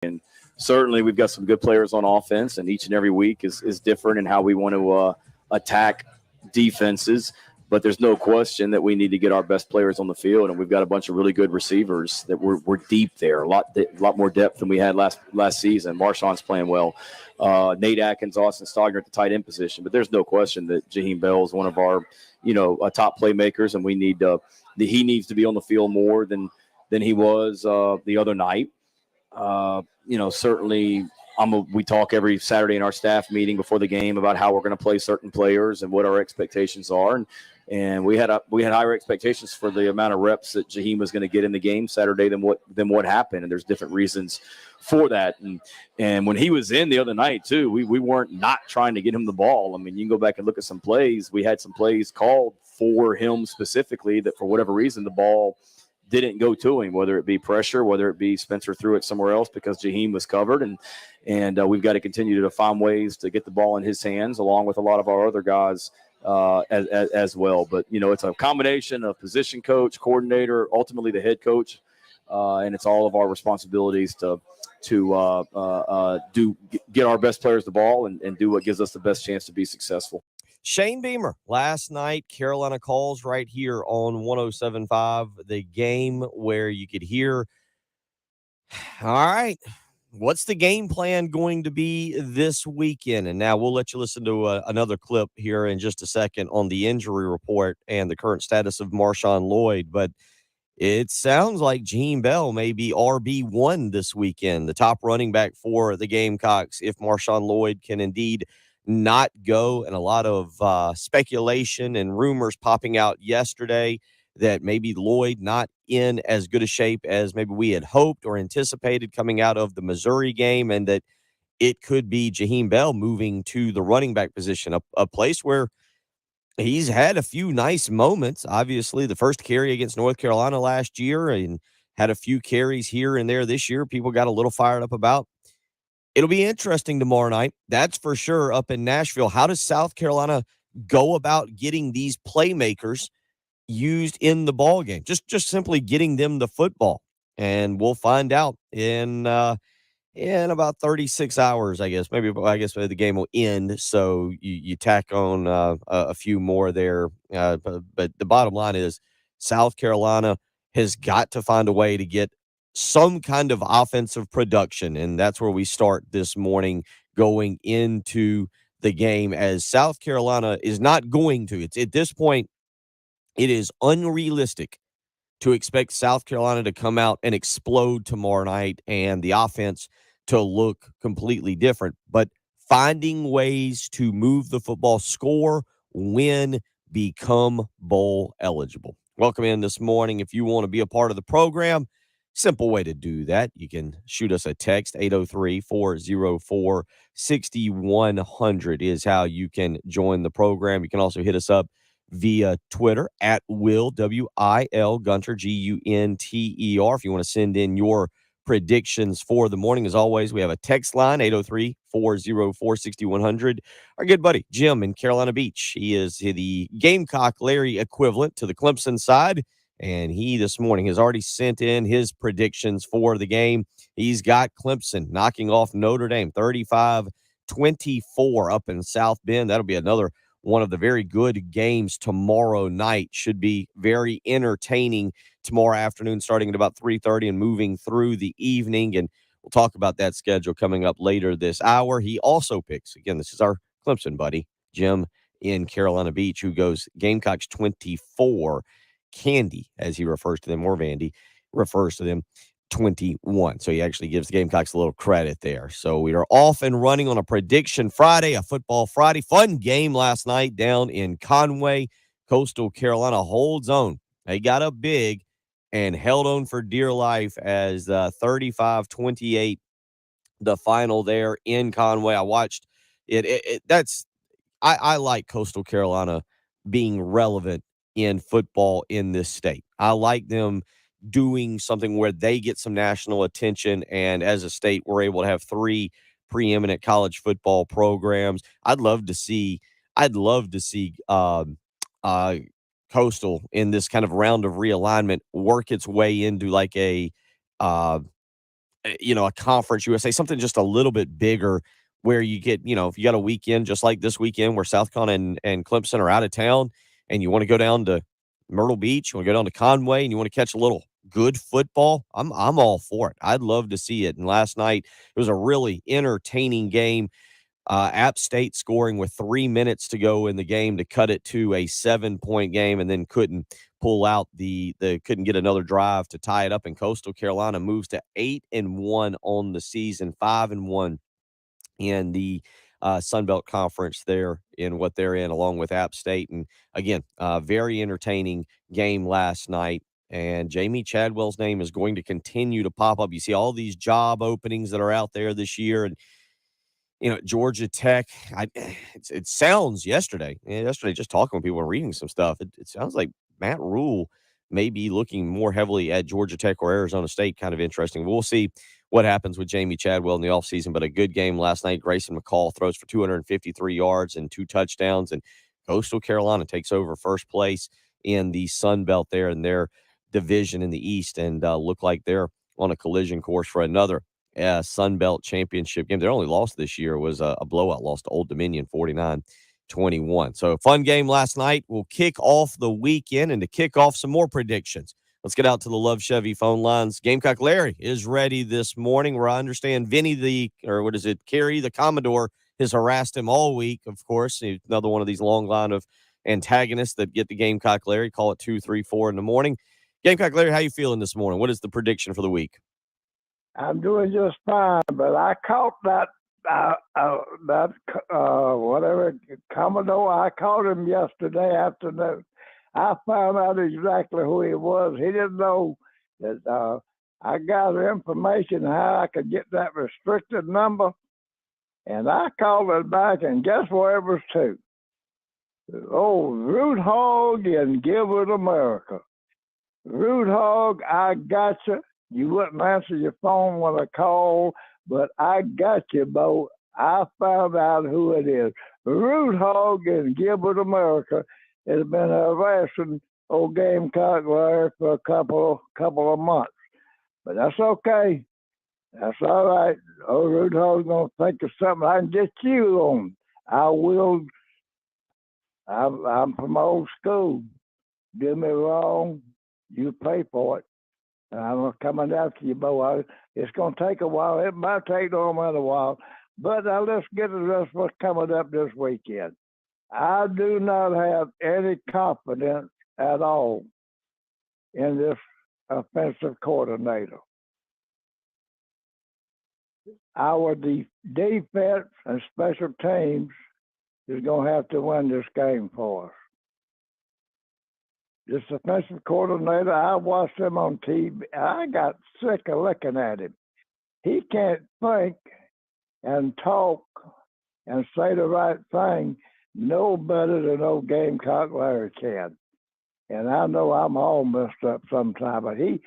And certainly we've got some good players on offense, and each and every week is different in how we want to attack defenses. But there's no question that we need to get our best players on the field, and we've got a bunch of really good receivers that we're deep there, a lot more depth than we had last season. Marshawn's playing well. Nate Atkins, Austin Stogner at the tight end position, but there's no question that Jaheim Bell is one of our, top playmakers, and he needs to be on the field more than he was the other night. Certainly we talk every Saturday in our staff meeting before the game about how we're going to play certain players and what our expectations are. And we had higher expectations for the amount of reps that Jaheim was going to get in the game Saturday than what happened. And there's different reasons for that. And when he was in the other night too, we weren't not trying to get him the ball. I mean, you can go back and look at some plays. We had some plays called for him specifically that for whatever reason the ball didn't go to him, whether it be pressure, whether it be Spencer threw it somewhere else because Jaheim was covered. And we've got to continue to find ways to get the ball in his hands along with a lot of our other guys as well. But, it's a combination of position coach, coordinator, ultimately the head coach, and it's all of our responsibilities to get our best players the ball and do what gives us the best chance to be successful. Shane Beamer, last night, Carolina Calls right here on 107.5, the game where you could hear, all right, what's the game plan going to be this weekend? And now we'll let you listen to another clip here in just a second on the injury report and the current status of Marshawn Lloyd. But it sounds like Jaheim Bell may be RB1 this weekend, the top running back for the Gamecocks, if Marshawn Lloyd can indeed not go. And a lot of speculation and rumors popping out yesterday that maybe Lloyd not in as good a shape as maybe we had hoped or anticipated coming out of the Missouri game, and that it could be Jaheim Bell moving to the running back position, a place where he's had a few nice moments. Obviously, the first carry against North Carolina last year and had a few carries here and there this year. People got a little fired up about. It'll be interesting tomorrow night. That's for sure up in Nashville. How does South Carolina go about getting these playmakers used in the ball game? Just simply getting them the football. And we'll find out in about 36 hours, I guess. I guess the game will end. So you tack on a few more there. But the bottom line is South Carolina has got to find a way to get some kind of offensive production. And that's where we start this morning going into the game, as South Carolina is not going to. It's at this point, it is unrealistic to expect South Carolina to come out and explode tomorrow night and the offense to look completely different. But finding ways to move the football, score, win, become bowl eligible. Welcome in this morning. If you want to be a part of the program, simple way to do that. You can shoot us a text. 803-404-6100 is how you can join the program. You can also hit us up via Twitter at Will, W-I-L, Gunter, G-U-N-T-E-R. If you want to send in your predictions for the morning, as always, we have a text line, 803-404-6100. Our good buddy, Jim in Carolina Beach. He is the Gamecock Larry equivalent to the Clemson side, and he this morning has already sent in his predictions for the game. He's got Clemson knocking off Notre Dame 35-24 up in South Bend. That'll be another one of the very good games tomorrow night. Should be very entertaining tomorrow afternoon, starting at about 3:30 and moving through the evening. And we'll talk about that schedule coming up later this hour. He also picks, again, this is our Clemson buddy, Jim in Carolina Beach, who goes Gamecocks 24, Candy, as he refers to them, or Vandy refers to them, 21. So he actually gives the Gamecocks a little credit there. So we are off and running on a prediction Friday, a football Friday. Fun game last night down in Conway. Coastal Carolina holds on. They got up big and held on for dear life as 35-28, the final there in Conway. I watched it. I like Coastal Carolina being relevant in football in this state. I like them doing something where they get some national attention, and as a state, we're able to have three preeminent college football programs. I'd love to see Coastal in this kind of round of realignment work its way into like a a Conference USA, something just a little bit bigger where you get, if you got a weekend just like this weekend where South Carolina and Clemson are out of town and you want to go down to Myrtle Beach, you want to go down to Conway and you want to catch a little good football, I'm all for it. I'd love to see it. And last night it was a really entertaining game. App State scoring with 3 minutes to go in the game to cut it to a 7-point game, and then couldn't pull out the couldn't get another drive to tie it up. And Coastal Carolina moves to 8-1 on the season, 5-1 in the Sun Belt Conference there in what they're in, along with App State. And again, very entertaining game last night. And Jamie Chadwell's name is going to continue to pop up. You see all these job openings that are out there this year, and Georgia Tech. It sounds yesterday, just talking with people and reading some stuff. It sounds like Matt Rule may be looking more heavily at Georgia Tech or Arizona State. Kind of interesting. We'll see what happens with Jamie Chadwell in the offseason, but a good game last night. Grayson McCall throws for 253 yards and 2 touchdowns, and Coastal Carolina takes over first place in the Sun Belt there in their division in the East, and look like they're on a collision course for another Sun Belt championship game. Their only loss this year was a blowout loss to Old Dominion, 49-21. So a fun game last night. We'll kick off the weekend, and to kick off some more predictions, let's get out to the Love Chevy phone lines. Gamecock Larry is ready this morning, where I understand Vinny Carey, the Commodore, has harassed him all week. Of course, he's another one of these long line of antagonists that get the Gamecock Larry. Call it 2, 3, 4 in the morning. Gamecock Larry, how you feeling this morning? What is the prediction for the week? I'm doing just fine, but I caught that whatever Commodore. I caught him yesterday afternoon. I found out exactly who he was. He didn't know that I got information how I could get that restricted number, and I called it back, and guess where it was to? Oh, Root Hog and Give It America. Root Hog, I got you. You wouldn't answer your phone when I called, but I got you, Bo. I found out who it is. Root Hog and Gilbert America has been harassing old Gamecock Larry for a couple of months. But that's okay. That's all right. Old Root Hog's going to think of something I can get you on. I will. I'm from old school. Do me wrong, you pay for it. I'm coming after you, Bo. It's going to take a while. It might take no matter a while. But let's get to the rest of what's coming up this weekend. I do not have any confidence at all in this offensive coordinator. Our defense and special teams is going to have to win this game for us. This offensive coordinator, I watched him on TV. I got sick of looking at him. He can't think and talk and say the right thing no better than old Gamecock Larry can. And I know I'm all messed up sometime, but he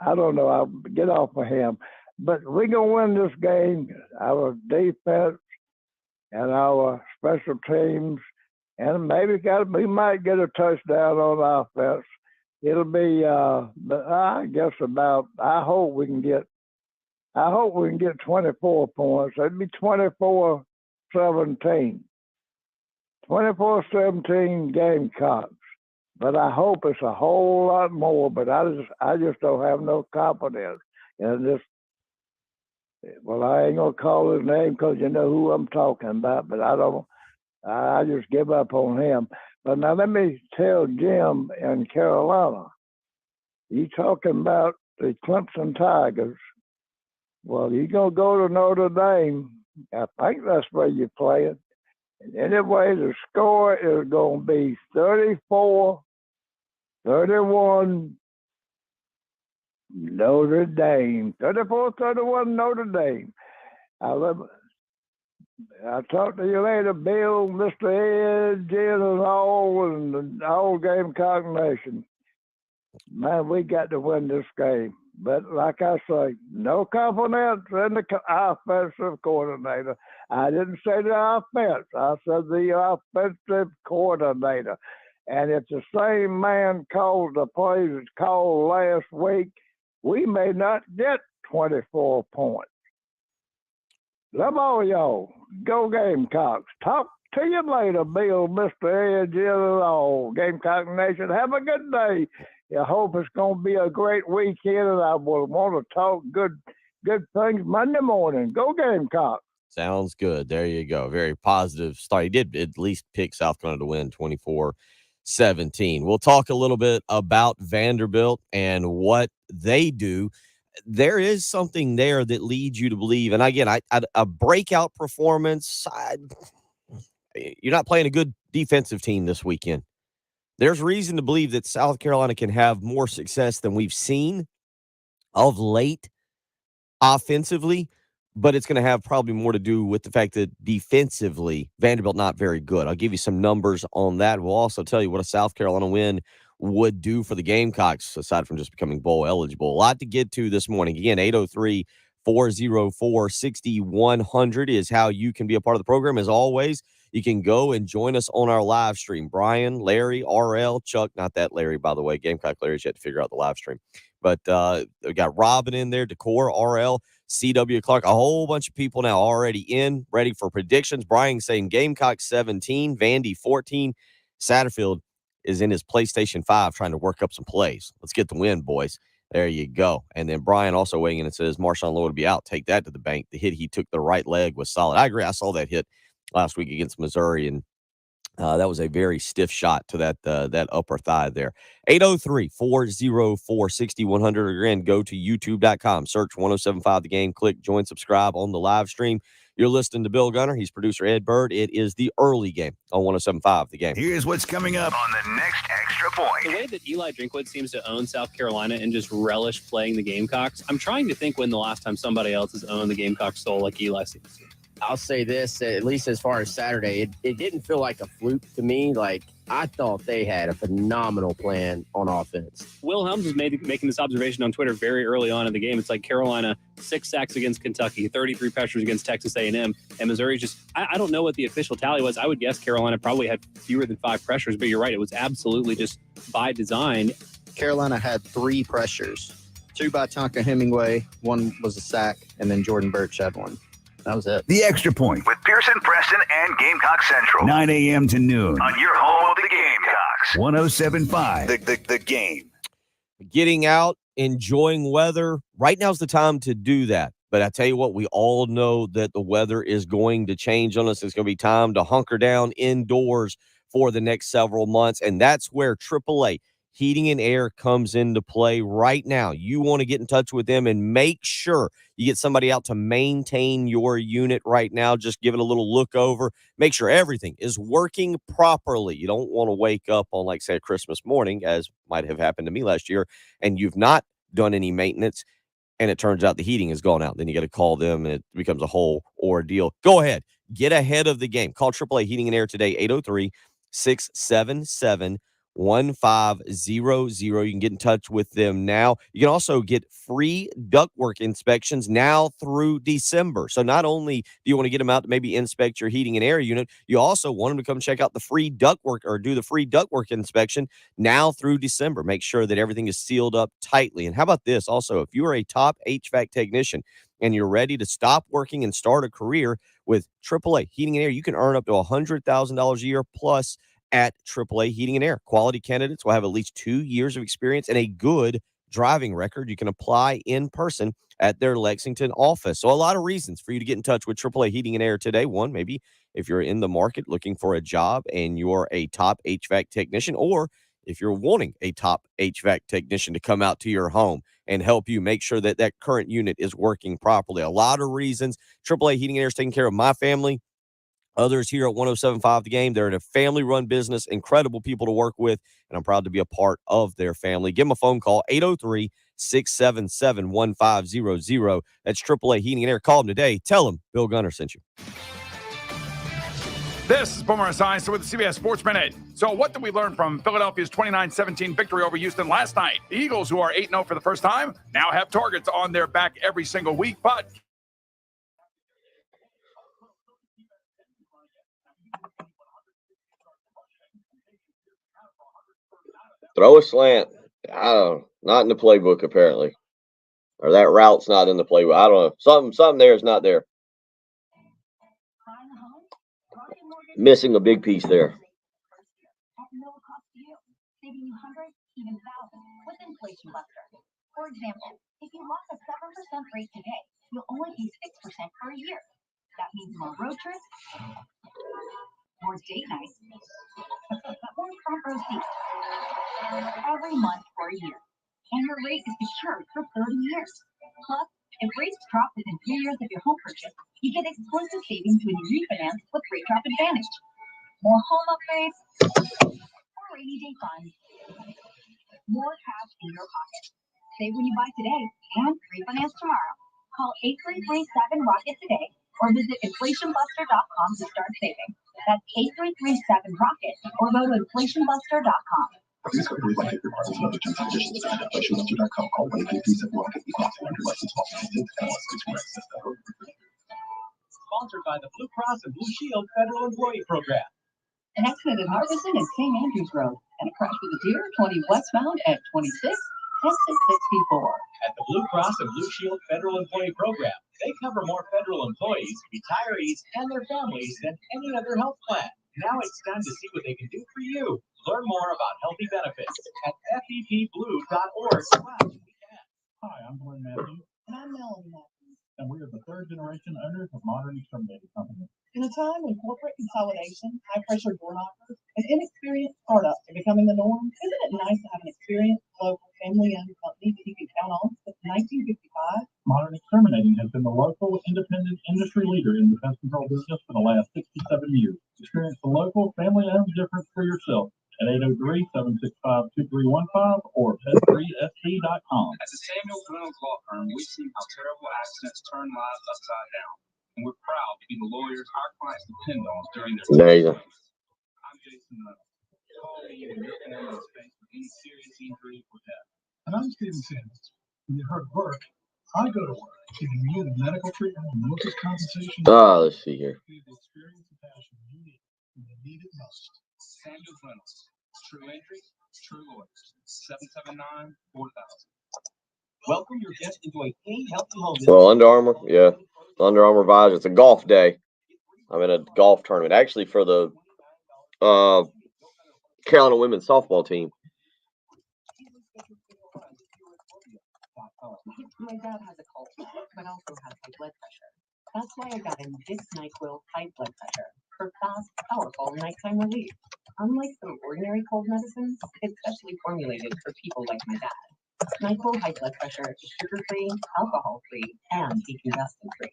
I don't know, I'll get off of him. But we're going to win this game. Our defense and our special teams, and maybe we might get a touchdown on offense. It'll be, but I guess I hope we can get 24 points. It'd be 24-17. 24-17 Gamecocks. But I hope it's a whole lot more. But I just don't have no confidence in this. Well, I ain't gonna call his name because you know who I'm talking about. But I just give up on him. But now let me tell Jim in Carolina. You talking about the Clemson Tigers? Well, you're gonna go to Notre Dame. I think that's where you're playing. And anyway, the score is going to be 34-31 Notre Dame. 34-31 Notre Dame. I talk to you later, Bill, Mr. Ed, Jen, and the whole Gamecock Nation. Man, we got to win this game. But like I say, no confidence in the offensive coordinator. I didn't say the offense. I said the offensive coordinator. And if the same man called the plays called last week, we may not get 24 points. Love all y'all. Go Gamecocks. Talk to you later, Bill, Mr. Edge, and all. Gamecock Nation, have a good day. I hope it's going to be a great weekend, and I will want to talk good things Monday morning. Go Gamecocks. Sounds good. There you go. Very positive start. He did at least pick South Carolina to win 24-17. We'll talk a little bit about Vanderbilt and what they do. There is something there that leads you to believe. And again, a breakout performance. You're not playing a good defensive team this weekend. There's reason to believe that South Carolina can have more success than we've seen of late offensively, but it's going to have probably more to do with the fact that defensively, Vanderbilt not very good. I'll give you some numbers on that. We'll also tell you what a South Carolina win would do for the Gamecocks, aside from just becoming bowl eligible. A lot to get to this morning. Again, 803-404-6100 is how you can be a part of the program. As always, you can go and join us on our live stream. Brian, Larry, RL, Chuck, not that Larry, by the way. Gamecock Larry's yet to figure out the live stream. But we got Robin in there, Decor, RL, CW Clark, a whole bunch of people now already in, ready for predictions. Brian saying Gamecock 17, Vandy 14. Satterfield is in his PlayStation 5 trying to work up some plays. Let's get the win, boys. There you go. And then Brian also weighing in and says Marshawn Lloyd will be out. Take that to the bank. The hit he took the right leg was solid. I agree. I saw that hit last week against Missouri, and that was a very stiff shot to that upper thigh there. 803-404-6100. Again, go to youtube.com, search 1075 The Game, click join, subscribe on the live stream. You're listening to Bill Gunner. He's producer Ed Bird. It is the early game on 1075 The Game. Here's what's coming up on the next Extra Point. The way that Eli Drinkwood seems to own South Carolina and just relish playing the Gamecocks, I'm trying to think when the last time somebody else has owned the Gamecock soul like Eli seems to. I'll say this, at least as far as Saturday, it didn't feel like a fluke to me. Like, I thought they had a phenomenal plan on offense. Will Helms was making this observation on Twitter very early on in the game. It's like Carolina, 6 sacks against Kentucky, 33 pressures against Texas A&M, and Missouri just, I don't know what the official tally was. I would guess Carolina probably had fewer than 5 pressures, but you're right. It was absolutely just by design. Carolina had 3 pressures, 2 by Tonka Hemingway, 1 was a sack, and then Jordan Birch had 1. That was it. The Extra Point with Pearson, Preston, and Gamecock Central. 9 a.m. to noon On your home of the Gamecocks. 1075 The Game. Getting out, enjoying weather. Right now's the time to do that. But I tell you what, we all know that the weather is going to change on us. It's going to be time to hunker down indoors for the next several months. And that's where AAA Heating and Air comes into play right now. You want to get in touch with them and make sure you get somebody out to maintain your unit right now. Just give it a little look over. Make sure everything is working properly. You don't want to wake up on, like, say, Christmas morning, as might have happened to me last year, and you've not done any maintenance, and it turns out the heating has gone out. Then you got to call them, and it becomes a whole ordeal. Go ahead. Get ahead of the game. Call AAA Heating and Air today, 803-677-1500. You can get in touch with them now. You can also get free ductwork inspections now through December. So not only do you want to get them out to maybe inspect your heating and air unit, you also want them to come check out the free ductwork or do the free ductwork inspection now through December. Make sure that everything is sealed up tightly. And how about this? Also, if you are a top HVAC technician and you're ready to stop working and start a career with AAA Heating and Air, you can earn up to $100,000 a year plus at AAA Heating and Air. Quality candidates will have at least 2 years of experience and a good driving record. You can apply in person at their Lexington office. So a lot of reasons for you to get in touch with AAA Heating and Air today. One, maybe if you're in the market looking for a job and you're a top HVAC technician, or if you're wanting a top HVAC technician to come out to your home and help you make sure that that current unit is working properly. A lot of reasons. AAA Heating and Air is taking care of my family. Others here at 1075 The Game. They're in a family-run business, incredible people to work with, and I'm proud to be a part of their family. Give them a phone call, 803-677-1500. That's AAA Heating and Air. Call them today. Tell them Bill Gunner sent you. This is Boomer Esiason with the CBS Sports Minute. So what did we learn from Philadelphia's 29-17 victory over Houston last night? The Eagles, who are 8-0 for the first time, now have targets on their back every single week, but throw a slant. I don't know. Not in the playbook, apparently. or that route's not in the playbook. I don't know. Something there is not there. Missing a big piece there. Saving you hundreds, even thousands, with Inflation Buster. For example, if you lock a 7% rate today, you'll only pay 6% for a year. That means more road trips, more date nights, more front row seats. Every month for a year. And your rate is secured for 30 years. Plus, if rates drop within 3 years of your home purchase, you get exclusive savings when you refinance with Rate Drop Advantage. More home upgrades, more rainy day fun, more cash in your pocket. Save when you buy today and refinance tomorrow. Call 8337-ROCKET today or visit inflationbuster.com to start saving. That's 8337-ROCKET or go to inflationbuster.com. Sponsored by the Blue Cross and Blue Shield Federal Employee Program. An accident in Harbison and St. Andrews Road and a crash with a deer 20 westbound at 26, exit 64. At the Blue Cross and Blue Shield Federal Employee Program, they cover more federal employees, retirees, and their families than any other health plan. Now it's time to see what they can do for you. Learn more about healthy benefits at fepblue.org. Hi, I'm Glenn Matthews. And I'm Melanie Matthews. And we are the third generation owners of Modern Exterminating Company. In a time when corporate consolidation, high-pressure door knockers, and inexperienced startups are becoming the norm, isn't it nice to have an experienced, local, family-owned company that you can count on since 1955? Modern Exterminating has been the local, independent industry leader in the pest control business for the last 67 years. Experience the local, family-owned difference for yourself at 803-765-2315 or pest3sc.com. As a Samuel Reynolds law firm, we've seen how terrible accidents turn lives upside down. And we're proud to be the lawyers our clients depend on during their Amazing. I'm Jason Reynolds. Call me when your family is faced with any serious injury or death. And I'm Stephen Sanders. When you heard work, I go to work, giving you the medical treatment and workers' compensation. Let's see here. The experience and passion you need when you need it most. Samuel Reynolds. True injury, true lawyers. 779-4000. Welcome your guest into a clean, healthy home. Well, Under Armour, yeah. Under Armour vibes. It's a golf day. I'm in a golf tournament, actually, for the Carolina women's softball team. My dad has a cold, but also has high blood pressure. That's why I got him this NyQuil high blood pressure for fast, powerful nighttime relief. Unlike some ordinary cold medicines, it's specially formulated for people like my dad. NyQuil high blood pressure is sugar-free, alcohol-free, and decongestant-free.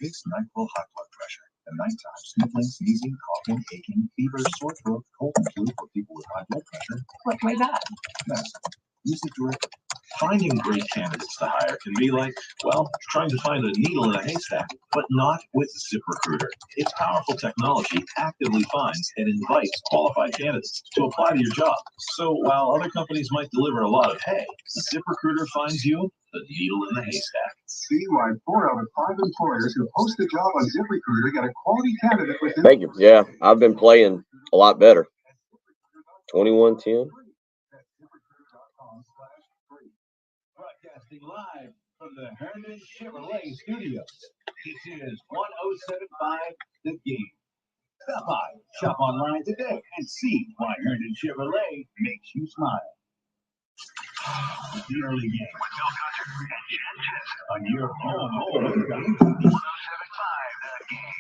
Fix NyQuil high blood pressure. At nighttime, sniffling, sneezing, coughing, aching, fever, sore throat, cold and flu for people with high blood pressure. Like my dad. Yes. Use it directly. Finding great candidates to hire can be like, well, trying to find a needle in a haystack, but not with ZipRecruiter. Its powerful technology actively finds and invites qualified candidates to apply to your job. So while other companies might deliver a lot of hay, ZipRecruiter finds you the needle in the haystack. See why 4 out of 5 employers who post a job on ZipRecruiter get a quality candidate within. Thank you. Yeah, I've been playing a lot better. 21-10. Broadcasting live from the Herndon Chevrolet Studios. This is 1075 The Game. Stop by, shop online today, and see why Herndon Chevrolet makes you smile. The early game. On your home. 1075 The Game.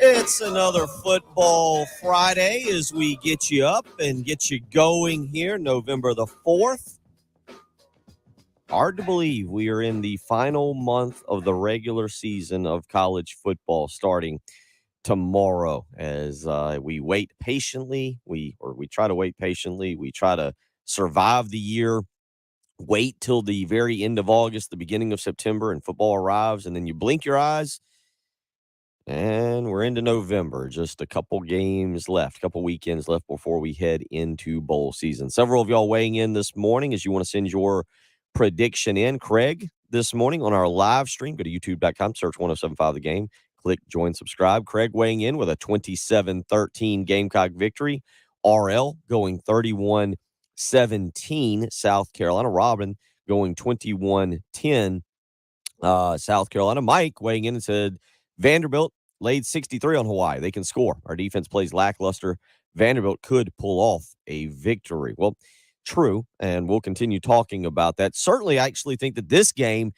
It's another Football Friday as we get you up and get you going here November the 4th. Hard to believe we are in the final month of the regular season of college football starting tomorrow as we wait patiently. We try to wait patiently. We try to survive the year, wait till the very end of August, the beginning of September, and football arrives, and then you blink your eyes, and we're into November. Just a couple games left, a couple weekends left before we head into bowl season. Several of y'all weighing in this morning as you want to send your prediction in. Craig, this morning on our live stream, go to youtube.com, search 1075 The Game, click join, subscribe. Craig weighing in with a 27-13 Gamecock victory. RL going 31-17 South Carolina. Robin going 21-10 South Carolina. Mike weighing in and said Vanderbilt laid 63 on Hawaii. They can score. Our defense plays lackluster. Vanderbilt could pull off a victory. Well, true, and we'll continue talking about that. Certainly, I actually think that this game,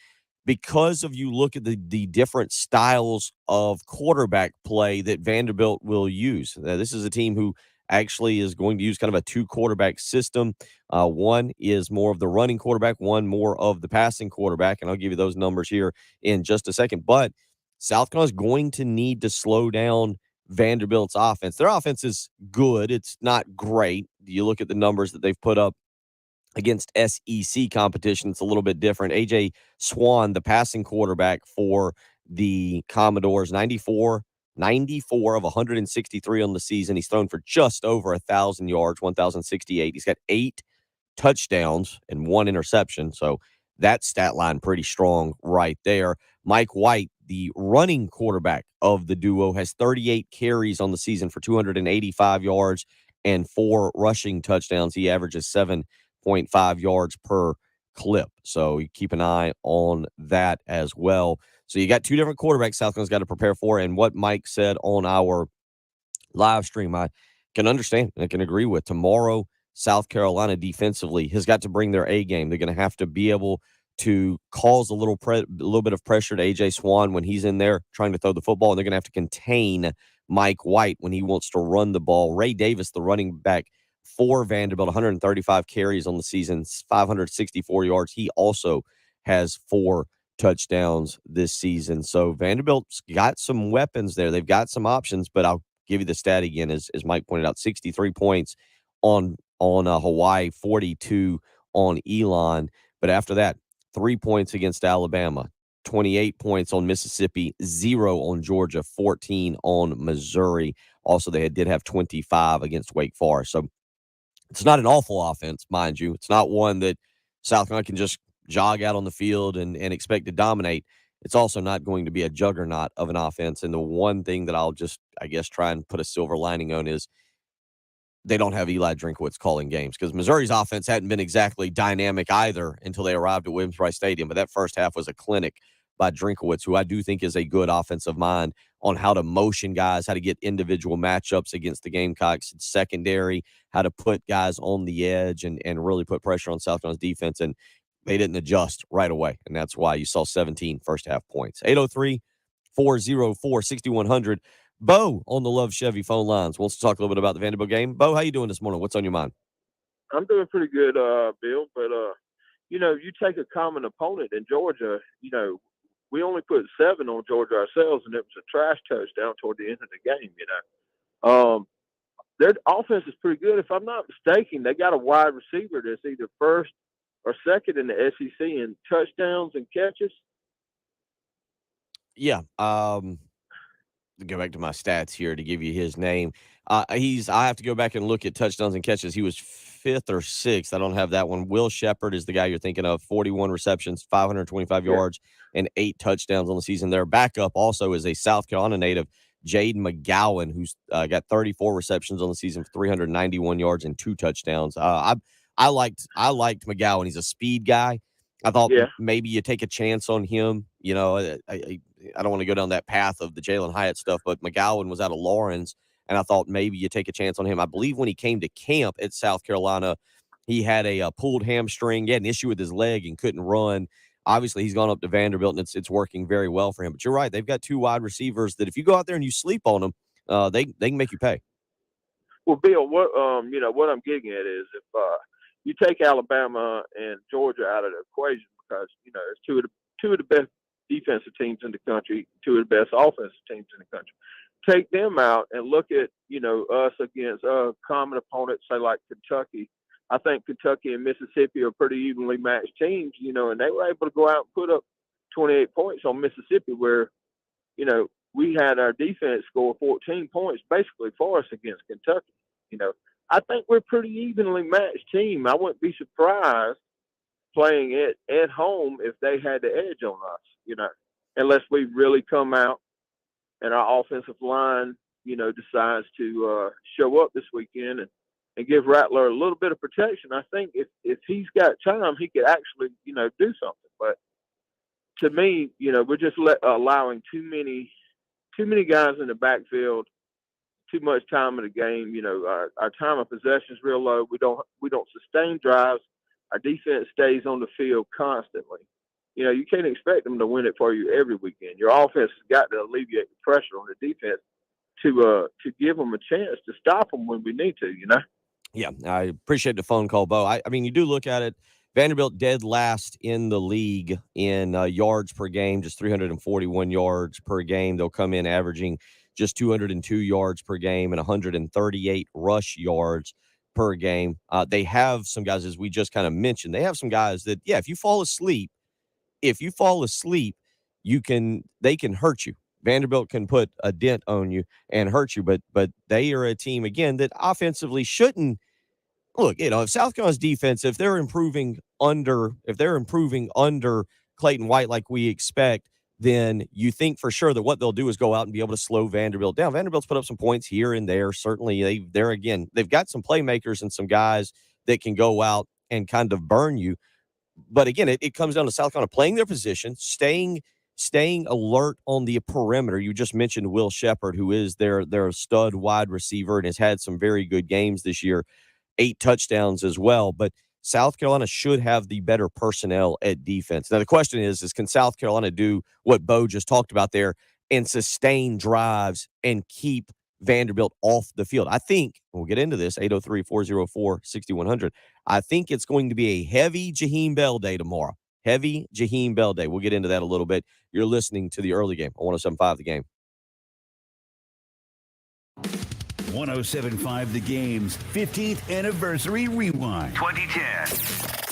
because of you look at the different styles of quarterback play that Vanderbilt will use. This is a team who actually is going to use kind of a two-quarterback system. One is more of the running quarterback, one more of the passing quarterback, and I'll give you those numbers here in just a second. But South Carolina is going to need to slow down Vanderbilt's offense. Their offense is good. It's not great. You look at the numbers that they've put up against SEC competition, it's a little bit different. A.J. Swan, the passing quarterback for the Commodores, 94 of 163 on the season. He's thrown for just over 1,000 yards, 1,068. He's got 8 touchdowns and 1 interception. So that stat line pretty strong right there. Mike White, the running quarterback of the duo, has 38 carries on the season for 285 yards and 4 rushing touchdowns. He averages 7.5 yards per clip. So you keep an eye on that as well. So you got 2 different quarterbacks South Carolina's got to prepare for. And what Mike said on our live stream, I can understand and I can agree with. Tomorrow, South Carolina defensively has got to bring their A game. They're going to have to be able to cause a little bit of pressure to A.J. Swan when he's in there trying to throw the football, and they're going to have to contain Mike White when he wants to run the ball. Ray Davis, the running back for Vanderbilt, 135 carries on the season, 564 yards. He also has 4 touchdowns this season. So Vanderbilt's got some weapons there. They've got some options, but I'll give you the stat again, as Mike pointed out, 63 points on Hawaii, 42 on Elon. But after that, 3 points against Alabama, 28 points on Mississippi, 0 on Georgia, 14 on Missouri. Also, they did have 25 against Wake Forest. So it's not an awful offense, mind you. It's not one that South Carolina can just jog out on the field and expect to dominate. It's also not going to be a juggernaut of an offense. And the one thing that I'll just, I guess, try and put a silver lining on is they don't have Eli Drinkowitz calling games, because Missouri's offense hadn't been exactly dynamic either until they arrived at Williams-Brice Stadium. But that first half was a clinic by Drinkowitz, who I do think is a good offensive mind on how to motion guys, how to get individual matchups against the Gamecocks secondary, how to put guys on the edge and really put pressure on South Carolina's defense. And they didn't adjust right away. And that's why you saw 17 first half points. 803-404-6100. Bo on the Love Chevy phone lines wants to talk a little bit about the Vanderbilt game. Bo, how you doing this morning? What's on your mind? I'm doing pretty good, Bill. But, you take a common opponent in Georgia, we only put 7 on Georgia ourselves, and it was a trash touchdown toward the end of the game, Their offense is pretty good. If I'm not mistaken, they got a wide receiver that's either first or second in the SEC in touchdowns and catches. Yeah. Go back to my stats here to give you his name. I have to go back and look at touchdowns and catches. He was 5th or 6th. I don't have that one. Will Shepard is the guy you're thinking of. 41 receptions, 525 yards, and 8 touchdowns on the season. Their backup also is a South Carolina native, Jaden McGowan, who's got 34 receptions on the season for 391 yards and 2 touchdowns. I liked McGowan. He's a speed guy. I thought maybe you take a chance on him. I don't want to go down that path of the Jalen Hyatt stuff, but McGowan was out of Lawrence, and I thought maybe you take a chance on him. I believe when he came to camp at South Carolina, he had a pulled hamstring. He had an issue with his leg and couldn't run. Obviously, he's gone up to Vanderbilt, and it's working very well for him. But you're right. They've got 2 wide receivers that if you go out there and you sleep on them, they can make you pay. Well, Bill, what I'm getting at is if you take Alabama and Georgia out of the equation, because it's two of the best defensive teams in the country, 2 of the best offensive teams in the country. Take them out and look at us against common opponents, say like Kentucky. I think Kentucky and Mississippi are pretty evenly matched teams, and they were able to go out and put up 28 points on Mississippi, where we had our defense score 14 points basically for us against Kentucky. I think we're a pretty evenly matched team. I wouldn't be surprised playing it at home if they had the edge on us, unless we really come out and our offensive line, decides to show up this weekend and give Rattler a little bit of protection. I think if he's got time, he could actually, do something. But to me, we're just allowing too many guys in the backfield, too much time in the game. Our time of possession is real low. We don't sustain drives. Our defense stays on the field constantly. You can't expect them to win it for you every weekend. Your offense has got to alleviate the pressure on the defense to give them a chance to stop them when we need to. Yeah, I appreciate the phone call, Bo. I mean, you do look at it. Vanderbilt dead last in the league in yards per game, just 341 yards per game. They'll come in averaging just 202 yards per game and 138 rush yards per game. They have some guys, as we just kind of mentioned, they have some guys that, if you fall asleep, they can hurt you. Vanderbilt can put a dent on you and hurt you, but they are a team, again, that offensively shouldn't. Look, if South Carolina's defense, if they're improving under Clayton White like we expect, then you think for sure that what they'll do is go out and be able to slow Vanderbilt down. Vanderbilt's put up some points here and there. Certainly, they've got some playmakers and some guys that can go out and kind of burn you. But again, it comes down to South Carolina playing their position, staying alert on the perimeter. You just mentioned Will Shepard, who is their stud wide receiver and has had some very good games this year. 8 touchdowns as well, but South Carolina should have the better personnel at defense. Now, the question is can South Carolina do what Bo just talked about there and sustain drives and keep Vanderbilt off the field? I think, we'll get into this, 803-404-6100. I think it's going to be a heavy Jaheim Bell day tomorrow. Heavy Jaheim Bell day. We'll get into that a little bit. You're listening to the early game on 107.5 The Game. 107.5 The Game's 15th Anniversary Rewind 2010.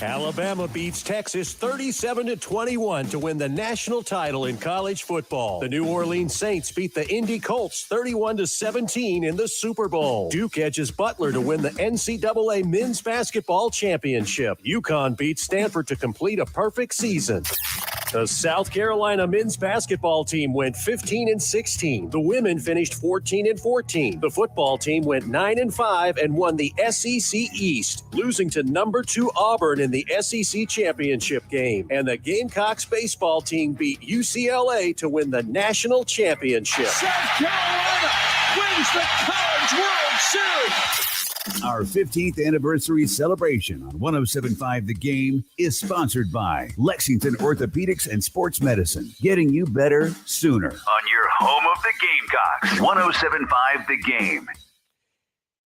Alabama beats Texas 37-21 to win the national title in college football. The New Orleans Saints beat the Indy Colts 31-17 in the Super Bowl. Duke edges Butler to win the NCAA men's basketball championship. UConn beats Stanford to complete a perfect season. The South Carolina men's basketball team went 15-16. The women finished 14-14. The football team went 9-5 and won the SEC East, losing to number 2 Auburn in the SEC championship game. And the Gamecocks baseball team beat UCLA to win the national championship. South Carolina wins the College World Series. Our 15th anniversary celebration on 107.5 The Game is sponsored by Lexington Orthopedics and Sports Medicine, getting you better sooner. On your home of the Gamecocks, 107.5 The Game.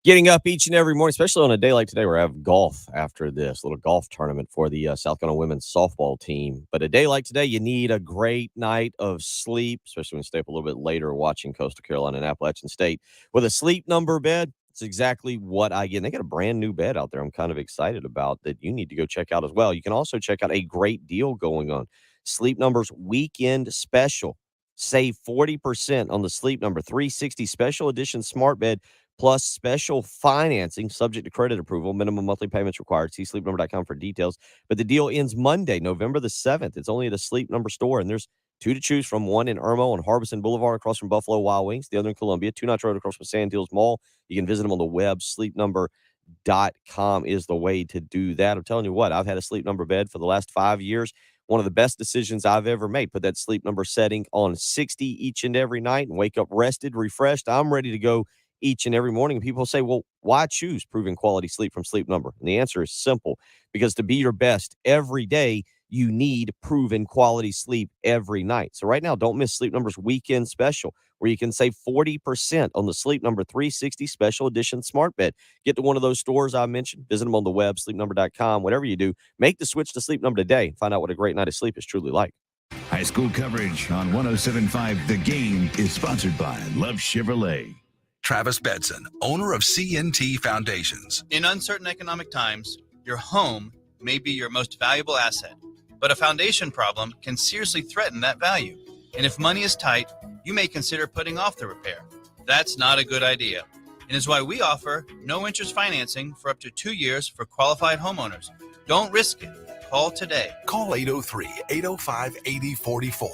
Getting up each and every morning, especially on a day like today where I have golf after this, little golf tournament for the South Carolina women's softball team. But a day like today, you need a great night of sleep, especially when you stay up a little bit later watching Coastal Carolina and Appalachian State. With a Sleep Number bed, it's exactly what I get. And they got a brand new bed out there I'm kind of excited about that you need to go check out as well. You can also check out a great deal going on. Sleep Number's weekend special. Save 40% on the Sleep Number 360 Special Edition Smart Bed plus special financing subject to credit approval. Minimum monthly payments required. See sleepnumber.com for details. But the deal ends Monday, November the 7th. It's only at a Sleep Number store, and there's 2 to choose from, one in Irmo on Harbison Boulevard across from Buffalo Wild Wings, the other in Columbia, 2 Notch Road across from Sand Hills Mall. You can visit them on the web. Sleepnumber.com is the way to do that. I'm telling you what, I've had a Sleep Number bed for the last 5 years. One of the best decisions I've ever made. Put that Sleep Number setting on 60 each and every night and wake up rested, refreshed. I'm ready to go each and every morning. And people say, well, why choose proven quality sleep from Sleep Number? And the answer is simple, because to be your best every day, you need proven quality sleep every night. So right now, don't miss Sleep Number's weekend special, where you can save 40% on the Sleep Number 360 Special Edition Smart Bed. Get to one of those stores I mentioned. Visit them on the web, sleepnumber.com. Whatever you do, make the switch to Sleep Number today. Find out what a great night of sleep is truly like. High school coverage on 107.5 The Game is sponsored by Love Chevrolet. Travis Bedson, owner of CNT Foundations. In uncertain economic times, your home may be your most valuable asset, but a foundation problem can seriously threaten that value. And if money is tight, you may consider putting off the repair. That's not a good idea, and is why we offer no interest financing for up to 2 years for qualified homeowners. Don't risk it. Call today. Call 803-805-8044.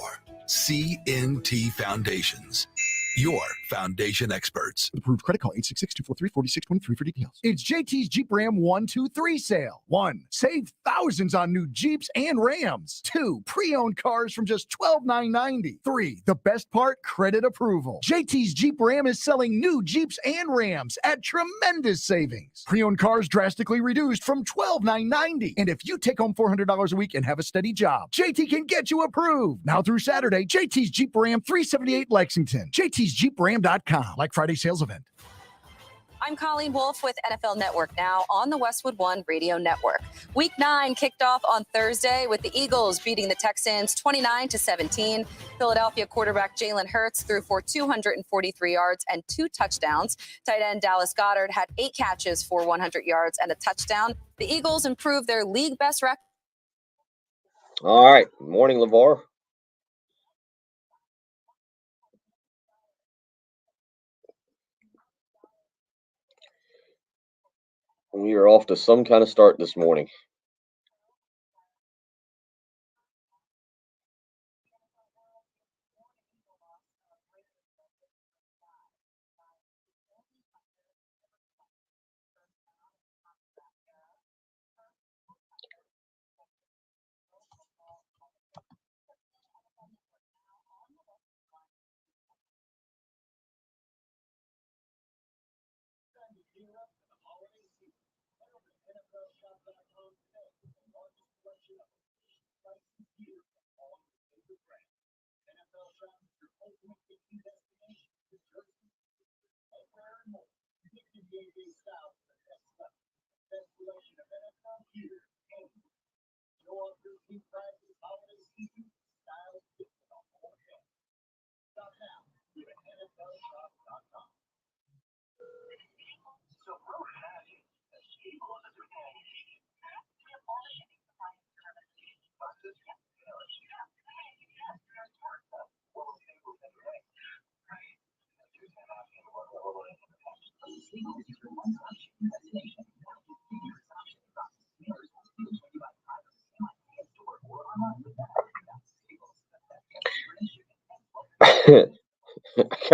CNT Foundations. Your foundation experts. Approved credit call 866-243-4623 for details. It's JT's Jeep Ram 1-2-3 sale. 1. Save thousands on new Jeeps and Rams. 2. Pre-owned cars from just $12,990. 3. The best part, credit approval. JT's Jeep Ram is selling new Jeeps and Rams at tremendous savings. Pre-owned cars drastically reduced from $12,990. And if you take home $400 a week and have a steady job, JT can get you approved. Now through Saturday, JT's Jeep Ram 378 Lexington. JT'sJeepRam.com. Like Friday sales event. I'm Colleen Wolfe with NFL Network Now on the Westwood One Radio Network. Week 9 kicked off on Thursday with the Eagles beating the Texans 29-17. Philadelphia quarterback Jalen Hurts threw for 243 yards and 2 touchdowns. Tight end Dallas Goedert had 8 catches for 100 yards and a touchdown. The Eagles improved their league best record. All right. Morning, LeVar. We are off to some kind of start this morning.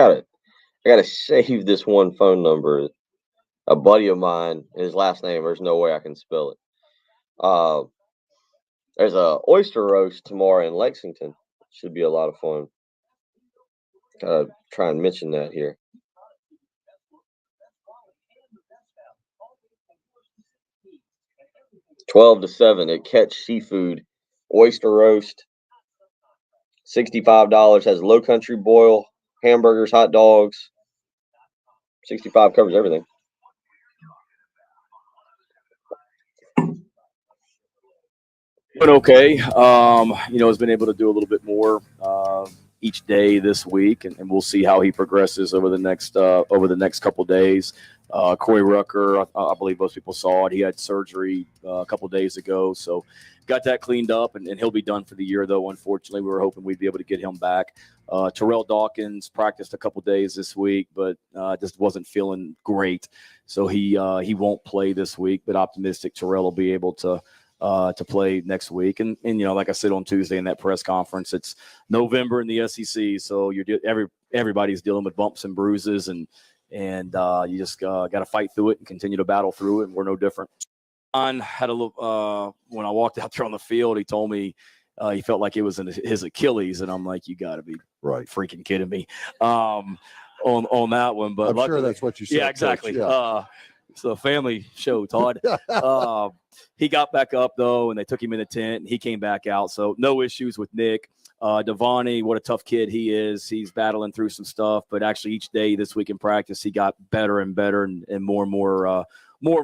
I gotta save this one phone number. A buddy of mine, his last name, there's no way I can spell it. There's a oyster roast tomorrow in Lexington. Should be a lot of fun. Gotta try and mention that here. 12-7 at Catch Seafood. Oyster roast. $65 has low country boil, hamburgers, hot dogs. 65 covers everything. But okay, has been able to do a little bit more each day this week, and we'll see how he progresses over the next couple days. Corey Rucker, I believe most people saw it. He had surgery a couple days ago, so got that cleaned up, and he'll be done for the year, though. Unfortunately, we were hoping we'd be able to get him back. Terrell Dawkins practiced a couple days this week, but just wasn't feeling great, so he won't play this week. But optimistic Terrell will be able to play next week. And like I said on Tuesday in that press conference, it's November in the SEC, so everybody's dealing with bumps and bruises, and you just got to fight through it and continue to battle through it. And we're no different. I had a little when I walked out there on the field, he told me he felt like it was in his Achilles, and I'm like, you got to be freaking kidding me on that one. But I'm sure that's what you said. Yeah, exactly. Coach. Yeah. It's a family show, Todd. He got back up, though, and they took him in the tent, and he came back out. So no issues with Nick. Devani, what a tough kid he is. He's battling through some stuff, but actually each day this week in practice, he got better and better and more and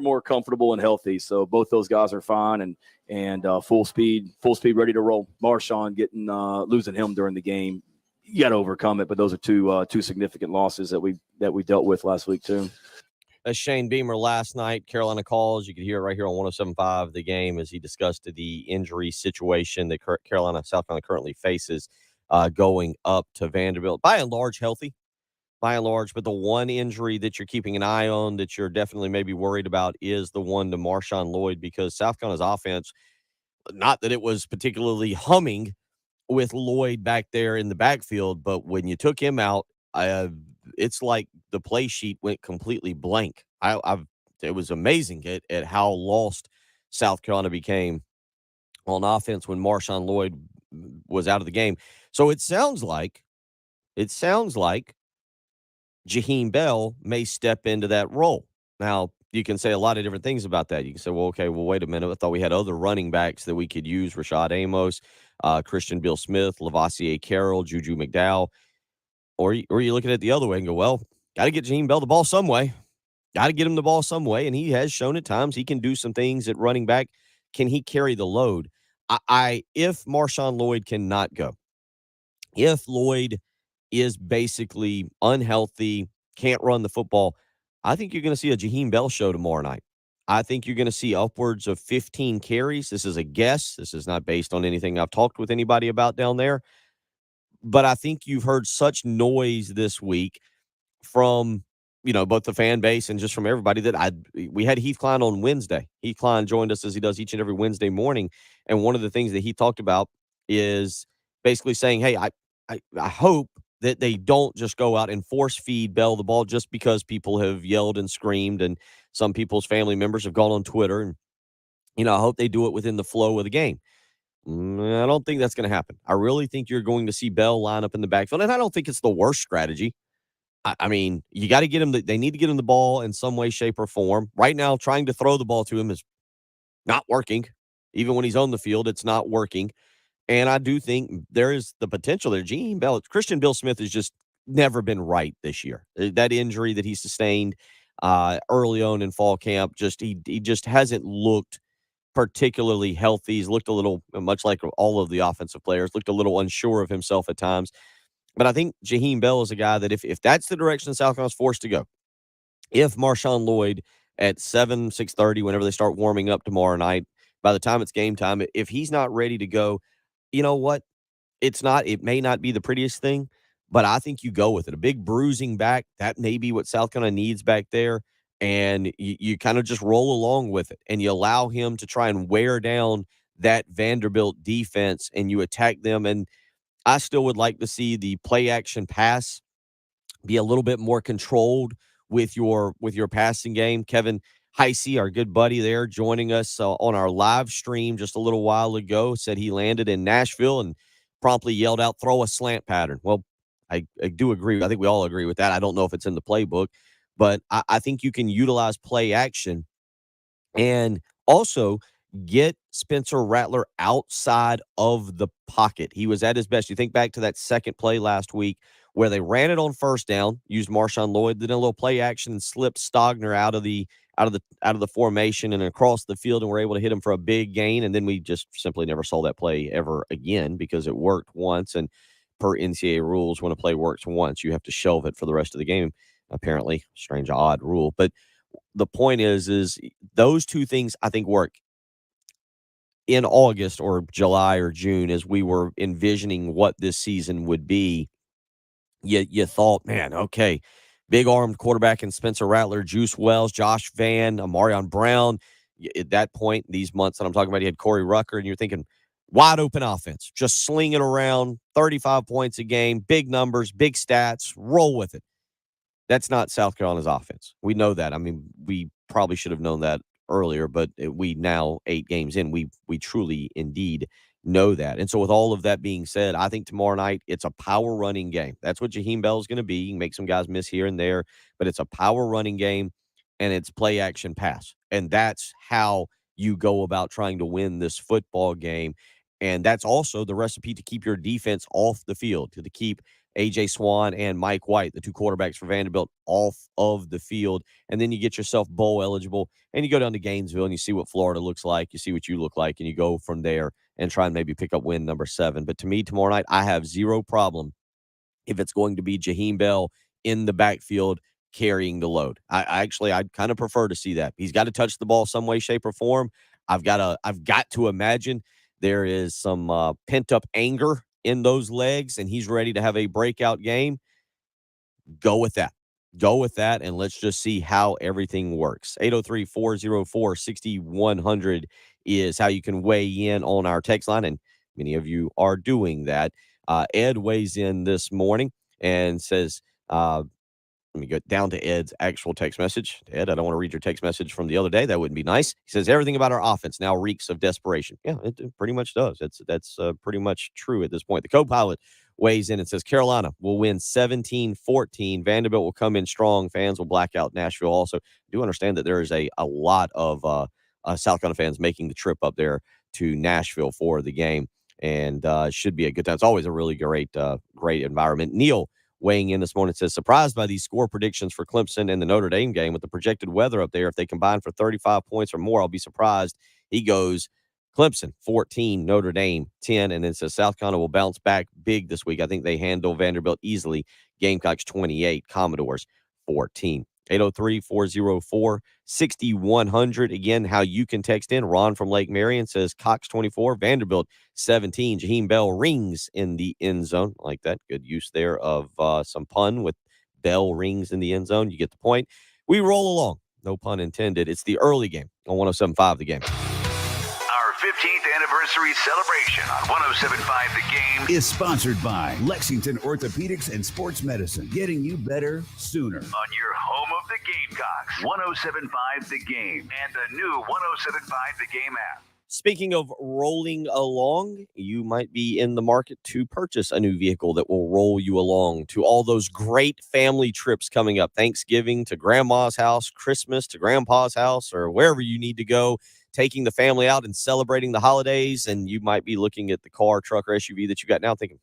more comfortable and healthy. So both those guys are fine and full speed, ready to roll. Marshawn losing him during the game. You got to overcome it, but those are two significant losses that we dealt with last week too. That's Shane Beamer last night. Carolina Calls. You could hear it right here on 107.5 The Game as he discussed the injury situation that South Carolina currently faces going up to Vanderbilt. By and large, healthy. By and large, but the one injury that you're keeping an eye on that you're definitely maybe worried about is the one to Marshawn Lloyd, because South Carolina's offense Not that it was particularly humming with Lloyd back there in the backfield, but when you took him out, it's like the play sheet went completely blank. It was amazing at how lost South Carolina became on offense when Marshawn Lloyd was out of the game. So it sounds like Jaheim Bell may step into that role. Now, you can say a lot of different things about that. You can say, well, okay, well, wait a minute. I thought we had other running backs that we could use, Rashad Amos, Christian Bill Smith, Lavassier Carroll, Juju McDowell. Or you look at it the other way and go, well, got to get Jaheim Bell the ball some way. Got to get him the ball some way. And he has shown at times he can do some things at running back. Can he carry the load? If Marshawn Lloyd cannot go, if Lloyd is basically unhealthy, can't run the football, I think you're going to see a Jaheim Bell show tomorrow night. I think you're going to see upwards of 15 carries. This is a guess. This is not based on anything I've talked with anybody about down there. But I think you've heard such noise this week from, both the fan base and just from everybody that we had Heath Klein on Wednesday. Heath Klein joined us as he does each and every Wednesday morning. And one of the things that he talked about is basically saying, hey, I hope that they don't just go out and force feed Bell the ball just because people have yelled and screamed and some people's family members have gone on Twitter. And, I hope they do it within the flow of the game. I don't think that's going to happen. I really think you're going to see Bell line up in the backfield. And I don't think it's the worst strategy. I mean, you got to get him. They need to get him the ball in some way, shape, or form. Right now, trying to throw the ball to him is not working. Even when he's on the field, it's not working. And I do think there is the potential there. Christian Bill Smith has just never been right this year. That injury that he sustained early on in fall camp, he just hasn't looked particularly healthy. He's looked a little, much like all of the offensive players, looked a little unsure of himself at times. But I think Jaheim Bell is a guy that if that's the direction South Carolina's forced to go, if Marshawn Lloyd at 6:30, whenever they start warming up tomorrow night, by the time it's game time, if he's not ready to go, you know what? It may not be the prettiest thing, but I think you go with it. A big bruising back, that may be what South Carolina needs back there. And you kind of just roll along with it and you allow him to try and wear down that Vanderbilt defense and you attack them. And I still would like to see the play action pass be a little bit more controlled with your passing game. Kevin Heisey, our good buddy there, joining us on our live stream just a little while ago, said he landed in Nashville and promptly yelled out, "Throw a slant pattern." Well, I do agree. I think we all agree with that. I don't know if it's in the playbook, but I think you can utilize play action and also get Spencer Rattler outside of the pocket. He was at his best. You think back to that second play last week where they ran it on first down, used Marshawn Lloyd, then a little play action and slipped Stogner out of the formation and across the field, and were able to hit him for a big gain. And then we just simply never saw that play ever again because it worked once. And per NCAA rules, when a play works once, you have to shelve it for the rest of the game. Apparently, strange, odd rule. But the point is those two things I think work. In August or July or June, as we were envisioning what this season would be, you thought, man, okay, big armed quarterback in Spencer Rattler, Juice Wells, Josh Vann, Amarion Brown. At that point, these months that I'm talking about, he had Corey Rucker, and you're thinking wide open offense, just sling it around, 35 points a game, big numbers, big stats, roll with it. That's not South Carolina's offense. We know that. I mean, we probably should have known that earlier, but we now 8 games in, we truly indeed know that. And so with all of that being said, I think tomorrow night it's a power running game. That's what Jaheim Bell is going to be. You can make some guys miss here and there, but it's a power running game and it's play action pass. And that's how you go about trying to win this football game. And that's also the recipe to keep your defense off the field, to keep A.J. Swan and Mike White, the two quarterbacks for Vanderbilt, off of the field. And then you get yourself bowl eligible and you go down to Gainesville and you see what Florida looks like. You see what you look like and you go from there and try and maybe pick up win number 7. But to me, tomorrow night, I have zero problem if it's going to be Jaheim Bell in the backfield carrying the load. I'd kind of prefer to see that. He's got to touch the ball some way, shape, or form. I've got to imagine there is some pent-up anger in those legs, and he's ready to have a breakout game. Go with that. And let's just see how everything works. 803-404-6100 is how you can weigh in on our text line, and many of you are doing that. Ed weighs in this morning and says, let me go down to Ed's actual text message. Ed, I don't want to read your text message from the other day. That wouldn't be nice. He says, everything about our offense now reeks of desperation. Yeah, it pretty much does. That's pretty much true at this point. The co-pilot weighs in and says, Carolina will win 17-14. Vanderbilt will come in strong. Fans will black out Nashville. Also, I do understand that there is a lot of South Carolina fans making the trip up there to Nashville for the game, and should be a good time. It's always a really great environment. Neil weighing in this morning says, surprised by these score predictions for Clemson and the Notre Dame game with the projected weather up there. If they combine for 35 points or more, I'll be surprised. He goes Clemson 14, Notre Dame 10, and then says South Carolina will bounce back big this week. I think they handle Vanderbilt easily. Gamecocks 28, Commodores 14. 803-404-6100. Again, how you can text in. Ron from Lake Marion says Cox 24, Vanderbilt 17. Jaheim Bell rings in the end zone. I like that. Good use there of some pun with Bell rings in the end zone. You get the point. We roll along. No pun intended. It's the early game on 107.5 The Game. Our 15th anniversary celebration on 107.5 The Game is sponsored by Lexington Orthopedics and Sports Medicine, getting you better sooner. On your home of the Gamecocks, 107.5 The Game and the new 107.5 The Game app. Speaking of rolling along, you might be in the market to purchase a new vehicle that will roll you along to all those great family trips coming up. Thanksgiving to grandma's house, Christmas to grandpa's house, or wherever you need to go, taking the family out and celebrating the holidays. And you might be looking at the car, truck, or SUV that you got now thinking,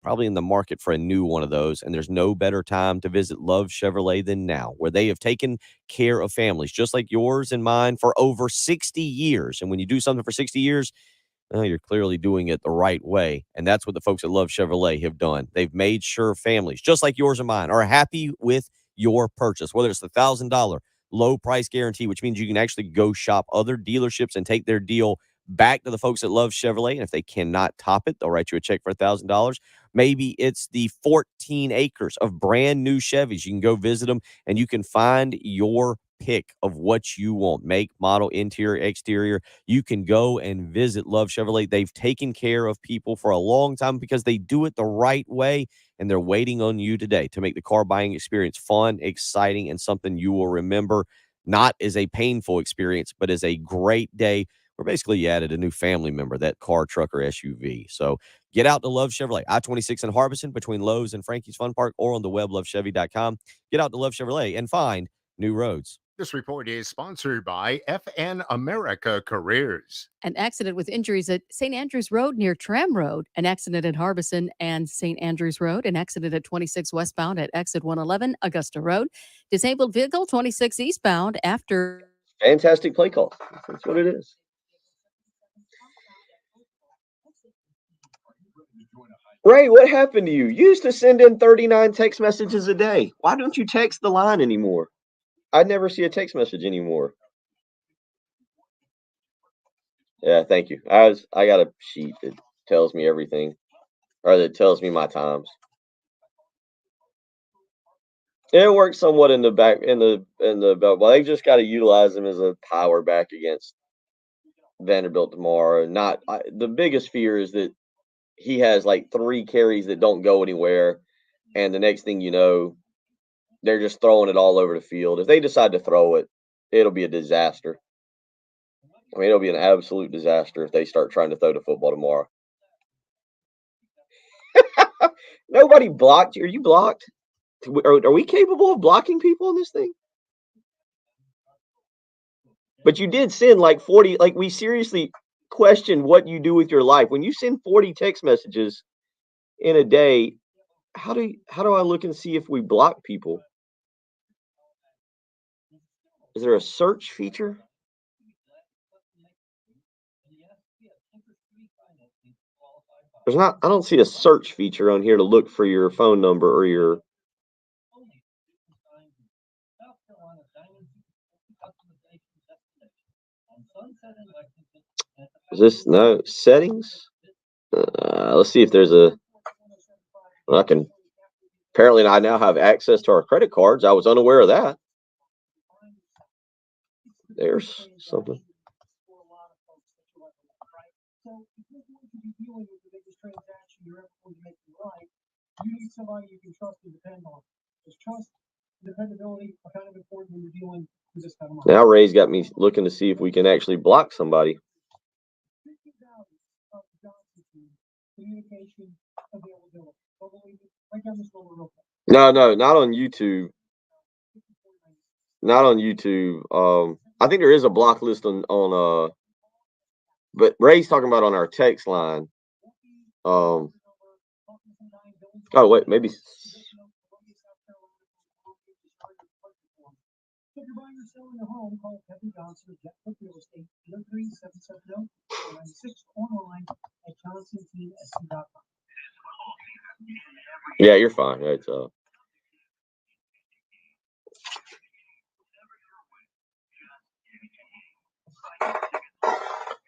probably in the market for a new one of those. And there's no better time to visit Love Chevrolet than now, where they have taken care of families just like yours and mine for over 60 years. And when you do something for 60 years, you're clearly doing it the right way. And that's what the folks at Love Chevrolet have done. They've made sure families just like yours and mine are happy with your purchase, whether it's the $1,000 low price guarantee, which means you can actually go shop other dealerships and take their deal back to the folks that Love Chevrolet. And if they cannot top it, they'll write you a check for $1,000. Maybe it's the 14 acres of brand new Chevys. You can go visit them and you can find your pick of what you want. Make, model, interior, exterior. You can go and visit Love Chevrolet. They've taken care of people for a long time because they do it the right way. And they're waiting on you today to make the car buying experience fun, exciting, and something you will remember, not as a painful experience, but as a great day where basically you added a new family member, that car, truck, or SUV. So get out to Love Chevrolet, I-26 in Harbison between Lowe's and Frankie's Fun Park, or on the web, lovechevy.com. Get out to Love Chevrolet and find new roads. This report is sponsored by FN America Careers. An accident with injuries at St. Andrews Road near Tram Road. An accident at Harbison and St. Andrews Road. An accident at 26 westbound at exit 111 Augusta Road. Disabled vehicle 26 eastbound after. Fantastic play call. That's what it is. Ray, what happened to you? You used to send in 39 text messages a day. Why don't you text the line anymore? I never see a text message anymore. Yeah, thank you. I got a sheet that tells me everything, or that tells me my times. It works somewhat in the back in the belt. Well, they just got to utilize him as a power back against Vanderbilt tomorrow. The biggest fear is that he has like 3 carries that don't go anywhere, and the next thing you know, they're just throwing it all over the field. If they decide to throw it, it'll be a disaster. I mean, it'll be an absolute disaster if they start trying to throw the football tomorrow. Nobody blocked. Are you blocked? Are we capable of blocking people in this thing? But you did send like 40. Like, we seriously question what you do with your life. When you send 40 text messages in a day, how do I look and see if we block people? Is there a search feature? There's not. I don't see a search feature on here to look for your phone number or your. Is this no settings? Let's see if there's a. I can. Apparently, I now have access to our credit cards. I was unaware of that. There's something. you're ever going to make them right, you need somebody you can trust and depend on. Because trust and dependability are kind of important when you're dealing with this kind of money. Now Ray's got me looking to see if we can actually block somebody. Communication, availability. Write down this number real quick. No, not on YouTube. Not on YouTube. I think there is a block list on but Ray's talking about on our text line. Oh wait, maybe. So if you're buying or selling a home, call Kevin Johnson of Jetfoot Real Estate, 3-770-96 online at johnsonteamsc.com. Yeah, you're fine. It's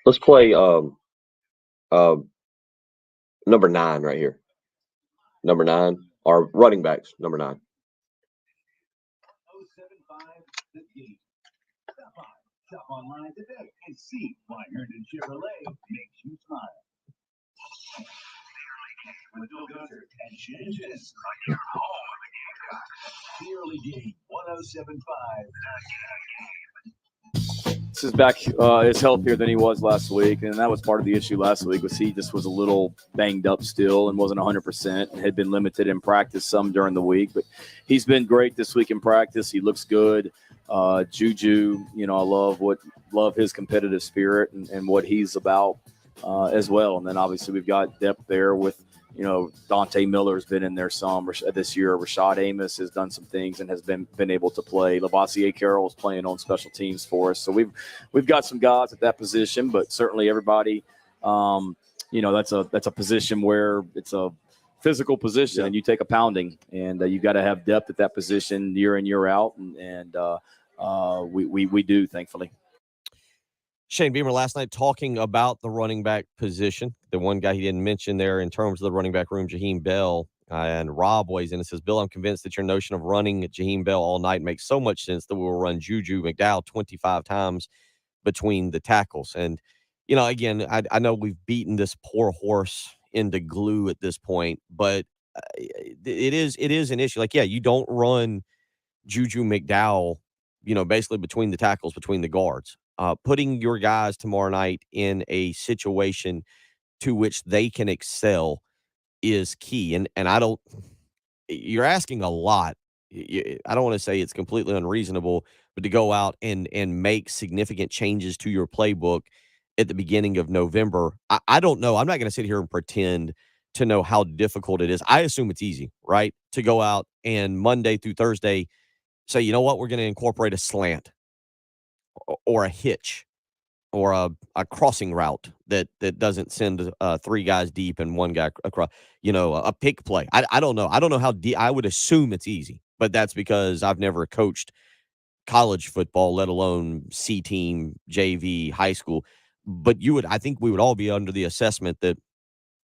let's play number 9 right here. Number 9, our running backs, number 9. 1075 The Game. Stop by, shop online today, and see why Herndon Chevrolet makes you smile. With Bill Gunter and Shin Jin. Your home of the Gamecocks. The early game, 1075 The Game. This is back is healthier than he was last week, and that was part of the issue last week. Was he just was a little banged up still and wasn't 100%, and had been limited in practice some during the week, but he's been great this week in practice. He looks good. Juju, I love his competitive spirit and what he's about as well. And then obviously we've got depth there with Dante Miller's been in there some this year. Rashad Amos has done some things and has been able to play. Lavoisier Carroll's playing on special teams for us. So we've got some guys at that position, but certainly everybody, that's a position where it's a physical position and you take a pounding, and you got to have depth at that position year in, year out. And we do, thankfully. Shane Beamer last night talking about the running back position. The one guy he didn't mention there in terms of the running back room, Jaheim Bell. And Rob weighs in and says, Bill, I'm convinced that your notion of running Jaheim Bell all night makes so much sense that we will run Juju McDowell 25 times between the tackles. And, again, I know we've beaten this poor horse into glue at this point, but it is an issue. Like, yeah, you don't run Juju McDowell, basically between the tackles, between the guards. Putting your guys tomorrow night in a situation to which they can excel is key. And you're asking a lot. I don't want to say it's completely unreasonable, but to go out and make significant changes to your playbook at the beginning of November, I don't know. I'm not going to sit here and pretend to know how difficult it is. I assume it's easy, right? To go out and Monday through Thursday say, you know what, we're going to incorporate a slant or a hitch or a crossing route that doesn't send 3 guys deep and 1 guy across, a pick play. I don't know. I don't know how deep. I would assume it's easy, but that's because I've never coached college football, let alone C team, JV, high school. But I think we would all be under the assessment that,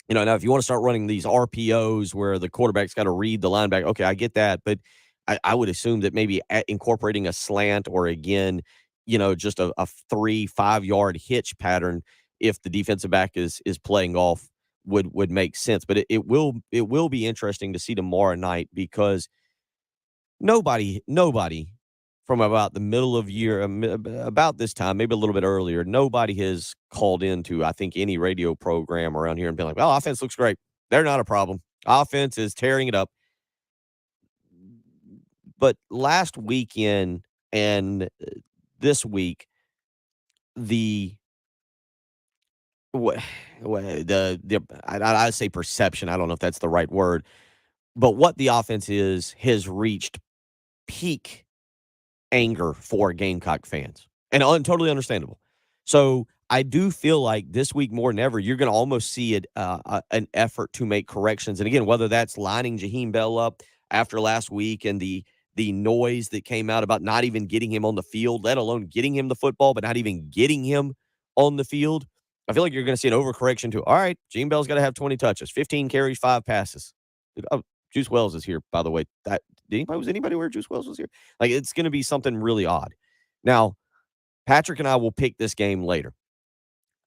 now if you want to start running these RPOs where the quarterback's got to read the linebacker, okay, I get that. But I would assume that maybe incorporating a slant or, again, just a 3-5 yard hitch pattern, if the defensive back is playing off, would make sense. But it will be interesting to see tomorrow night, because nobody from about the middle of year, about this time, maybe a little bit earlier, nobody has called into, I think, any radio program around here and been like, well, offense looks great. They're not a problem. Offense is tearing it up. But last weekend and this week, I say perception. I don't know if that's the right word, but what the offense has reached peak anger for Gamecock fans, and totally understandable. So I do feel like this week more than ever, you're going to almost see an effort to make corrections. And again, whether that's lining Jaheim Bell up after last week and the noise that came out about not even getting him on the field, let alone getting him the football, but not even getting him on the field. I feel like you're going to see an overcorrection to, all right, Jaheim Bell's got to have 20 touches, 15 carries, 5 passes. Oh, Juice Wells is here, by the way. Was anybody aware Juice Wells was here? Like, it's going to be something really odd. Now, Patrick and I will pick this game later.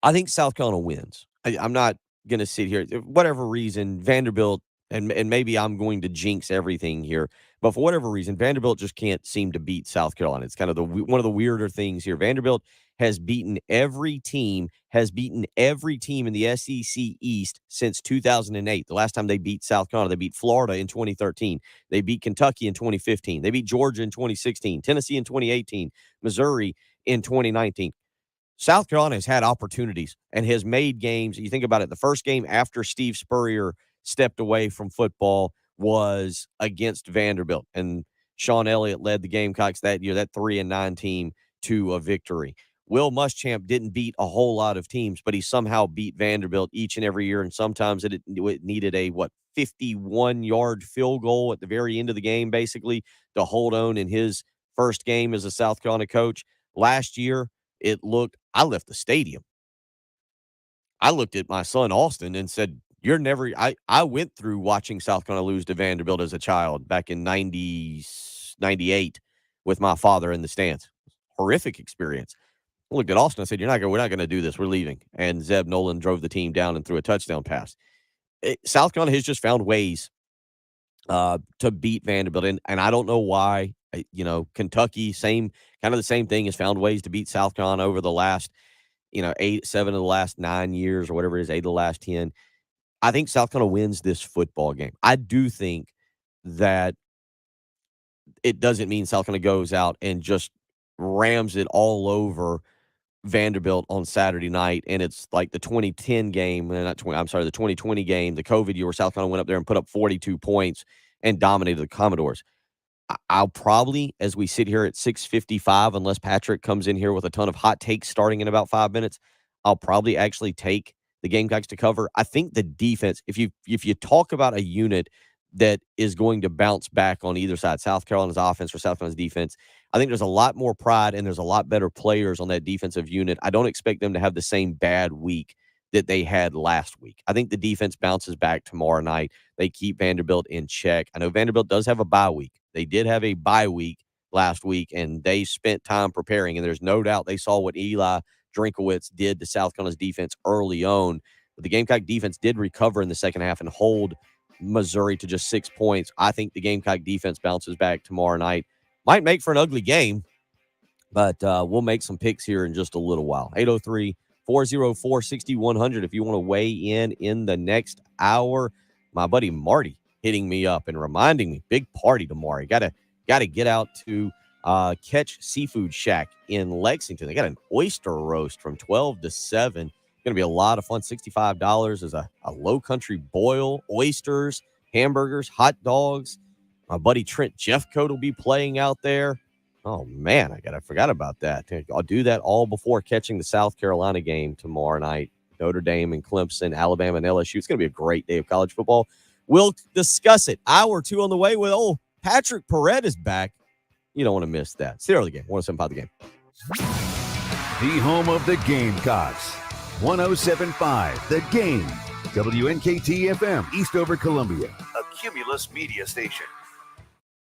I think South Carolina wins. I'm not going to sit here. For whatever reason, Vanderbilt, and maybe I'm going to jinx everything here, but for whatever reason, Vanderbilt just can't seem to beat South Carolina. It's kind of one of the weirder things here. Vanderbilt has beaten every team in the SEC East since 2008. The last time they beat South Carolina, they beat Florida in 2013. They beat Kentucky in 2015. They beat Georgia in 2016, Tennessee in 2018, Missouri in 2019. South Carolina has had opportunities and has made games. You think about it, the first game after Steve Spurrier stepped away from football was against Vanderbilt, and Sean Elliott led the Gamecocks that year, that 3-9 team, to a victory. Will Muschamp didn't beat a whole lot of teams, but he somehow beat Vanderbilt each and every year, and sometimes it needed a 51-yard field goal at the very end of the game, basically, to hold on in his first game as a South Carolina coach. Last year, I left the stadium. I looked at my son, Austin, and said, I went through watching South Carolina lose to Vanderbilt as a child back in 98 with my father in the stands. Horrific experience. I looked at Austin. I said, we're not going to do this. We're leaving. And Zeb Nolan drove the team down and threw a touchdown pass. South Carolina has just found ways to beat Vanderbilt. And I don't know why. Kentucky, kind of the same thing, has found ways to beat South Carolina over the last, 7 of the last 9 years or whatever it is, 8 of the last 10. I think South Carolina wins this football game. I do think that it doesn't mean South Carolina goes out and just rams it all over Vanderbilt on Saturday night, and it's like the 2010 game, the 2020 game, the COVID year, where South Carolina went up there and put up 42 points and dominated the Commodores. I'll probably, as we sit here at 6:55, unless Patrick comes in here with a ton of hot takes starting in about 5 minutes, I'll probably actually take the Gamecocks to cover. I think the defense, if you talk about a unit that is going to bounce back on either side, South Carolina's offense or South Carolina's defense, I think there's a lot more pride and there's a lot better players on that defensive unit. I don't expect them to have the same bad week that they had last week. I think the defense bounces back tomorrow night. They keep Vanderbilt in check. I know Vanderbilt does have a bye week. They did have a bye week last week, and they spent time preparing, and there's no doubt they saw what Eli Drinkowitz did to South Carolina's defense early on. But the Gamecock defense did recover in the second half and hold Missouri to just 6 points. I think the Gamecock defense bounces back tomorrow night. Might make for an ugly game, but we'll make some picks here in just a little while. 803-404-6100 if you want to weigh in the next hour. My buddy Marty hitting me up and reminding me, big party tomorrow. Got to get out to Catch Seafood Shack in Lexington. They got an oyster roast from 12 to 7. It's going to be a lot of fun. $65 is a low country boil, oysters, hamburgers, hot dogs. My buddy Trent Jeffcoat will be playing out there. Oh, man, I forgot about that. I'll do that all before catching the South Carolina game tomorrow night. Notre Dame and Clemson, Alabama and LSU. It's going to be a great day of college football. We'll discuss it. Hour 2 on the way with Patrick Perret is back. You don't want to miss that. It's the early game. 107.5 The Game. The home of the Gamecocks. 107.5 The Game. WNKT FM, Eastover, Columbia. A Cumulus media station.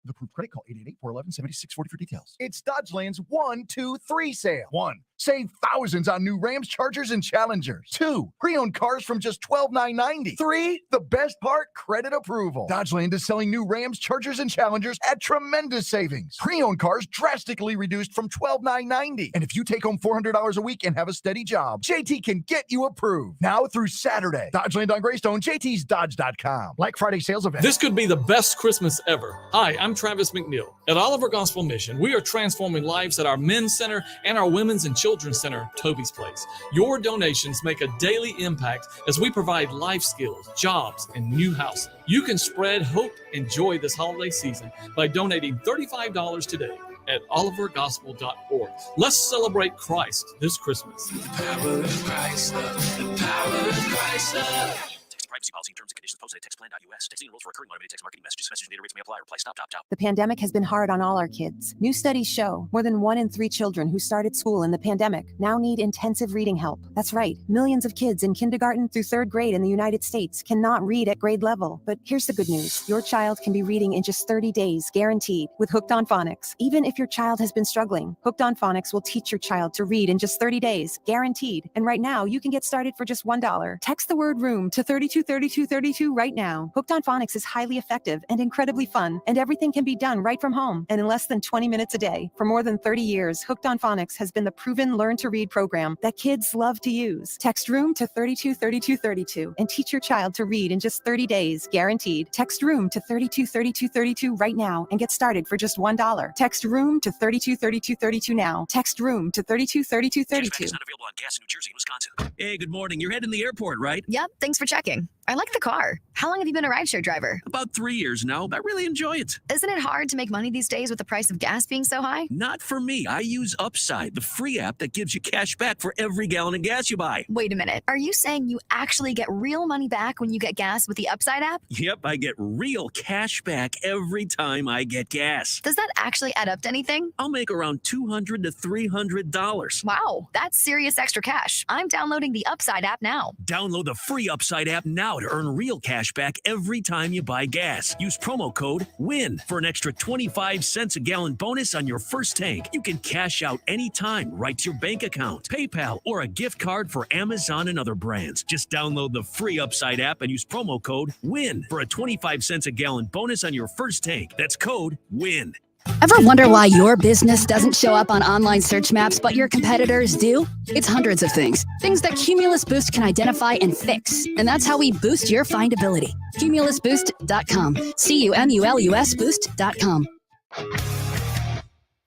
The approved credit, call 888-411-7640 for details. It's Dodgeland's 1-2-3 sale. 1. Save thousands on new Rams, Chargers, and Challengers. 2. Pre-owned cars from just $12,990. 3. The best part, credit approval. Dodgeland is selling new Rams, Chargers, and Challengers at tremendous savings. Pre-owned cars drastically reduced from $12,990. And if you take home $400 a week and have a steady job, JT can get you approved. Now through Saturday. Dodgeland on Greystone, JT'sDodge.com. Black Friday sales event. This could be the best Christmas ever. Hi, I'm Travis McNeil. At Oliver Gospel Mission, we are transforming lives at our Men's Center and our Women's and Children's Center, Toby's Place. Your donations make a daily impact as we provide life skills, jobs, and new housing. You can spread hope and joy this holiday season by donating $35 today at olivergospel.org. Let's celebrate Christ this Christmas. The power of Christ, the power of Christ. Text privacy policy, terms and conditions HoseTextPlan.us. Texting enrolls for recurring automated text marketing messages. Message and data rates may apply. Reply stop, opt out. The pandemic has been hard on all our kids. New studies show more than 1 in 3 children who started school in the pandemic now need intensive reading help. That's right. Millions of kids in kindergarten through 3rd grade in the United States cannot read at grade level. But here's the good news. Your child can be reading in just 30 days, guaranteed, with Hooked on Phonics. Even if your child has been struggling, Hooked on Phonics will teach your child to read in just 30 days, guaranteed. And right now, you can get started for just $1. Text the word ROOM to 323232 right now. Hooked on Phonics is highly effective and incredibly fun, and everything can be done right from home and in less than 20 minutes a day. For more than 30 years, Hooked on Phonics has been the proven learn-to-read program that kids love to use. Text ROOM to 323232 and teach your child to read in just 30 days, guaranteed. Text ROOM to 323232 right now and get started for just $1. Text ROOM to 323232 now. Text ROOM to 323232. Is not available on gas in New Jersey and Wisconsin. Hey, good morning. You're heading to the airport, right? Yep, thanks for checking. I like the car. How long have you been a rideshare driver? About 3 years now. I really enjoy it. Isn't it hard to make money these days with the price of gas being so high? Not for me. I use Upside, the free app that gives you cash back for every gallon of gas you buy. Wait a minute. Are you saying you actually get real money back when you get gas with the Upside app? Yep, I get real cash back every time I get gas. Does that actually add up to anything? I'll make around $200 to $300. Wow, that's serious extra cash. I'm downloading the Upside app now. Download the free Upside app now to earn real cash back every time you buy gas. Use promo code WIN for an extra 25 cents a gallon bonus on your first tank. You can cash out anytime right to your bank account, PayPal, or a gift card for Amazon and other brands. Just download the free Upside app and use promo code WIN for a 25 cents a gallon bonus on your first tank. That's code WIN. Ever wonder why your business doesn't show up on online search maps, but your competitors do? It's hundreds of things. Things that Cumulus Boost can identify and fix. And that's how we boost your findability. CumulusBoost.com. CUMULUS Boost.com.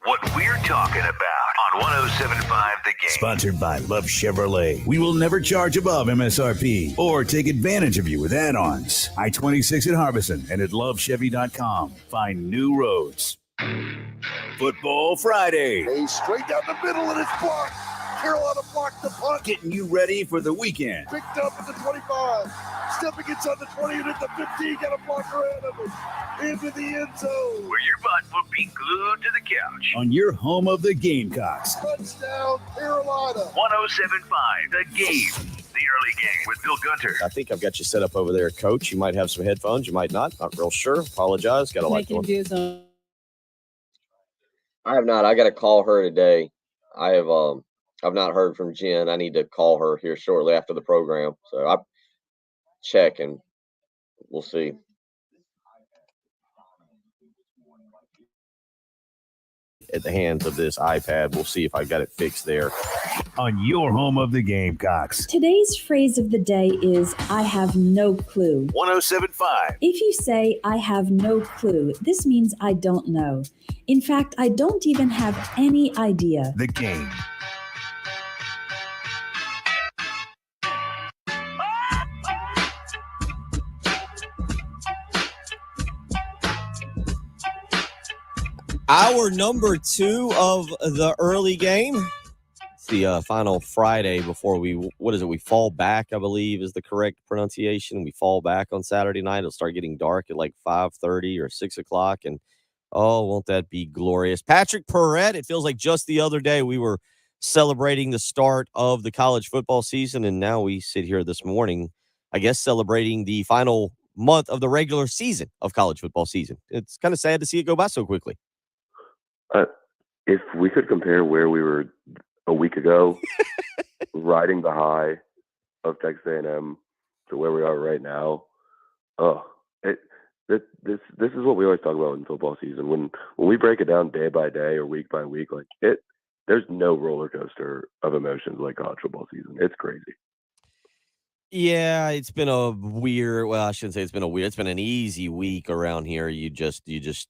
What we're talking about on 107.5 The Game. Sponsored by Love Chevrolet. We will never charge above MSRP or take advantage of you with add-ons. I-26 at Harbison and at lovechevy.com. Find new roads. Football Friday. Hey, straight down the middle and it's blocked. Carolina blocked the punt. Getting you ready for the weekend. Picked up at the 25. Stepping inside the 20 and at the 15. Got a blocker out of it. Into the end zone. Where your butt will be glued to the couch. On your home of the Gamecocks. Touchdown, Carolina. 107.5 The Game. The early game with Bill Gunter. I think I've got you set up over there, Coach. You might have some headphones. You might not. Not real sure. Apologize. Got a lot going. I have not. I got to call her today. I've not heard from Jen. I need to call her here shortly after the program. So I check and we'll see. At the hands of this iPad, we'll see if I got it fixed there. On your home of the Gamecocks. Today's phrase of the day is, I have no clue. 107.5. If you say, I have no clue, this means I don't know. In fact, I don't even have any idea. The Game. Hour number 2 of the early game. It's the final Friday before we fall back, I believe is the correct pronunciation. We fall back on Saturday night. It'll start getting dark at like 5:30 or 6 o'clock. And oh, won't that be glorious? Patrick Perret, it feels like just the other day we were celebrating the start of the college football season. And now we sit here this morning, I guess, celebrating the final month of the regular season of college football season. It's kind of sad to see it go by so quickly. If we could compare where we were a week ago, riding the high of Texas A&M to where we are right now, this is what we always talk about in football season. When we break it down day by day or week by week, there's no roller coaster of emotions like college football season. It's crazy. Yeah, it's been a weird. Well, I shouldn't say it's been a weird. It's been an easy week around here. You just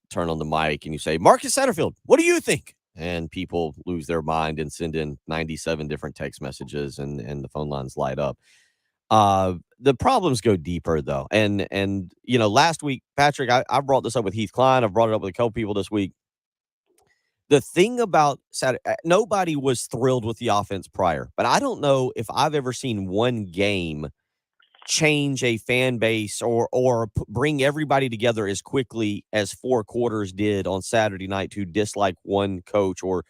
turn on the mic and you say, Marcus Satterfield, what do you think? And people lose their mind and send in 97 different text messages, and the phone lines light up. The problems go deeper though, and last week, Patrick, I brought this up with Heath Klein. I've brought it up with a couple people this week. The thing about Saturday, nobody was thrilled with the offense prior, but I don't know if I've ever seen one game change a fan base or bring everybody together as quickly as 4 quarters did on Saturday night to dislike one coach or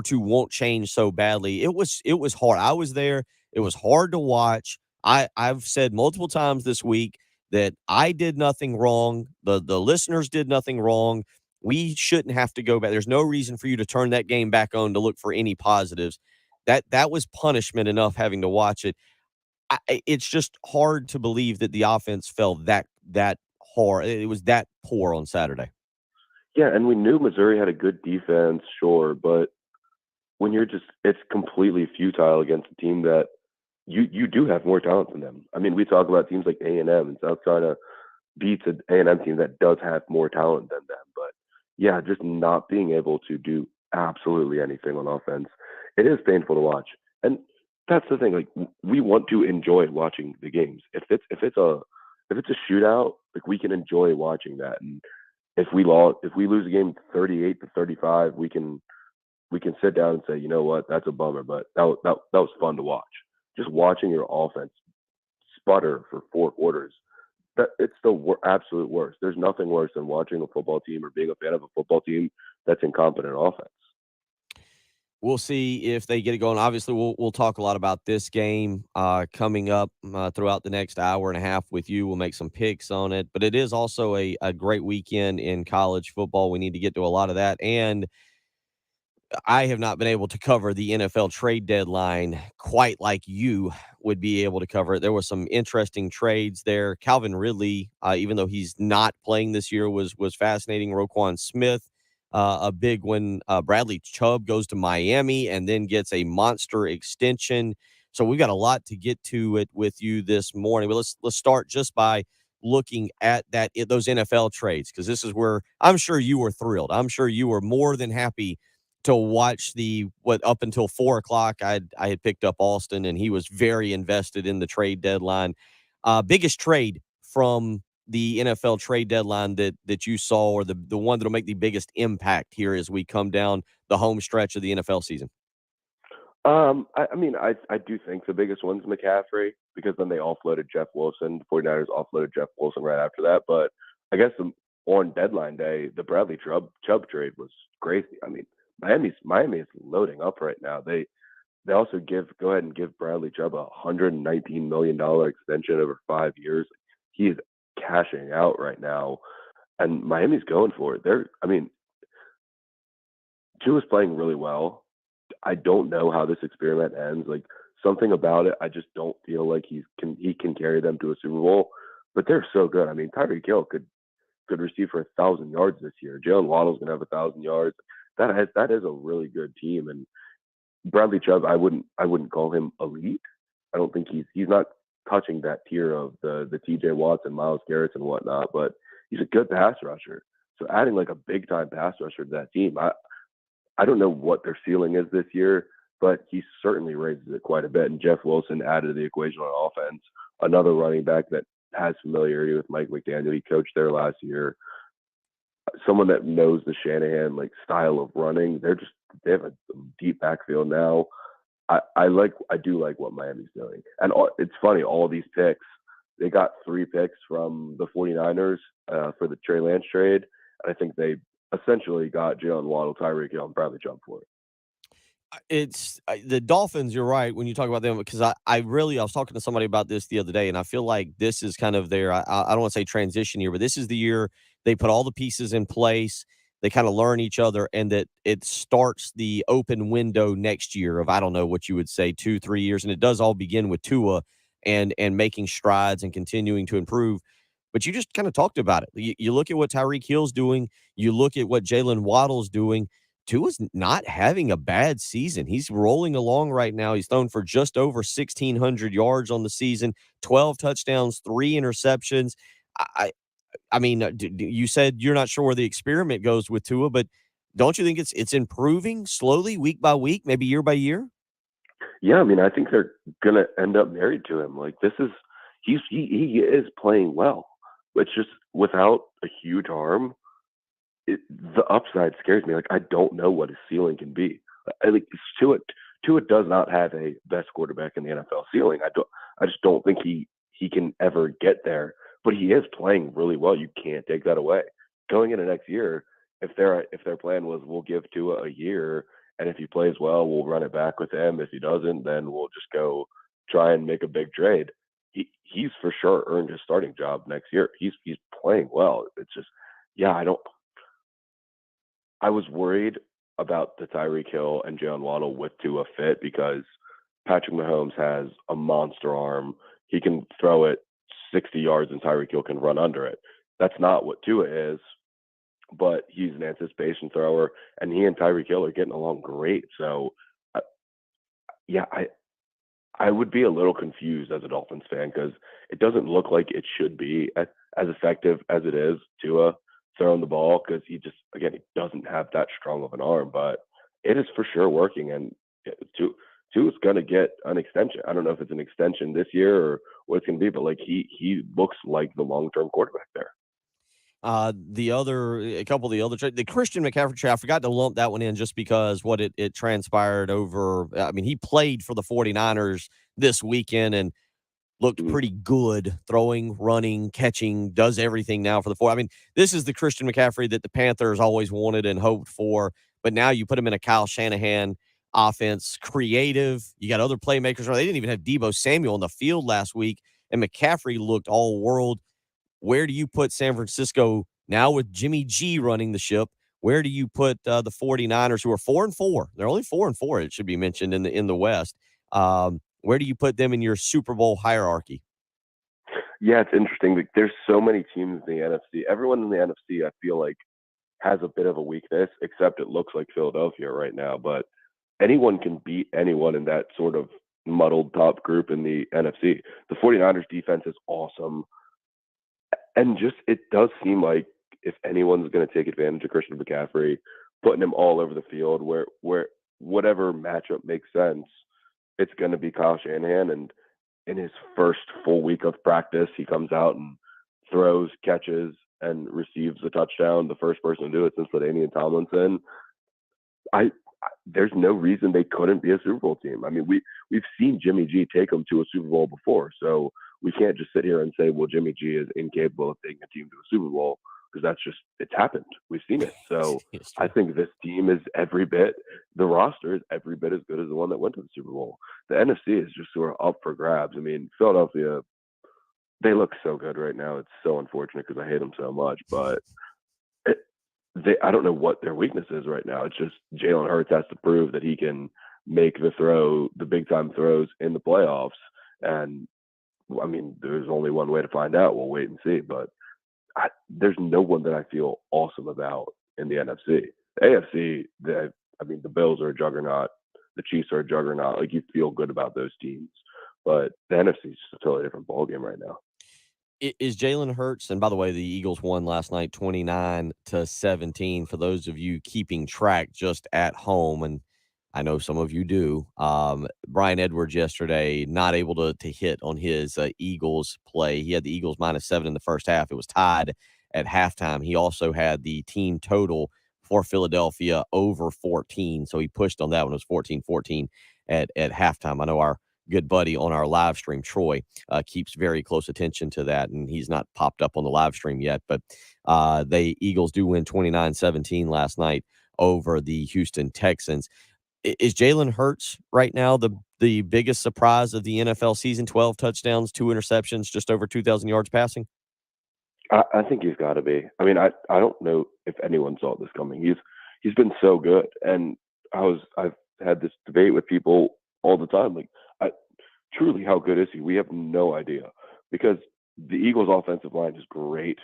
to want change so badly. It was hard. I was there. It was hard to watch. I've said multiple times this week that I did nothing wrong. The listeners did nothing wrong. We shouldn't have to go back. There's no reason for you to turn that game back on to look for any positives. That was punishment enough having to watch it. It's just hard to believe that the offense fell that hard. It was that poor on Saturday. Yeah, and we knew Missouri had a good defense, sure, but when it's completely futile against a team that you do have more talent than them. I mean, we talk about teams like A&M, and South Carolina beats an A&M team that does have more talent than them. But yeah, just not being able to do absolutely anything on offense, it is painful to watch. And that's the thing. Like, we want to enjoy watching the games. If it's a shootout, like, we can enjoy watching that. And if we lose a game 38-35, we can sit down and say, you know what, that's a bummer, but that was fun to watch. Just watching your offense sputter for 4 quarters, it's the absolute worst. There's nothing worse than watching a football team or being a fan of a football team that's incompetent offense. We'll see if they get it going. Obviously, we'll talk a lot about this game coming up throughout the next hour and a half with you. We'll make some picks on it. But it is also a great weekend in college football. We need to get to a lot of that. And I have not been able to cover the NFL trade deadline quite like you would be able to cover it. There were some interesting trades there. Calvin Ridley, even though he's not playing this year, was fascinating. Roquan Smith, a big one. Bradley Chubb goes to Miami and then gets a monster extension. So we've got a lot to get to it with you this morning. But let's start just by looking at those NFL trades, because this is where I'm sure you were thrilled. I'm sure you were more than happy to watch up until 4:00. I had picked up Austin, and he was very invested in the trade deadline. Biggest trade from the NFL trade deadline that you saw, or the one that'll make the biggest impact here as we come down the home stretch of the NFL season? I do think the biggest one's McCaffrey, because then they offloaded Jeff Wilson. The 49ers offloaded Jeff Wilson right after that. But I guess on deadline day, the Bradley Chubb trade was crazy. I mean, Miami is loading up right now. They also go ahead and give Bradley Chubb a $119 million extension over 5 years. He is cashing out right now, and Miami's going for it. Tua's playing really well. I don't know how this experiment ends. Like, something about it, I just don't feel like he can carry them to a Super Bowl. But they're so good. I mean, Tyreek Hill could receive for 1,000 yards this year. Jalen Waddle's gonna have 1,000 yards. That is a really good team. And Bradley Chubb, I wouldn't call him elite. I don't think he's not touching that tier of the TJ Watts and Myles Garrett and whatnot, but he's a good pass rusher. So adding like a big time pass rusher to that team, I don't know what their ceiling is this year, but he certainly raises it quite a bit. And Jeff Wilson added to the equation on offense, another running back that has familiarity with Mike McDaniel. He coached there last year. Someone that knows the Shanahan style of running. They have a deep backfield now. I do like what Miami's doing. And it's funny, all these picks, they got 3 picks from the 49ers for the Trey Lance trade. And I think they essentially got Jalen Waddle, Tyreek Hill, and Bradley Chubb for it. It's the Dolphins. You're right when you talk about them, because I was talking to somebody about this the other day, and I feel like this is kind of their, I don't want to say transition year, but this is the year they put all the pieces in place. They kind of learn each other, and that it starts the open window next year of, I don't know what you would say, 2-3 years. And it does all begin with Tua and making strides and continuing to improve. But you just kind of talked about it. You look at what Tyreek Hill's doing. You look at what Jalen Waddle's doing. Tua's not having a bad season. He's rolling along right now. He's thrown for just over 1,600 yards on the season, 12 touchdowns, 3 interceptions. I mean, you said you're not sure where the experiment goes with Tua, but don't you think it's improving slowly, week by week, maybe year by year? Yeah, I mean, I think they're gonna end up married to him. Like, he is playing well. It's just without a huge arm, the upside scares me. Like, I don't know what his ceiling can be. Tua does not have a best quarterback in the NFL ceiling. I just don't think he he can ever get there. But he is playing really well. You can't take that away. Going into next year, if their plan was we'll give Tua a year, and if he plays well, we'll run it back with him. If he doesn't, then we'll just go try and make a big trade. He's for sure earned his starting job next year. He's playing well. It's just, yeah, I was worried about the Tyreek Hill and Jalen Waddle with Tua fit because Patrick Mahomes has a monster arm. He can throw it 60 yards and Tyreek Hill can run under it. That's not what Tua is, but he's an anticipation thrower, and he and Tyreek Hill are getting along great. So, I would be a little confused as a Dolphins fan because it doesn't look like it should be as effective as it is Tua throwing the ball because he doesn't have that strong of an arm, but it is for sure working. And Tua's going to get an extension. I don't know if it's an extension this year or what it's going to be, but like he looks like the long-term quarterback there. The Christian McCaffrey trade, I forgot to lump that one in just because what it transpired over. I mean, he played for the 49ers this weekend and looked pretty good throwing, running, catching, does everything now for the four. I mean, this is the Christian McCaffrey that the Panthers always wanted and hoped for, but now you put him in a Kyle Shanahan offense, creative. You got other playmakers. They didn't even have Deebo Samuel in the field last week, and McCaffrey looked all world. Where do you put San Francisco now with Jimmy G running the ship? Where do you put the 49ers, who are 4-4? They're only 4-4, it should be mentioned, in the West. Where do you put them in your Super Bowl hierarchy? Yeah, it's interesting. There's so many teams in the NFC. Everyone in the NFC, I feel like, has a bit of a weakness, except it looks like Philadelphia right now. But anyone can beat anyone in that sort of muddled top group in the NFC. The 49ers defense is awesome. And just, it does seem like if anyone's going to take advantage of Christian McCaffrey, putting him all over the field where whatever matchup makes sense, it's going to be Kyle Shanahan. And in his first full week of practice, he comes out and throws, catches, and receives a touchdown. The first person to do it since LaDainian Tomlinson. There's no reason they couldn't be a Super Bowl team. I mean, we've seen Jimmy G take them to a Super Bowl before, so we can't just sit here and say, well, Jimmy G is incapable of taking a team to a Super Bowl, because it's happened. We've seen it. So I think this team is the roster is every bit as good as the one that went to the Super Bowl. The NFC is just sort of up for grabs. I mean, Philadelphia, they look so good right now. It's so unfortunate because I hate them so much, but I don't know what their weakness is right now. It's just Jalen Hurts has to prove that he can make the big time throws in the playoffs. And I mean, there's only one way to find out. We'll wait and see. But there's no one that I feel awesome about in the NFC. The AFC, the Bills are a juggernaut. The Chiefs are a juggernaut. Like, you feel good about those teams. But the NFC is just a totally different ballgame right now. Is Jalen Hurts, and by the way, the Eagles won last night 29-17, for those of you keeping track just at home, and I know some of you do. Brian Edwards yesterday not able to hit on his Eagles play. He had the Eagles -7 in the first half. It was tied at halftime. He also had the team total for Philadelphia over 14, so he pushed on that one. It was 14-14 at halftime. I know our good buddy on our live stream, Troy, keeps very close attention to that, and he's not popped up on the live stream yet. But the Eagles do win 29-17 last night over the Houston Texans. Is Jalen Hurts right now the biggest surprise of the NFL season? 12 touchdowns, 2 interceptions, just over 2,000 yards passing? I think he's got to be. I mean, I don't know if anyone saw this coming. He's been so good, and I've had this debate with people all the time. Like, truly, how good is he? We have no idea, because the Eagles' offensive line is great.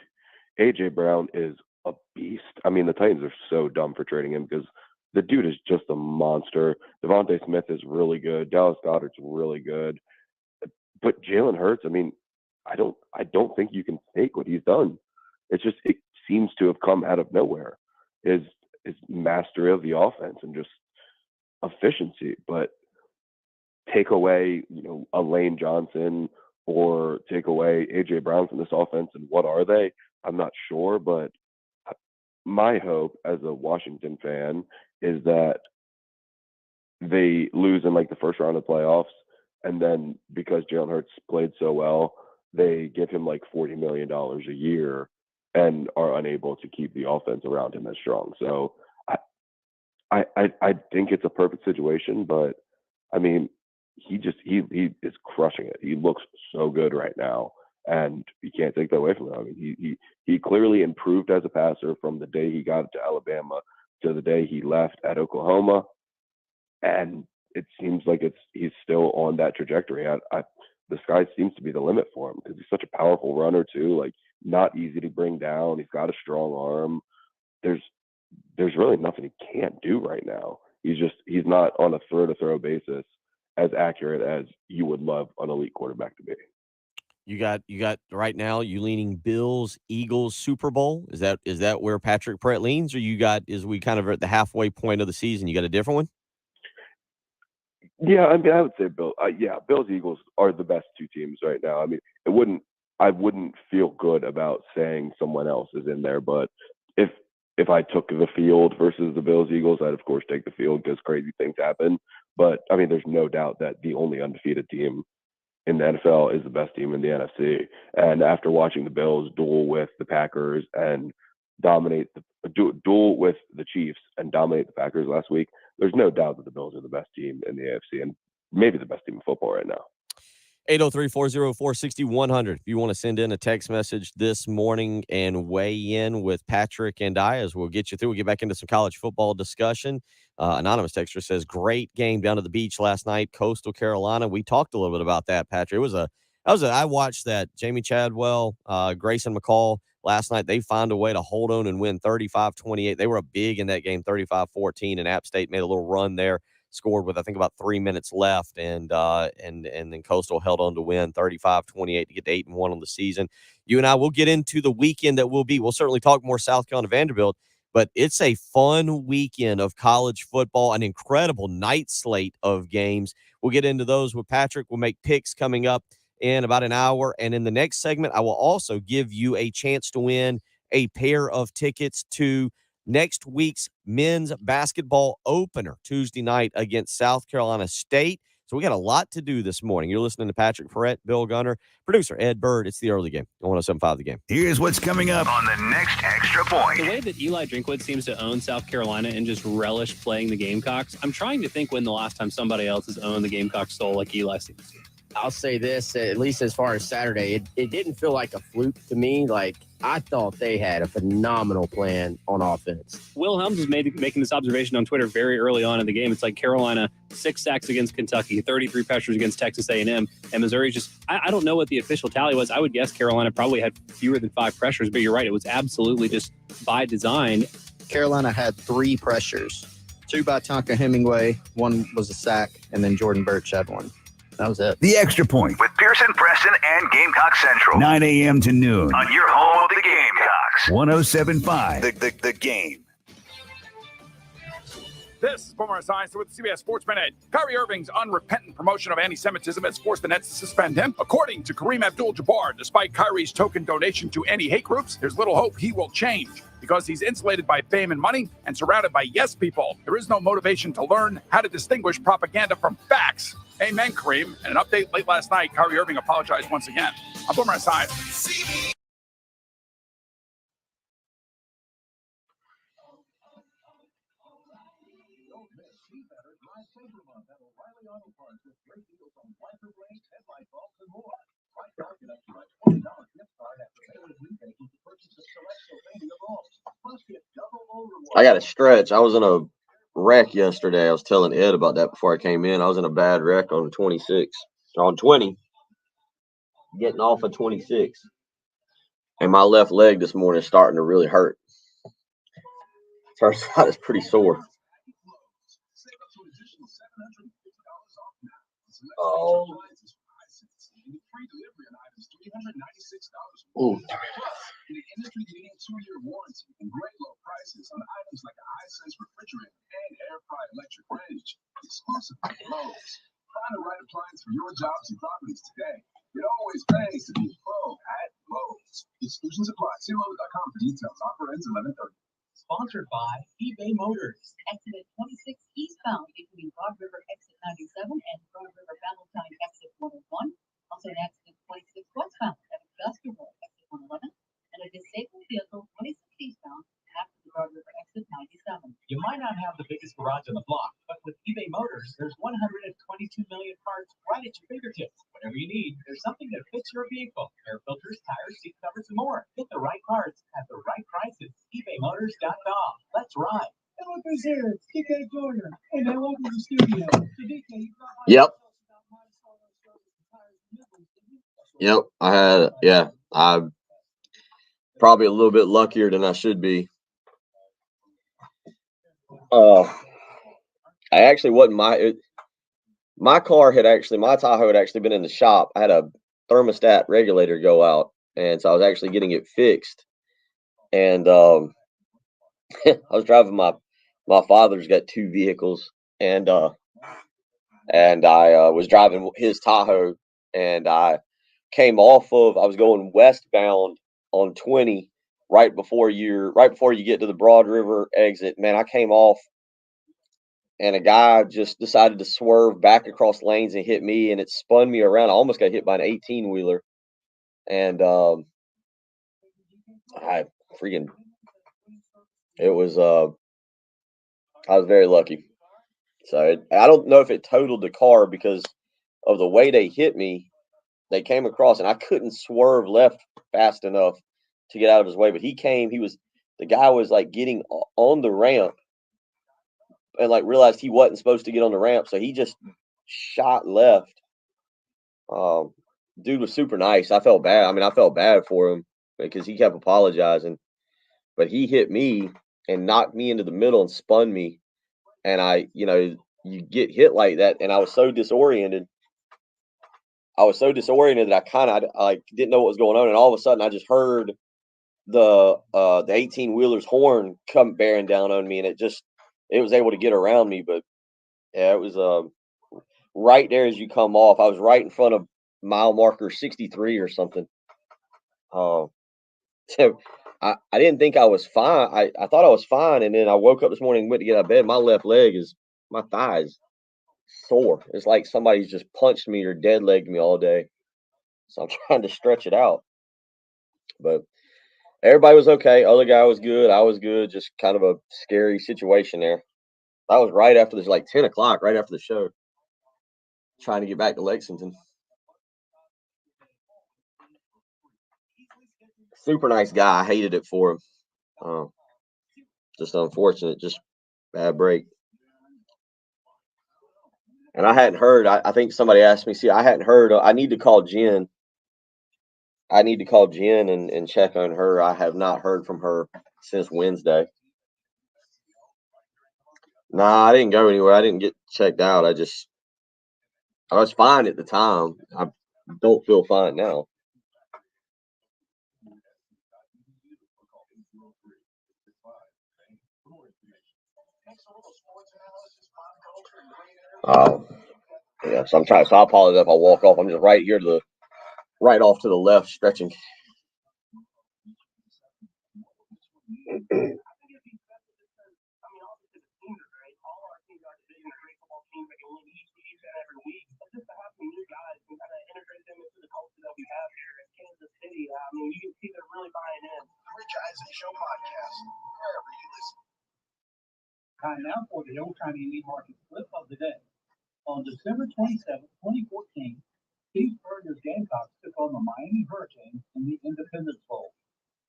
A.J. Brown is a beast. I mean, the Titans are so dumb for trading him because the dude is just a monster. Devontae Smith is really good. Dallas Goedert's really good. But Jalen Hurts, I mean, I don't think you can fake what he's done. It seems to have come out of nowhere. His mastery of the offense and just efficiency. But take away, a Lane Johnson or take away A.J. Brown from this offense, and what are they? I'm not sure, but my hope as a Washington fan is that they lose in like the first round of playoffs, and then because Jalen Hurts played so well, they give him like $40 million a year and are unable to keep the offense around him as strong. So I think it's a perfect situation, but I mean, he is crushing it. He looks so good right now, and you can't take that away from him. I mean, he clearly improved as a passer from the day he got to Alabama to the day he left at Oklahoma, and it seems like he's still on that trajectory. The sky seems to be the limit for him because he's such a powerful runner too. Like, not easy to bring down. He's got a strong arm. There's really nothing he can't do right now. He's not on a throw-to-throw basis as accurate as you would love an elite quarterback to be. You got right now, you leaning Bills, Eagles, Super Bowl? Is that where Patrick Perret leans, or is we kind of at the halfway point of the season? You got a different one? Yeah, I mean, I would say Bills, Eagles are the best two teams right now. I mean, I wouldn't feel good about saying someone else is in there, but if I took the field versus the Bills, Eagles, I'd of course take the field because crazy things happen. But I mean, there's no doubt that the only undefeated team in the NFL is the best team in the NFC. And after watching the Bills duel with the Packers and duel with the Chiefs and dominate the Packers last week, there's no doubt that the Bills are the best team in the AFC and maybe the best team in football right now. 803-404-6100. If you want to send in a text message this morning and weigh in with Patrick and I, as we'll get you through. We'll get back into some college football discussion. Anonymous texter says, great game down to the beach last night, Coastal Carolina. We talked a little bit about that, Patrick. I watched that. Jamie Chadwell, Grayson McCall last night. They found a way to hold on and win 35-28. They were up big in that game, 35-14, and App State made a little run there. Scored with, I think, about 3 minutes left, and then Coastal held on to win 35-28 to get to 8-1 on the season. You and I will get into the weekend that will be. We'll certainly talk more South Carolina Vanderbilt, but it's a fun weekend of college football, an incredible night slate of games. We'll get into those with Patrick. We'll make picks coming up in about an hour, and in the next segment, I will also give you a chance to win a pair of tickets to next week's men's basketball opener Tuesday night against South Carolina State. So we got a lot to do this morning. You're listening to Patrick Perret, Bill Gunner, producer Ed Bird. It's the early game on 107.5 The Game. Here's what's coming up on the next Extra Point. The way that Eli Drinkwood seems to own South Carolina and just relish playing the Gamecocks, I'm trying to think when the last time somebody else has owned the Gamecocks stole like Eli seems to. I'll say this, at least as far as Saturday, it didn't feel like a fluke to me. Like, I thought they had a phenomenal plan on offense. Will Helms was making this observation on Twitter very early on in the game. It's like Carolina, 6 sacks against Kentucky, 33 pressures against Texas A&M, and Missouri just, I don't know what the official tally was. I would guess Carolina probably had fewer than 5 pressures, but you're right. It was absolutely just by design. Carolina had 3 pressures, 2 by Tonka Hemingway, 1 was a sack, and then Jordan Birch had 1. That was it. The Extra Point. With Pearson, Preston, and Gamecock Central. 9 a.m. to noon. On your home of the Gamecocks. 107.5. The Game. This is Boomer Esiason with CBS Sports Minute. Kyrie Irving's unrepentant promotion of anti-Semitism has forced the Nets to suspend him. According to Kareem Abdul-Jabbar, despite Kyrie's token donation to anti-hate groups, there's little hope he will change because he's insulated by fame and money and surrounded by yes people. There is no motivation to learn how to distinguish propaganda from facts. Amen, Kareem. And an update late last night, Kyrie Irving apologized once again. I'm Boomer Esiason. I got to stretch. I was in a wreck yesterday. I was telling Ed about that before I came in. I was in a bad wreck on 26. On 20. Getting off of 26. And my left leg this morning is starting to really hurt. Turns out it's pretty sore. Oh. Ooh. The industry-leading 2-year warranty and great low prices on items like a high-sense refrigerator and air-fried electric range. Exclusively at Lowe's. Find the right appliance for your jobs and properties today. It always pays to be a pro at Lowe's. Exclusions apply. See Lowe's.com for details. Offer ends 11/30. Sponsored by eBay Motors. Exit at 26 eastbound between Broad River exit 97 and Broad River Valentine exit 101. Also an exit 26 westbound half of the Broad River exit 97. You might not have the biggest garage on the block, but with eBay Motors, there's 122 million parts right at your fingertips. Whatever you need, there's something that fits your vehicle. Air filters, tires, seat covers, and more. Get the right parts at the right prices. ebaymotors.com. Let's ride. And look who's here. It's DK Jordan. Hey, man, welcome to the studio. So DK, you Yep. Yep. I'm probably a little bit luckier than I should be. I actually wasn't my Tahoe had actually been in the shop. I had a thermostat regulator go out, and so I was actually getting it fixed. And I was driving my father's got two vehicles, and I was driving his Tahoe, and I was going westbound on 20 right before you get to the Broad River exit. Man, I came off, and a guy just decided to swerve back across lanes and hit me, and it spun me around. I almost got hit by an 18-wheeler, and I was very lucky. So I don't know if it totaled the car because of the way they hit me. They came across, and I couldn't swerve left fast enough to get out of his way. But the guy was like getting on the ramp and like realized he wasn't supposed to get on the ramp. So he just shot left. Dude was super nice. I felt bad. I mean, I felt bad for him because he kept apologizing, but he hit me and knocked me into the middle and spun me. And you get hit like that. And I was so disoriented. That I kind of didn't know what was going on, and all of a sudden I just heard the 18-wheeler's horn come bearing down on me, and it was able to get around me. But yeah, it was right there as you come off. I was right in front of mile marker 63 or something. So I didn't think I was fine. I thought I was fine, and then I woke up this morning and went to get out of bed. My thigh is sore. It's like somebody's just punched me or dead legged me all day. So I'm trying to stretch it out. But everybody was okay. Other guy was good. I was good. Just kind of a scary situation there. That was right after this, like 10 o'clock, right after the show. Trying to get back to Lexington. Super nice guy. I hated it for him. Just unfortunate. Just bad break. And I hadn't heard. I think somebody asked me. See, I hadn't heard. I need to call Jen. And check on her. I have not heard from her since Wednesday. Nah, I didn't go anywhere. I didn't get checked out. I was fine at the time. I don't feel fine now. Yeah, so I'm trying. So I apologize if I walk off. I'm just right here right off to the left, stretching. Time now for the Old Timey Meat Market Flip of the Day. On December 27, 2014, Steve Spurrier's Gamecocks took on the Miami Hurricanes in the Independence Bowl.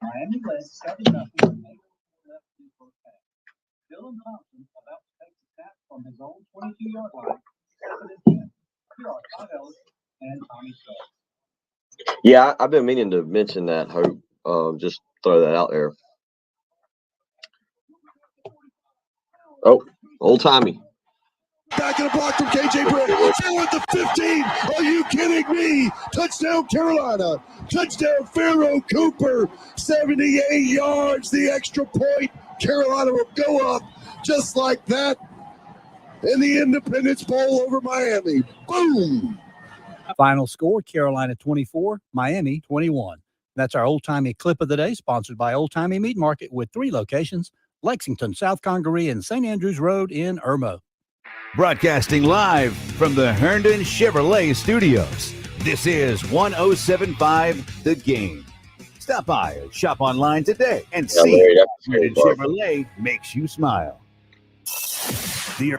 Miami led 7-0 and made left in the first half. Dylan Thompson about to take the snap from his own 22-yard line, 7-10. Here are Todd Ellis and Tommy Schultz. Yeah, I've been meaning to mention that, Hope. Just throw that out there. Oh, old timey. Back in a block from KJ Britt. Still at the 15. Are you kidding me? Touchdown Carolina. Touchdown Pharaoh Cooper. 78 yards. The extra point. Carolina will go up just like that in the Independence Bowl over Miami. Boom. Final score, Carolina 24, Miami 21. That's our old-timey clip of the day, sponsored by Old Timey Meat Market with 3 locations, Lexington, South Congaree, and St. Andrews Road in Irmo. Broadcasting live from the Herndon Chevrolet Studios. This is 107.5 The Game. Stop by or shop online today and Yeah, see Larry, how that's Herndon a good Chevrolet makes you smile. The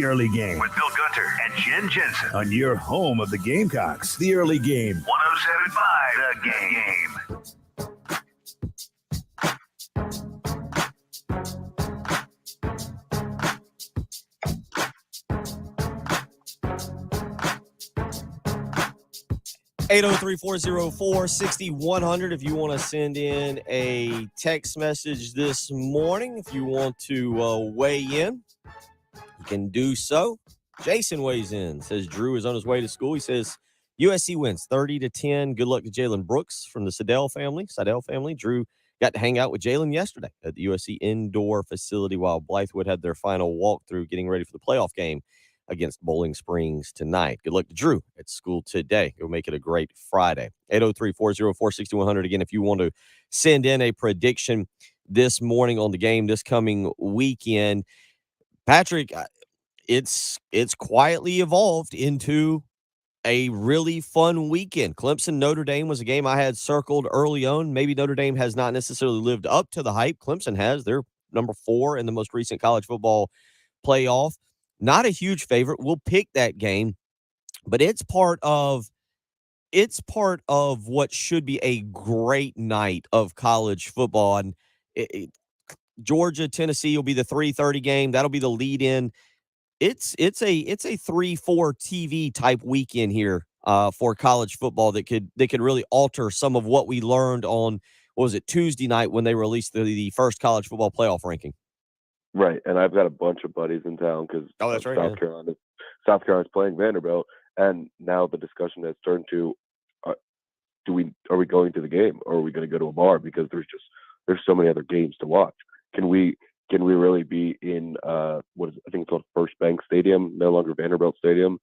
early game With Bill Gunter and Jen Jensen. on your home of the Gamecocks. The early game. 107.5 The Game. 803-404-6100 if you want to send in a text message this morning. If you want to weigh in, you can do so. Jason weighs in, says Drew is on his way to school. He says USC wins 30-10. Good luck to Jalen Brooks from the Seidel family. Drew got to hang out with Jalen yesterday at the USC indoor facility while Blythewood had their final walkthrough getting ready for the playoff game against Bowling Springs tonight. Good luck to Drew at school today. It'll make it a great Friday. 803-404-6100. Again, if you want to send in a prediction this morning on the game this coming weekend. Patrick, it's quietly evolved into a really fun weekend. Clemson Notre Dame was a game I had circled early on. Maybe Notre Dame has not necessarily lived up to the hype. Clemson has. They're number 4 in the most recent college football playoff. Not a huge favorite. We'll pick that game, but it's part of what should be a great night of college football. And Georgia, Tennessee will be the 3:30 game. That'll be the lead in. It's a 3-4 TV type weekend here for college football that could really alter some of what we learned on, what was it, Tuesday night when they released the first college football playoff ranking. Right, and I've got a bunch of buddies in town because that's right, South Carolina's playing Vanderbilt, and now the discussion has turned to, are we going to the game, or are we going to go to a bar, because there's so many other games to watch. Can we really be in I think it's called First Bank Stadium, no longer Vanderbilt Stadium?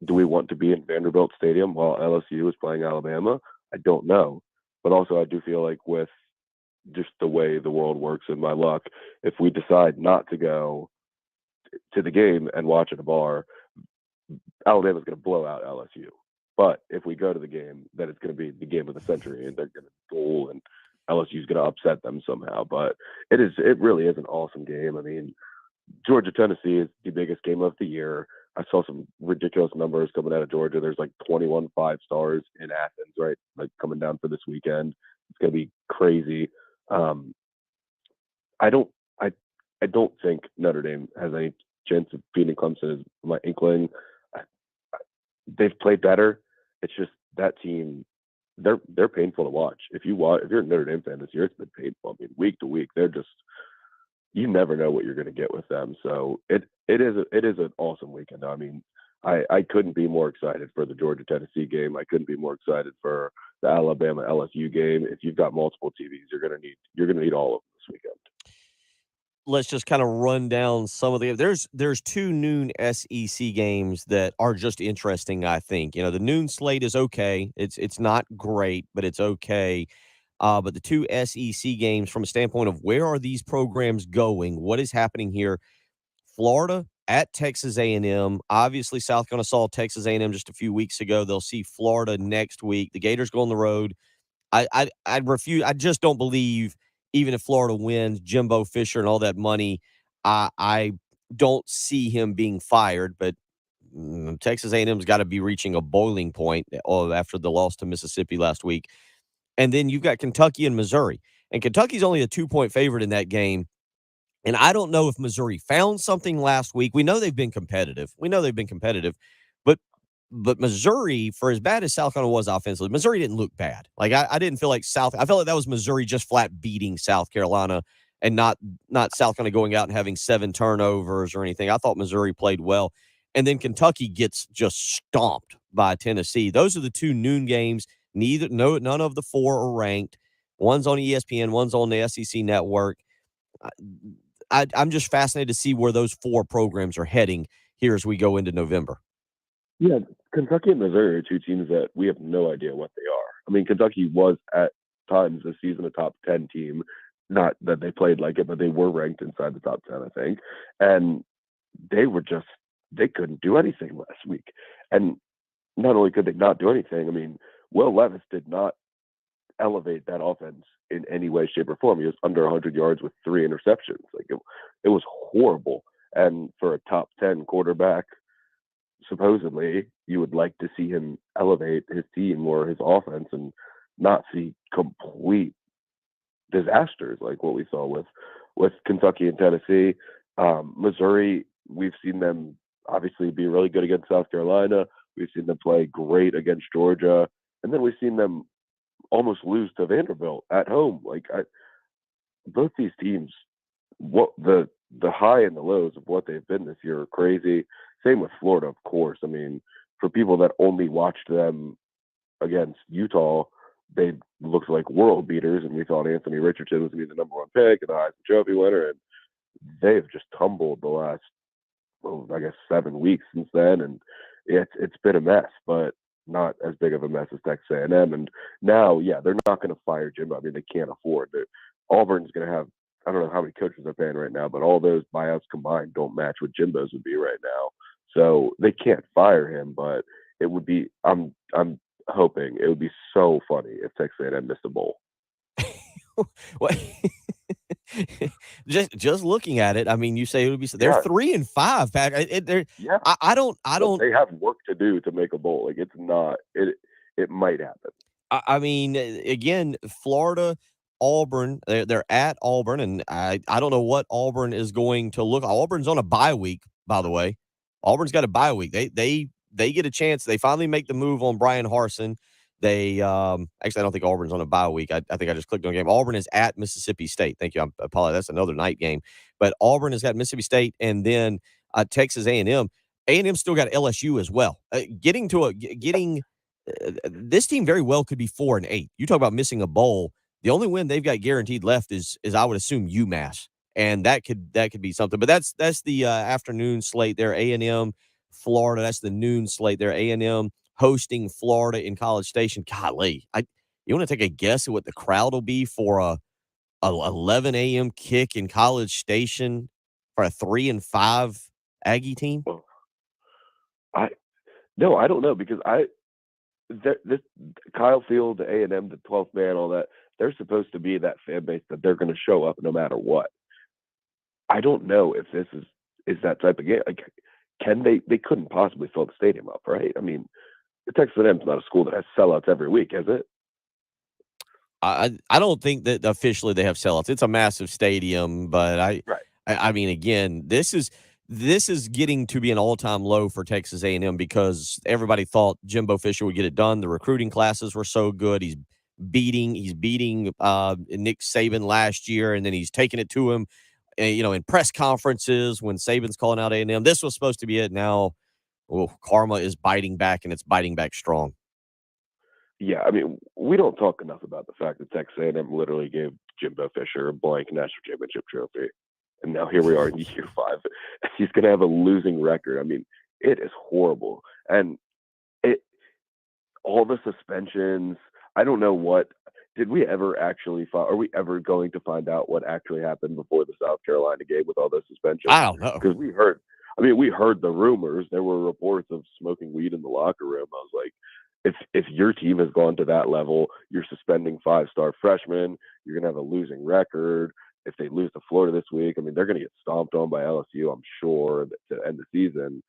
Do we want to be in Vanderbilt Stadium while LSU is playing Alabama? I don't know, but also I do feel like with just the way the world works and my luck, if we decide not to go to the game and watch at a bar, Alabama's going to blow out LSU. But if we go to the game, then it's going to be the game of the century, and they're going to goal, and LSU's going to upset them somehow. But it really is an awesome game. I mean, Georgia Tennessee is the biggest game of the year. I saw some ridiculous numbers coming out of Georgia. There's like 21 5-stars in Athens, right? Like coming down for this weekend. It's going to be crazy. I don't think Notre Dame has any chance of beating Clemson, is my inkling. They've played better. It's just that team, they're painful to watch. If you're a Notre Dame fan this year, it's been painful. I mean, week to week, they're just, you never know what you're going to get with them. So it is an awesome weekend. I mean, I couldn't be more excited for the Georgia Tennessee game. I couldn't be more excited for the Alabama LSU game. If you've got multiple TVs, you're going to need all of them this weekend. Let's just kind of run down some of the. There's 2 noon SEC games that are just interesting. I think the noon slate is okay. It's not great, but it's okay. But the 2 SEC games, from a standpoint of where are these programs going, what is happening here? Florida at Texas A&M. Obviously, South Carolina saw Texas A&M just a few weeks ago. They'll see Florida next week. The Gators go on the road. I'd refuse. I just don't believe, even if Florida wins, Jimbo Fisher and all that money, I don't see him being fired. But Texas A&M's got to be reaching a boiling point after the loss to Mississippi last week. And then you've got Kentucky and Missouri. And Kentucky's only a 2-point favorite in that game. And I don't know if Missouri found something last week. We know they've been competitive. But Missouri, for as bad as South Carolina was offensively, Missouri didn't look bad. Like I didn't feel like I felt like that was Missouri just flat beating South Carolina and not South Carolina going out and having 7 turnovers or anything. I thought Missouri played well. And then Kentucky gets just stomped by Tennessee. Those are the 2 noon games. None of the 4 are ranked. One's on ESPN, one's on the SEC network. I'm just fascinated to see where those 4 programs are heading here as we go into November. Yeah, Kentucky and Missouri are 2 teams that we have no idea what they are. I mean, Kentucky was at times this season a top 10 team. Not that they played like it, but they were ranked inside the top 10, I think. And they couldn't do anything last week. And not only could they not do anything, I mean, Will Levis did not elevate that offense in any way, shape, or form. He was under 100 yards with 3 interceptions. Like it was horrible. And for a top 10 quarterback, supposedly you would like to see him elevate his team or his offense and not see complete disasters like what we saw with Kentucky and Tennessee. Missouri, we've seen them obviously be really good against South Carolina. We've seen them play great against Georgia, and then we've seen them almost lose to Vanderbilt at home. Like both these teams, what the high and the lows of what they've been this year are crazy. Same with Florida, of course. I mean, for people that only watched them against Utah, they looked like world beaters, and we thought Anthony Richardson was going to be the number 1 pick and the Heisman Trophy winner, and they've just tumbled the last, I guess, 7 weeks since then, and it's been a mess, but not as big of a mess as Texas A&M. And now, yeah, they're not going to fire Jimbo. I mean, they can't afford it. Auburn's going to have, I don't know how many coaches they're paying right now, but all those buyouts combined don't match what Jimbo's would be right now. So they can't fire him, but it would be, I'm hoping it would be so funny if Texas A&M missed a bowl. just looking at it, I mean, you say it would be. They're 3-5, Pat. I don't. They have work to do to make a bowl. Like it's not. It might happen. I mean, again, Florida, Auburn. They're at Auburn, and I don't know what Auburn is going to look. Auburn's on a bye week, by the way. Auburn's got a bye week. They get a chance. They finally make the move on Brian Harsin. They actually, I don't think Auburn's on a bye week. I think I just clicked on a game. Auburn is at Mississippi State. Thank you. I apologize. That's another night game. But Auburn has got Mississippi State, and then Texas A&M. A&M still got LSU as well. This team very well could be 4-8. You talk about missing a bowl. The only win they've got guaranteed left is I would assume UMass, and that could be something. But that's the afternoon slate there. A&M, Florida. That's the noon slate there. A&M hosting Florida in College Station. Golly, you want to take a guess at what the crowd will be for a 11 a.m. kick in College Station for a 3-5 Aggie team? I don't know, because this Kyle Field, the A&M, the 12th man, all that, they're supposed to be that fan base that they're going to show up no matter what. I don't know if this is that type of game. Like, can they couldn't possibly fill the stadium up, right? I mean, Texas A&M is not a school that has sellouts every week, is it? I don't think that officially they have sellouts. It's a massive stadium, but I mean, again, this is getting to be an all-time low for Texas A&M because everybody thought Jimbo Fisher would get it done. The recruiting classes were so good. He's beating Nick Saban last year, and then he's taking it to him, in press conferences when Saban's calling out A&M. This was supposed to be it. Now, karma is biting back, and it's biting back strong. Yeah, I mean, we don't talk enough about the fact that Texas A&M literally gave Jimbo Fisher a blank national championship trophy. And now here we are in year 5. He's going to have a losing record. I mean, it is horrible. And all the suspensions, I don't know what – did we ever actually – are we ever going to find out what actually happened before the South Carolina game with all those suspensions? I don't know. Because we heard the rumors. There were reports of smoking weed in the locker room. I was like, if your team has gone to that level, you're suspending 5-star freshmen, you're going to have a losing record. If they lose to Florida this week, I mean, they're going to get stomped on by LSU, I'm sure, to end the season.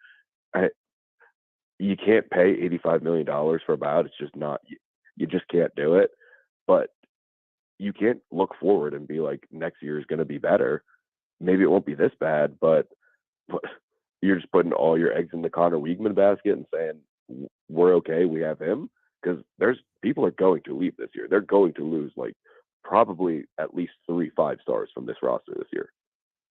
You can't pay $85 million for a buyout. It's just not – you just can't do it. But you can't look forward and be like, next year is going to be better. Maybe it won't be this bad, but you're just putting all your eggs in the Connor Weigman basket and saying, we're okay, we have him, because people are going to leave this year. They're going to lose probably at least 3 5-stars from this roster this year.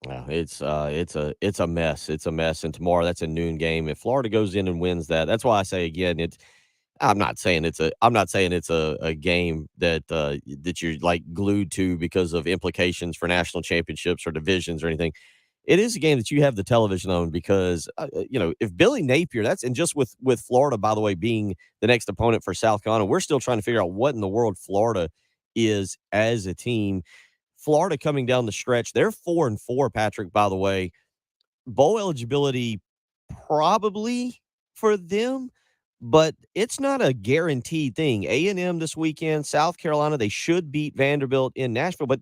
Well, it's a mess. It's a mess. And tomorrow, that's a noon game. If Florida goes in and wins that's why I say again, I'm not saying it's a game that you're glued to because of implications for national championships or divisions or anything. It is a game that you have the television on because, if Billy Napier, and just with Florida, by the way, being the next opponent for South Carolina, we're still trying to figure out what in the world Florida is as a team. Florida coming down the stretch, they're 4-4, Patrick, by the way. Bowl eligibility probably for them, but it's not a guaranteed thing. A&M this weekend, South Carolina, they should beat Vanderbilt in Nashville, but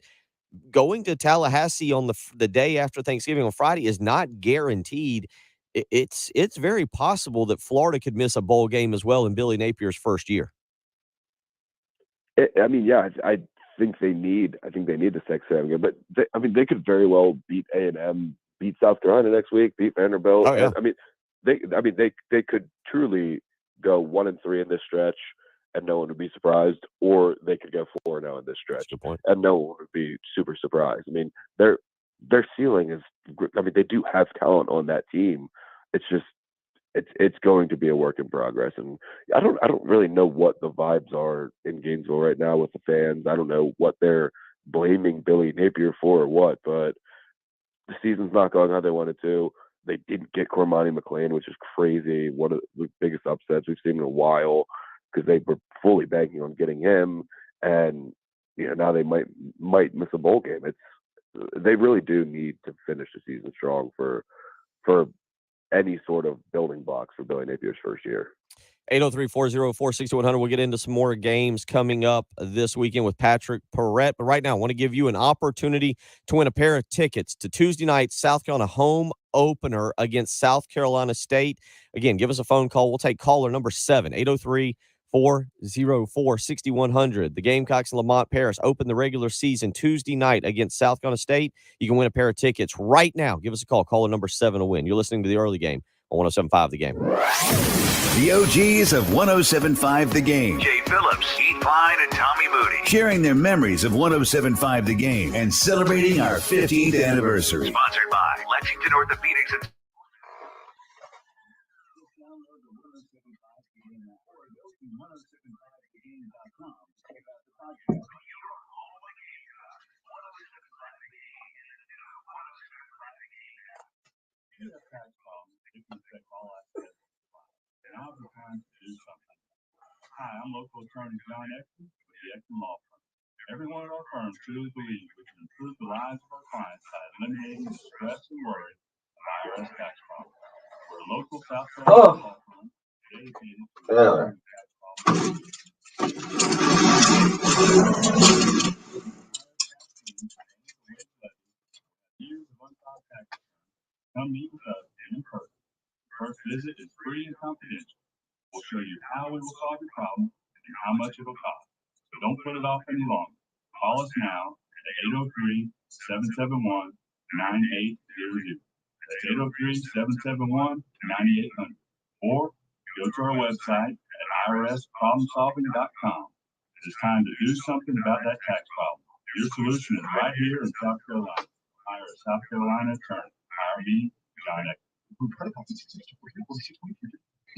going to Tallahassee on the day after Thanksgiving on Friday is not guaranteed. It's very possible that Florida could miss a bowl game as well in Billy Napier's first year. I mean, yeah, I think they need the 6-7 game, but they could very well beat A&M, beat South Carolina next week, beat Vanderbilt. Oh, yeah. They could truly go 1-3 in this stretch, and no one would be surprised, or they could go 4-0 in this stretch, and no one would be super surprised. I mean, their ceiling is. I mean, they do have talent on that team. It's just it's going to be a work in progress, and I don't really know what the vibes are in Gainesville right now with the fans. I don't know what they're blaming Billy Napier for or what, but the season's not going how they wanted to. They didn't get Cormani McLean, which is crazy. One of the biggest upsets we've seen in a while, because they were fully banking on getting him, and now they might miss a bowl game. They really do need to finish the season strong for any sort of building blocks for Billy Napier's first year. 803-404-6100. We'll get into some more games coming up this weekend with Patrick Perret. But right now, I want to give you an opportunity to win a pair of tickets to Tuesday night South Carolina home opener against South Carolina State. Again, give us a phone call. We'll take caller number 7, 803-404-6100. The Gamecocks and Lamont Paris open the regular season Tuesday night against South Carolina State. You can win a pair of tickets right now. Give us a call. Caller number 7 to win. You're listening to the early game on 107.5 The Game. The OGs of 107.5 The Game. Jay Phillips, Heath Pine, and Tommy Moody. Sharing their memories of 107.5 The Game and celebrating our 15th anniversary. Sponsored by Lexington Orthopedics and Now's the time to do something. Hi, I'm local attorney John Exton with the Exton Law Firm. Every one of our firms truly believes we can improve the lives of our clients by eliminating the stress and worry of IRS tax problems. We're a local South Carolina law firm dedicated to resolving tax problems. Years of unfiled tax returns. Come meet with us in person. First visit is free and confidential. We'll show you how we will solve your problem and how much it will cost. So don't put it off any longer. Call us now at 803-771-9800. That's 803-771-9800. Or go to our website at irsproblemsolving.com. It's time to do something about that tax problem. Your solution is right here in South Carolina. Hire a South Carolina attorney. Hire me, John Exton.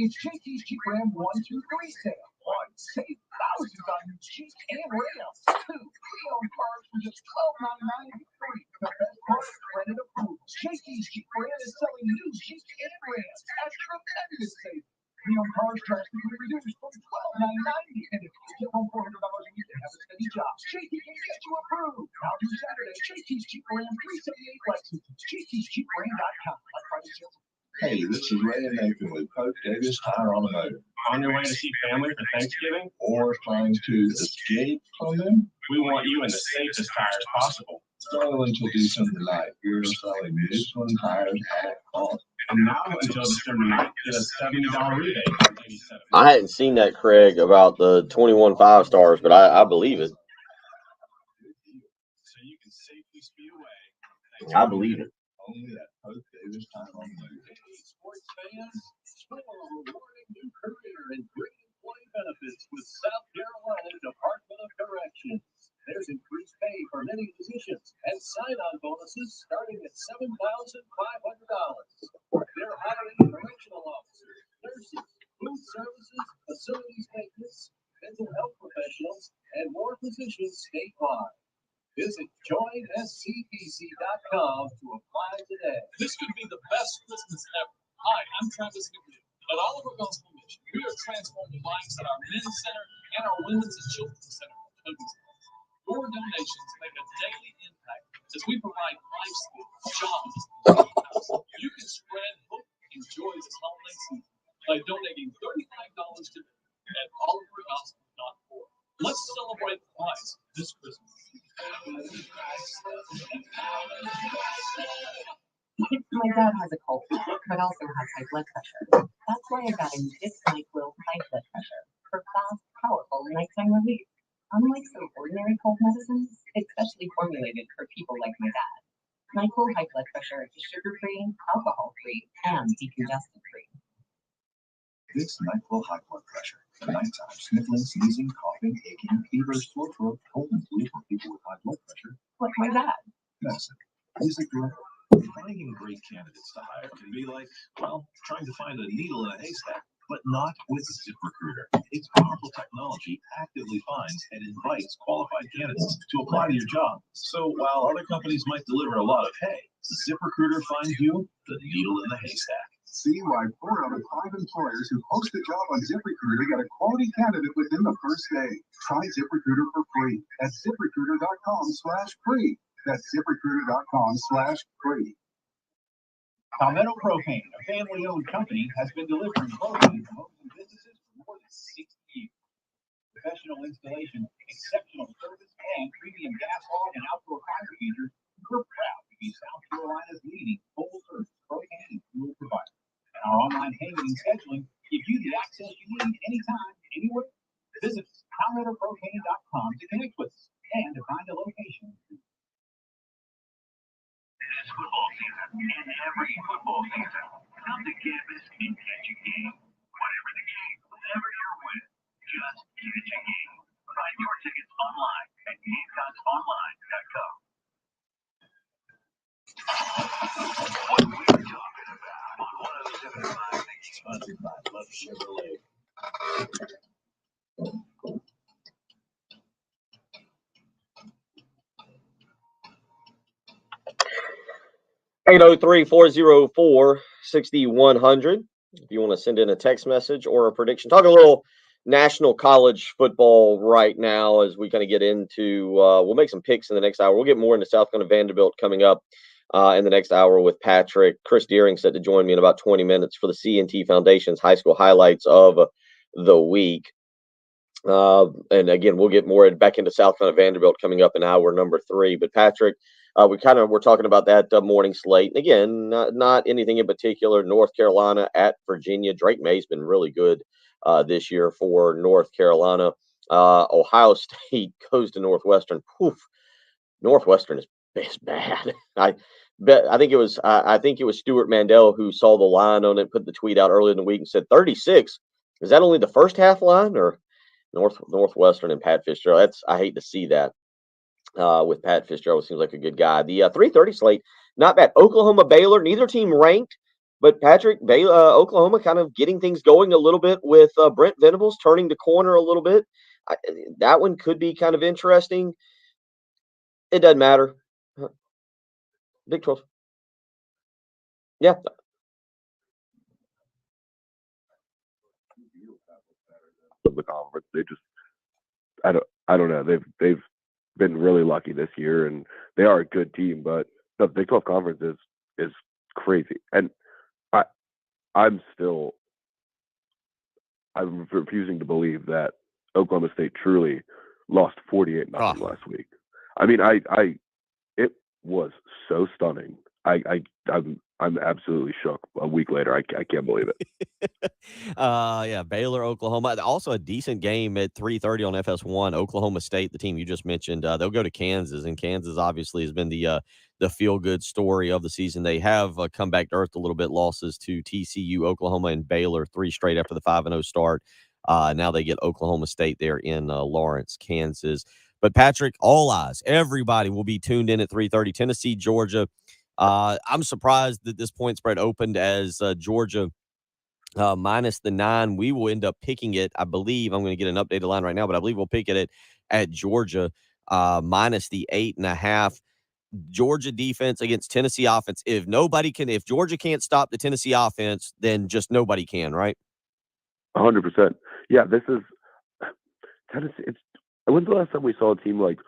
It's JT's Jeep Ram 1, 2, 3 sale. 1. Save thousands on new Jeeps and Rams. 2. Pre-owned cars for just $12.99. 3. The best part, credit approved. JT's Jeep Ram is selling new Jeeps and Rams at tremendous savings. Pre-owned cars drastically reduced from $12.99. And if you get home $400 a week and have a steady job, JT can get you approved. Now through Saturday, JT's Jeep Ram 378 Lexington. JT'sJeepRam.com. Like Friday sales. Hey, this is Ray and Nathan with Pope Davis Tire Automotive. On your way to see family for Thanksgiving? Or trying to escape from them? We want you in the safest tires possible. So until December 9th, we're selling Michelin tires at cost. And now until December 9th, get a $70 rebate on 87. I hadn't seen that, Craig, about the 21 5-stars, but I believe it. So you can safely speed away. I believe it. Only at Pope Davis Tire Automotive. Sports fans, explore a rewarding new career and great employee benefits with South Carolina Department of Corrections. There's increased pay for many positions and sign-on bonuses starting at $7,500. They're hiring correctional officers, nurses, food services, facilities maintenance, mental health professionals, and more positions statewide. Visit joinscpc.com to apply today. This could be the best Christmas ever. Hi, I'm Travis McNeil. At Oliver Gospel Mission, we are transforming lives at our men's center and our women's and children's center. Your donations make a daily impact as we provide life skills, jobs, and housing. You can spread hope and joy this holiday season by donating $35 My dad has a cold, but also has high blood pressure. That's why I got him this NyQuil high blood pressure for fast, powerful nighttime relief. Unlike some ordinary cold medicines, it's specially formulated for people like my dad. NyQuil high blood pressure is sugar-free, alcohol-free, and decongestant-free. It's NyQuil high blood pressure. Nighttime sniffling, sneezing, coughing, aching, fever, sore throat, cold and flu for people with high blood pressure. Like my dad. Medicine. Music director. Finding great candidates to hire can be like, well, trying to find a needle in a haystack, but not with ZipRecruiter. Its powerful technology actively finds and invites qualified candidates to apply to your job. So while other companies might deliver a lot of hay, ZipRecruiter finds you the needle in the haystack. See why 4 out of 5 employers who post a job on ZipRecruiter get a quality candidate within the first day. Try ZipRecruiter for free at ZipRecruiter.com/free. That's ZipRecruiter.com/free. Palmetto Propane, a family-owned company, has been delivering propane to homes and businesses for more than 60 years. Professional installation, exceptional service, and premium gas log and outdoor fire features, we're proud to be South Carolina's leading full-service propane and fuel provider. And our online payment and scheduling give you the access you need anytime, anywhere. Visit PalmettoPropane.com to connect with us and to find a location. It's football season, and every football season, come to campus and catch a game. Whatever the game, whatever you're with, just catch a game. Find your tickets online at GamecocksOnline.com. What we're talking about on 107.5 The Game. Sponsored by Love Chevrolet. 803-404-6100. If you want to send in a text message or a prediction, talk a little national college football right now as we kind of get into, we'll make some picks in the next hour. We'll get more into South Carolina Vanderbilt coming up in the next hour with Patrick. Chris Deering set to join me in about 20 minutes for the C&T Foundation's high school highlights of the week. And again, we'll get more back into South Carolina Vanderbilt coming up in hour number 3. But Patrick, we're talking about that morning slate. And again, not anything in particular. North Carolina at Virginia. Drake May's been really good this year for North Carolina. Ohio State goes to Northwestern. Poof. Northwestern is bad. I think it was Stuart Mandel who saw the line on it, put the tweet out earlier in the week and said 36. Is that only the first half line or Northwestern and Pat Fitzgerald? I hate to see that. With Pat Fitzgerald, seems like a good guy. The 3:30 slate, not bad. Oklahoma, Baylor, neither team ranked, but Patrick, Oklahoma kind of getting things going a little bit with Brent Venables turning the corner a little bit. That one could be kind of interesting. It doesn't matter. Big 12. Yeah. The conference, I don't know. They've been really lucky this year, and they are a good team, but the Big 12 conference is crazy. And I'm refusing to believe that Oklahoma State truly lost 48-0 last week. I mean, it was so stunning. I'm absolutely shook a week later. I can't believe it. Yeah, Baylor, Oklahoma. Also a decent game at 3:30 on FS1. Oklahoma State, the team you just mentioned, they'll go to Kansas, and Kansas obviously has been the feel-good story of the season. They have come back to earth a little bit, losses to TCU, Oklahoma, and Baylor, 3 straight after the 5-0 start. Now they get Oklahoma State there in Lawrence, Kansas. But Patrick, all eyes, everybody will be tuned in at 3:30. Tennessee, Georgia. I'm surprised that this point spread opened as Georgia minus the 9. We will end up picking it. I believe I'm going to get an updated line right now, but I believe we'll pick it at Georgia minus the 8.5. Georgia defense against Tennessee offense. If Georgia can't stop the Tennessee offense, then just nobody can, right? 100%. Yeah, this is Tennessee. When's the last time we saw a team like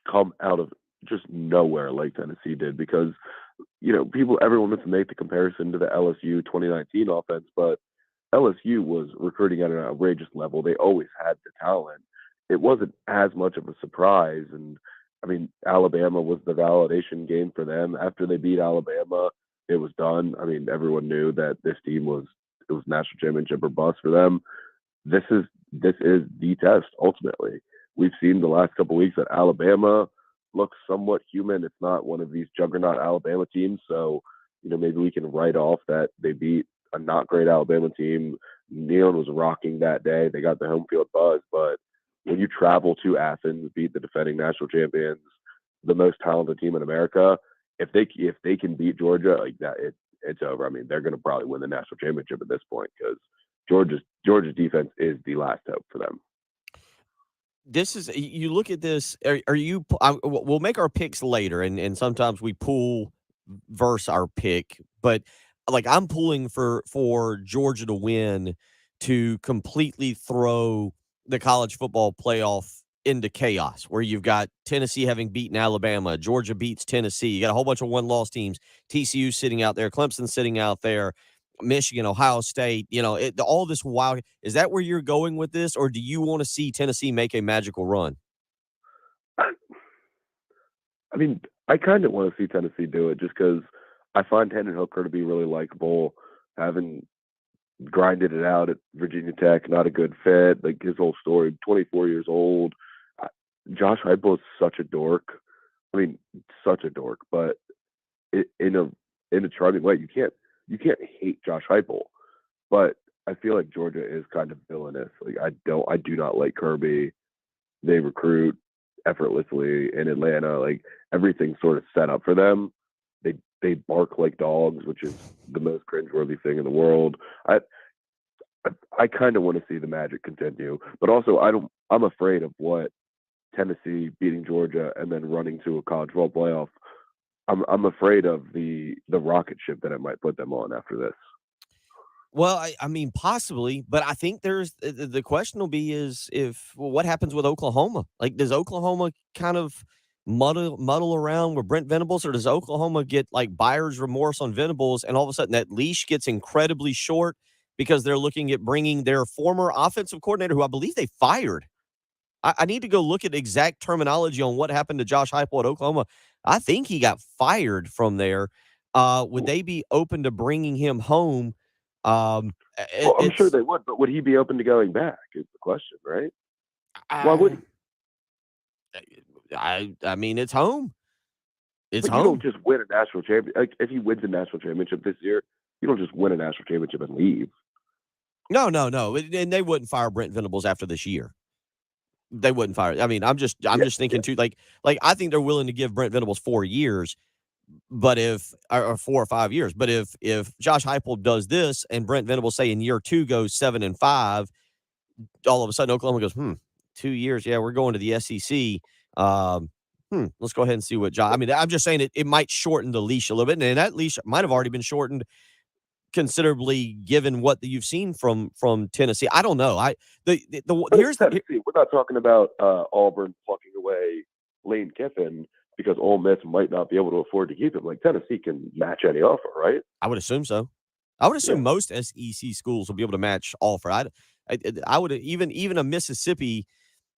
come out of just nowhere like Tennessee did? Because everyone wants to make the comparison to the LSU 2019 offense, but LSU was recruiting at an outrageous level. They always had the talent. It wasn't as much of a surprise. And I mean, Alabama was the validation game for them. After they beat Alabama, it was done. I mean, everyone knew that this team was national championship or bust for them. This is the test ultimately. We've seen the last couple of weeks that Alabama looks somewhat human. It's not one of these juggernaut Alabama teams, so maybe we can write off that they beat a not great Alabama team. Nealon was rocking that day. They got the home field buzz, but when you travel to Athens, beat the defending national champions, the most talented team in America, if they can beat Georgia like that, it's over. I mean, they're going to probably win the national championship at this point because Georgia's defense is the last hope for them. This is, you look at this. We'll make our picks later, and sometimes we pull versus our pick, but like I'm pulling for Georgia to win to completely throw the college football playoff into chaos, where you've got Tennessee having beaten Alabama, Georgia beats Tennessee, you got a whole bunch of one-loss teams, TCU sitting out there, Clemson sitting out there, Michigan, Ohio State, all this wild. Is that where you're going with this, or do you want to see Tennessee make a magical run? I mean, I kind of want to see Tennessee do it just because I find Hendon Hooker to be really likable, having grinded it out at Virginia Tech, not a good fit. Like his whole story, 24 years old. Josh Heupel is such a dork. I mean, such a dork, but in a charming way. You can't hate Josh Heupel, but I feel like Georgia is kind of villainous. Like I do not like Kirby. They recruit effortlessly in Atlanta. Like everything's sort of set up for them. They bark like dogs, which is the most cringeworthy thing in the world. I kind of want to see the magic continue, but also I'm afraid of what Tennessee beating Georgia and then running to a college football playoff. I'm afraid of the rocket ship that it might put them on after this. Well, I mean, possibly, but I think there's the question will be what happens with Oklahoma? Like, does Oklahoma kind of muddle around with Brent Venables, or does Oklahoma get like buyer's remorse on Venables, and all of a sudden that leash gets incredibly short because they're looking at bringing their former offensive coordinator, who I believe they fired. I need to go look at exact terminology on what happened to Josh Heupel at Oklahoma. I think he got fired from there. Would they be open to bringing him home? I'm sure they would, but would he be open to going back is the question, right? Why would he? I mean, it's home. It's but home. You don't just win a national championship. Like, if he wins a national championship this year, you don't just win a national championship and leave. No. And they wouldn't fire Brent Venables after this year. They wouldn't fire. I mean, I'm just thinking too, like I think they're willing to give Brent Venables 4 years, but or 4 or 5 years, but if Josh Heupel does this and Brent Venables say in year 2 goes 7-5, all of a sudden Oklahoma goes, 2 years, yeah, we're going to the SEC. Let's go ahead and see what Josh. I mean, I'm just saying it might shorten the leash a little bit, and that leash might have already been shortened considerably given what you've seen from Tennessee. I don't know. Here's Tennessee. We're not talking about Auburn plucking away Lane Kiffin because Ole Miss might not be able to afford to keep him. Like Tennessee can match any offer, right? I would assume so. I would assume most SEC schools will be able to match offer. I would even a Mississippi.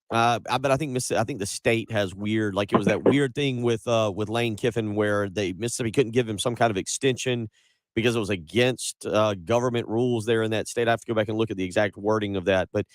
But I think the state has weird, like it was that weird thing with Lane Kiffin where Mississippi couldn't give him some kind of extension because it was against government rules there in that state. I have to go back and look at the exact wording of that. But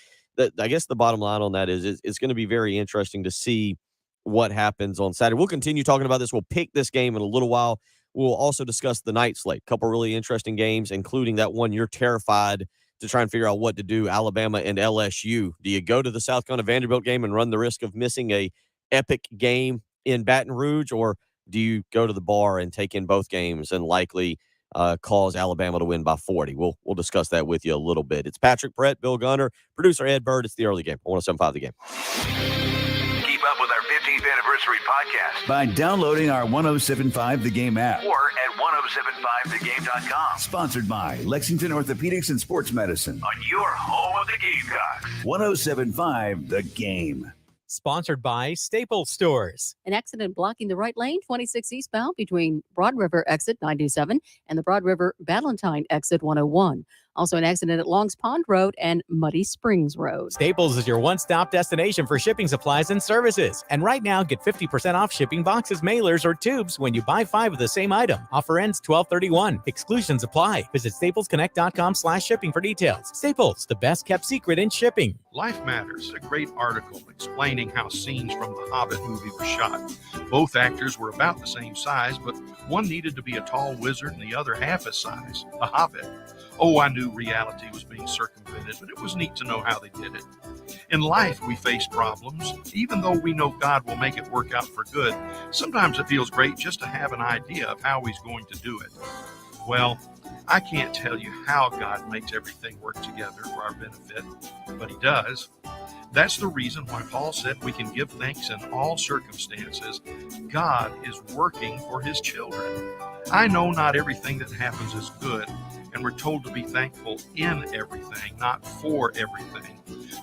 I guess the bottom line on that is it's going to be very interesting to see what happens on Saturday. We'll continue talking about this. We'll pick this game in a little while. We'll also discuss the night slate. A couple really interesting games, including that one you're terrified to try and figure out what to do, Alabama and LSU. Do you go to the South Carolina Vanderbilt game and run the risk of missing a epic game in Baton Rouge, or do you go to the bar and take in both games and likely cause Alabama to win by 40? We'll discuss that with you a little bit. It's Patrick Perret, Bill Gunner, producer Ed Bird. It's the early game. 107.5 The Game. Keep up with our 15th anniversary podcast by downloading our 107.5 The Game app or at 1075thegame.com. Sponsored by Lexington Orthopedics and Sports Medicine on your home of the Gamecocks. 107.5 The Game. Sponsored by Staples Stores. An accident blocking the right lane, 26 eastbound between Broad River exit 97 and the Broad River Valentine exit 101. Also, an accident at Longs Pond Road and Muddy Springs Road. Staples is your one-stop destination for shipping supplies and services. And right now, get 50% off shipping boxes, mailers, or tubes when you buy 5 of the same item. Offer ends 12/31. Exclusions apply. Visit staplesconnect.com/shipping for details. Staples, the best kept secret in shipping. Life Matters, a great article explaining how scenes from the Hobbit movie were shot. Both actors were about the same size, but one needed to be a tall wizard and the other half his size, a hobbit. Oh, I knew reality was being circumvented, but it was neat to know how they did it. In life, we face problems. Even though we know God will make it work out for good, sometimes it feels great just to have an idea of how He's going to do it. Well, I can't tell you how God makes everything work together for our benefit, but He does. That's the reason why Paul said we can give thanks in all circumstances. God is working for His children. I know not everything that happens is good, and we're told to be thankful in everything, not for everything.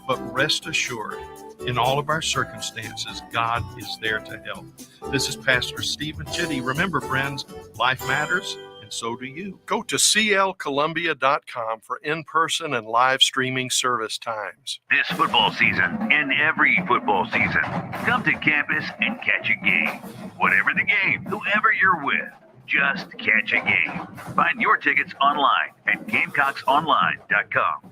But rest assured, in all of our circumstances, God is there to help. This is Pastor Stephen Chitty. Remember, friends, life matters, and so do you. Go to clcolumbia.com for in-person and live streaming service times. This football season and every football season, come to campus and catch a game. Whatever the game, whoever you're with, just catch a game. Find your tickets online at GamecocksOnline.com.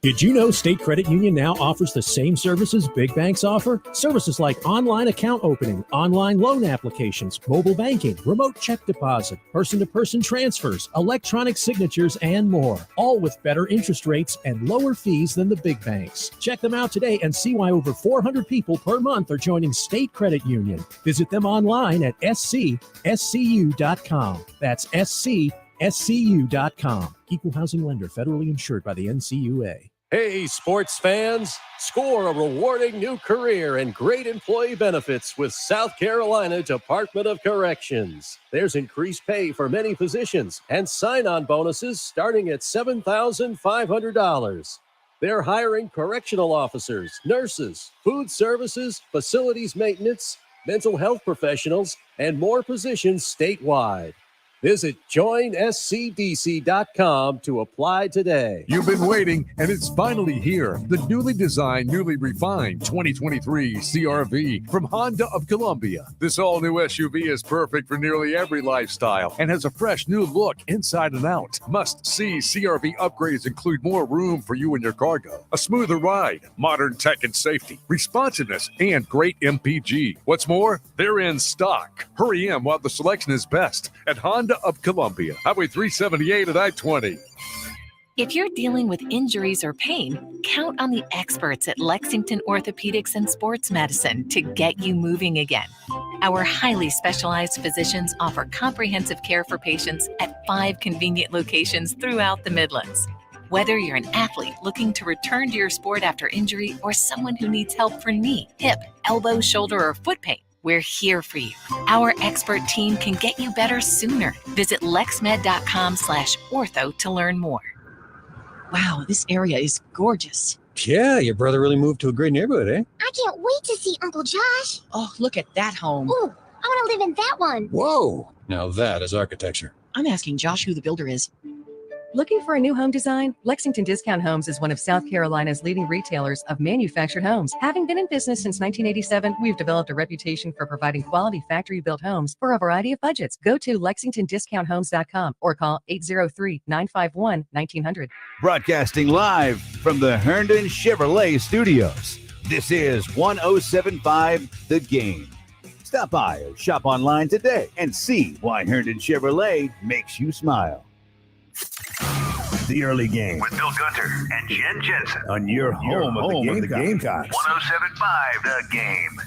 Did you know State Credit Union now offers the same services big banks offer? Services like online account opening, online loan applications, mobile banking, remote check deposit, person-to-person transfers, electronic signatures, and more. All with better interest rates and lower fees than the big banks. Check them out today and see why over 400 people per month are joining State Credit Union. Visit them online at scscu.com. That's scscu.com. Equal housing lender, federally insured by the NCUA. Hey, sports fans, score a rewarding new career and great employee benefits with South Carolina Department of Corrections. There's increased pay for many positions and sign-on bonuses starting at $7,500. They're hiring correctional officers, nurses, food services, facilities maintenance, mental health professionals, and more positions statewide. Visit joinscdc.com to apply today. You've been waiting, and it's finally here. The newly designed, newly refined 2023 CRV from Honda of Columbia. This all-new SUV is perfect for nearly every lifestyle and has a fresh new look inside and out. Must-see CRV upgrades include more room for you and your cargo, a smoother ride, modern tech and safety, responsiveness, and great MPG. What's more, they're in stock. Hurry in while the selection is best at Honda of Columbia, Highway 378 at I-20. If you're dealing with injuries or pain, count on the experts at Lexington Orthopedics and Sports Medicine to get you moving again. Our highly specialized physicians offer comprehensive care for patients at 5 convenient locations throughout the Midlands. Whether you're an athlete looking to return to your sport after injury or someone who needs help for knee, hip, elbow, shoulder, or foot pain, we're here for you. Our expert team can get you better sooner. Visit lexmed.com/ortho to learn more. Wow, this area is gorgeous. Yeah, your brother really moved to a great neighborhood, eh? I can't wait to see Uncle Josh. Oh, look at that home. Ooh, I want to live in that one. Whoa, now that is architecture. I'm asking Josh who the builder is. Looking for a new home design? Lexington Discount Homes is one of South Carolina's leading retailers of manufactured homes. Having been in business since 1987, we've developed a reputation for providing quality factory-built homes for a variety of budgets. Go to lexingtondiscounthomes.com or call 803-951-1900. Broadcasting live from the Herndon Chevrolet Studios. This is 107.5 The Game. Stop by or shop online today and see why Herndon Chevrolet makes you smile. The early game with Bill Gunter and Jen Jensen on your home of the Gamecocks. 107.5 The Game.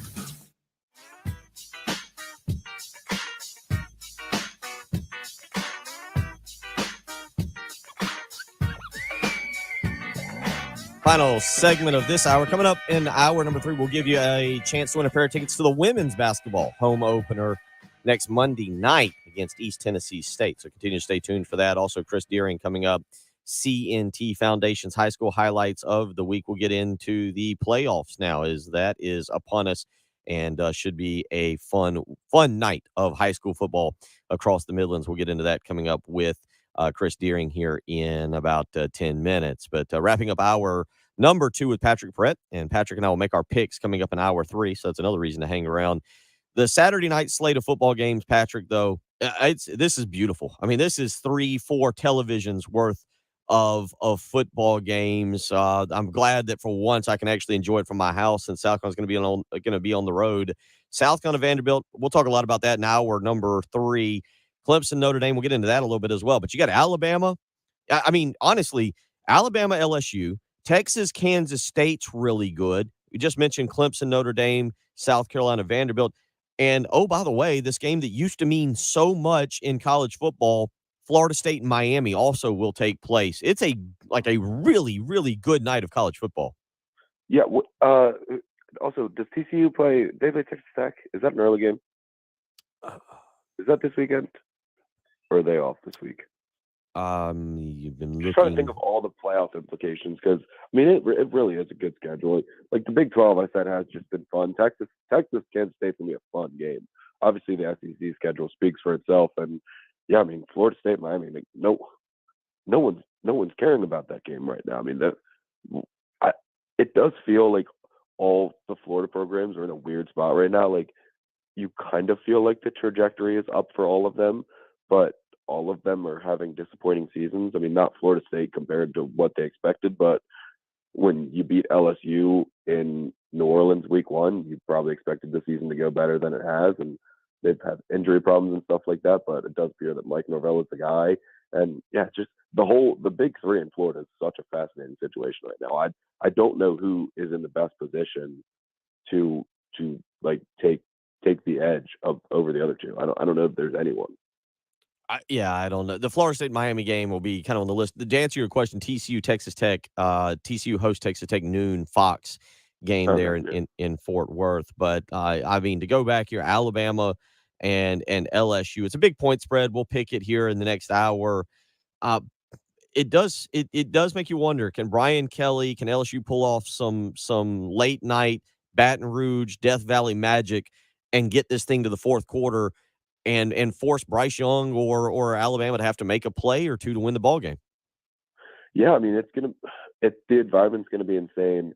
Final segment of this hour. Coming up in hour number 3, we'll give you a chance to win a pair of tickets to the women's basketball home opener next Monday night against East Tennessee State. So continue to stay tuned for that. Also, Chris Deering coming up. CNT Foundation's high school highlights of the week. We'll get into the playoffs now, as that is upon us, and should be a fun night of high school football across the Midlands. We'll get into that coming up with Chris Deering here in about 10 minutes. But wrapping up hour number 2 with Patrick Perret, and Patrick and I will make our picks coming up in hour 3. So that's another reason to hang around. The Saturday night slate of football games, Patrick, though, this is beautiful. I mean, this is 3-4 televisions worth of football games. I'm glad that for once I can actually enjoy it from my house, since South Carolina's going to be on the road. South Carolina Vanderbilt, we'll talk a lot about that in hour number 3. Clemson Notre Dame, we'll get into that a little bit as well. But you got Alabama. I mean, honestly, Alabama LSU, Texas Kansas State's really good. We just mentioned Clemson Notre Dame, South Carolina Vanderbilt. And, oh, by the way, this game that used to mean so much in college football, Florida State and Miami, also will take place. It's a really, really good night of college football. Yeah. Also, does TCU play? They play Texas Tech. Is that an early game? Is that this weekend, or are they off this week? You've been Just trying to think of all the playoff implications, because I mean it really is a good schedule. Like the Big 12, I said, has just been fun. Texas, Kansas State's gonna be a fun game. Obviously, the SEC schedule speaks for itself, and yeah, I mean Florida State, Miami, like, no one's caring about that game right now. I mean it does feel like all the Florida programs are in a weird spot right now. Like you kind of feel like the trajectory is up for all of them, but all of them are having disappointing seasons. I mean, not Florida State compared to what they expected, but when you beat LSU in New Orleans week 1, you probably expected the season to go better than it has, and they've had injury problems and stuff like that, but it does appear that Mike Norvell is the guy. And yeah, just the Big 3 in Florida is such a fascinating situation right now. I don't know who is in the best position to like take the edge over the other two. I don't know if there's anyone. I don't know. The Florida State Miami game will be kind of on the list. To answer your question, TCU Texas Tech, TCU hosts Texas Tech noon Fox game there in Fort Worth. But I mean, to go back here, Alabama and LSU, it's a big point spread. We'll pick it here in the next hour. It does make you wonder, can Brian Kelly, can LSU pull off some late night Baton Rouge Death Valley magic and get this thing to the fourth quarter and force Bryce Young or Alabama to have to make a play or two to win the ball game? Yeah, I mean the environment's gonna be insane.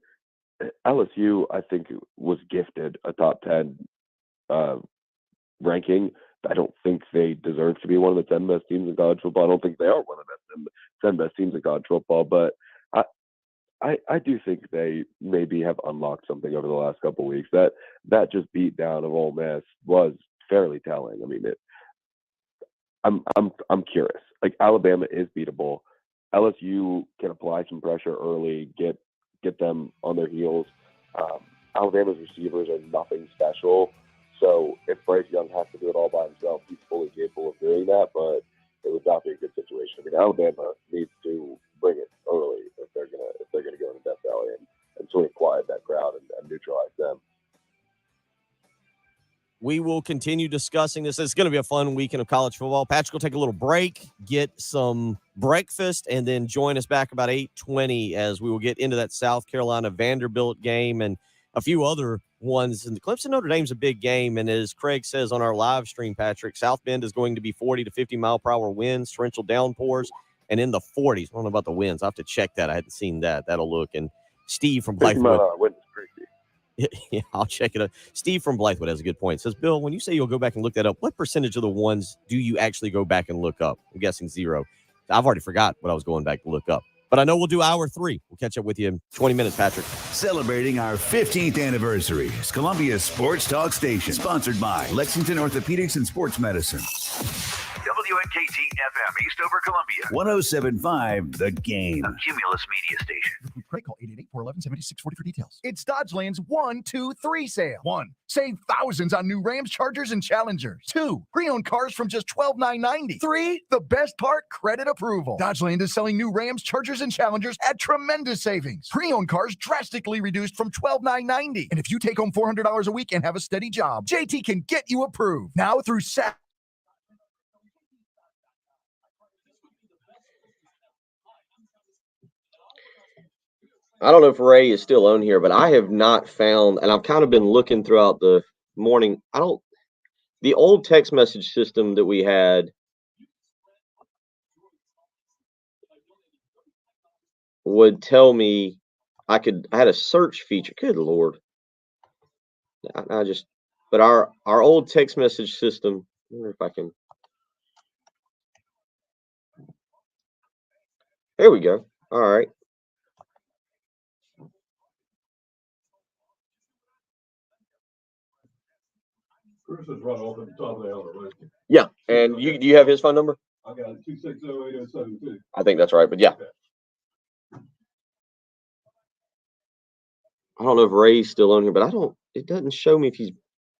LSU, I think, was gifted a top 10 ranking. I don't think they deserve to be one of the 10 best teams in college football. I don't think they are one of the 10 best teams in college football, but I do think they maybe have unlocked something over the last couple of weeks. That just beat down of Ole Miss was fairly telling. I mean, I'm curious. Like Alabama is beatable. LSU can apply some pressure early, get them on their heels. Alabama's receivers are nothing special. So if Bryce Young has to do it all by himself, he's fully capable of doing that, but it would not be a good situation. I mean, Alabama needs to bring it early if they're gonna go into Death Valley and sort of quiet that crowd and neutralize them. We will continue discussing this. It's going to be a fun weekend of college football. Patrick will take a little break, get some breakfast, and then join us back about 8:20 as we will get into that South Carolina Vanderbilt game and a few other ones. And the Clemson Notre Dame's a big game. And as Craig says on our live stream, Patrick, South Bend is going to be 40 to 50 mile per hour winds, torrential downpours, and in the 40s. I don't know about the winds. I'll have to check that. I hadn't seen that. That'll look. And Steve from Blythewood. Yeah, I'll check it out. Steve from Blythewood has a good point. Says, Bill, when you say you'll go back and look that up, what percentage of the ones do you actually go back and look up? I'm guessing 0. I've already forgot what I was going back to look up. But I know we'll do hour 3. We'll catch up with you in 20 minutes, Patrick. Celebrating our 15th anniversary is Columbia's Sports Talk Station, sponsored by Lexington Orthopedics and Sports Medicine. WNKT-FM, Eastover, Columbia. 107.5 The Game. A Cumulus Media Station. Great, call 888-411-7640 for details. It's Dodgeland's 1-2-3 sale. 1. Save thousands on new Rams, Chargers, and Challengers. 2. Pre-owned cars from just $12,990. 3. The best part, credit approval. Dodgeland is selling new Rams, Chargers, and Challengers at tremendous savings. Pre-owned cars drastically reduced from $12,990. And if you take home $400 a week and have a steady job, JT can get you approved. Now through Saturday. I don't know if Ray is still on here, but I have not found, and I've kind of been looking throughout the morning. The old text message system that we had, would tell me I had a search feature. Good Lord. But our old text message system, I wonder if I can. There we go. All right. Chris is right off at the top of the hour, right? Yeah. And do you have his phone number? I got it, 2608072. I think that's right, but yeah. I don't know if Ray's still on here, but it doesn't show me if he's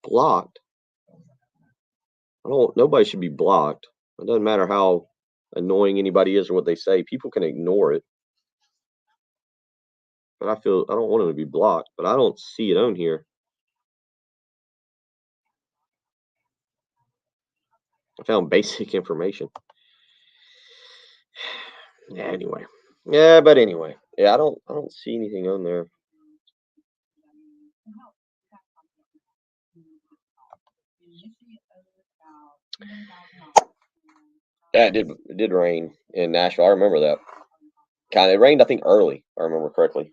blocked. Nobody should be blocked. It doesn't matter how annoying anybody is or what they say. People can ignore it. But I don't want him to be blocked, but I don't see it on here. I found basic information. Anyway. Yeah, but anyway. Yeah, I don't see anything on there. Yeah, it did rain in Nashville. I remember that. It rained, I think, early, if I remember correctly.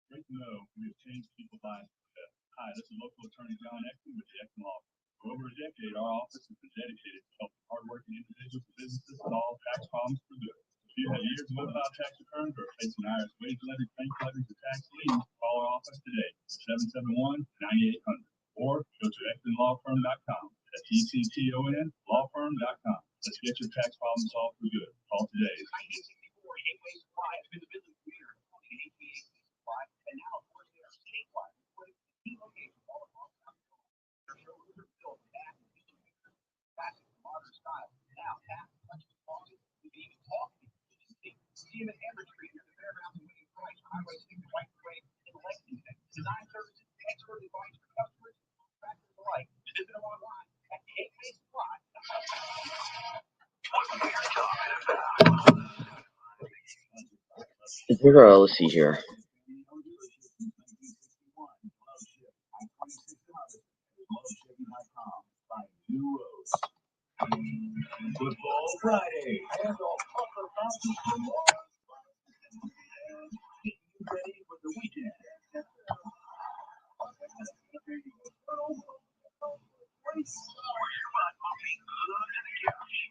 Great to know we have changed people's lives for the better. Hi, this is local attorney John Exton with the Exton Law Firm. For over a decade, our office has been dedicated to helping hardworking individuals and businesses solve tax problems for good. If you have years of without tax returns or are facing IRS wage levies, bank levies, or tax liens, call our office today, 771-9800. Or go to ExtonLawFirm.com. That's ECTON lawfirm.com. Let's get your tax problem solved for good. Call today. Let's see here. Football Friday. Ready for the weekend.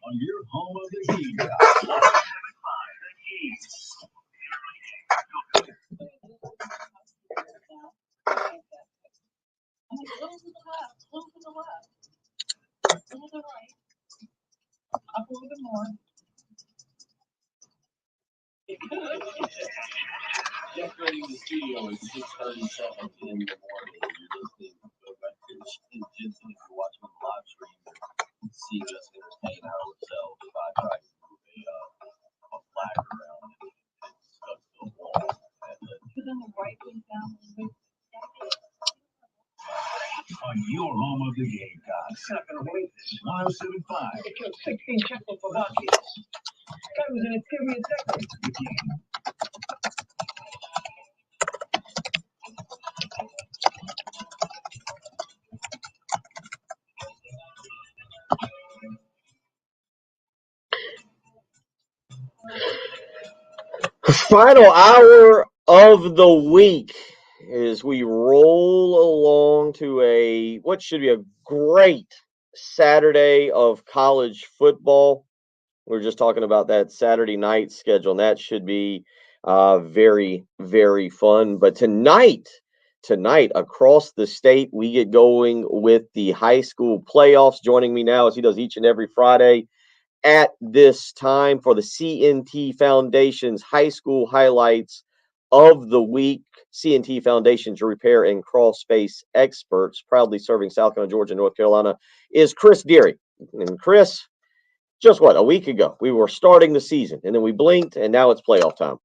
On your home of the Gamecocks. Decorating the studio is 6:37 in the morning. You're listening to Rutgers and Jensen. If you're watching on the live stream, see us entertain ourselves. If I try to move a flag around and stuff to the wall. On your home of the Gamecocks. Not gonna believe this. 107.5. It killed 16 Czechoslovakians. Guy was an Syrian secretary. The game. Final hour of the week as we roll along to what should be a great Saturday of college football. We're just talking about that Saturday night schedule, and that should be very, very fun. But tonight, across the state, we get going with the high school playoffs. Joining me now, as he does each and every Friday at this time, for the CNT Foundation's high school highlights of the week. CNT Foundation's repair and crawl space experts, proudly serving South Carolina, Georgia, North Carolina, is Chris Deary. And Chris, just a week ago, we were starting the season, and then we blinked, and now it's playoff time.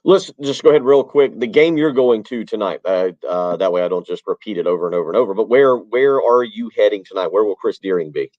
Let's just go ahead real quick. The game you're going to tonight. That way I don't just repeat it over and over and over. But where are you heading tonight? Where will Chris Deering be?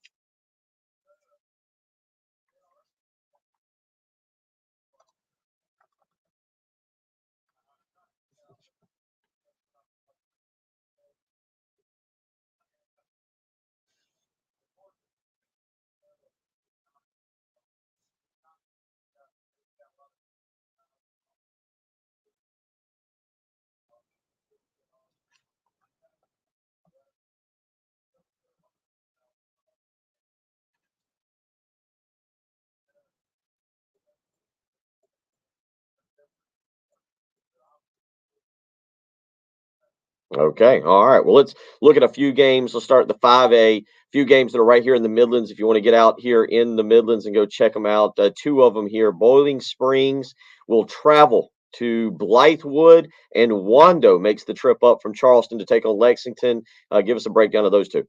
Okay. All right. Well, let's look at a few games. Let's start the 5A. A few games that are right here in the Midlands. If you want to get out here in the Midlands and go check them out, two of them here. Boiling Springs will travel to Blythewood, and Wando makes the trip up from Charleston to take on Lexington. Give us a breakdown of those two.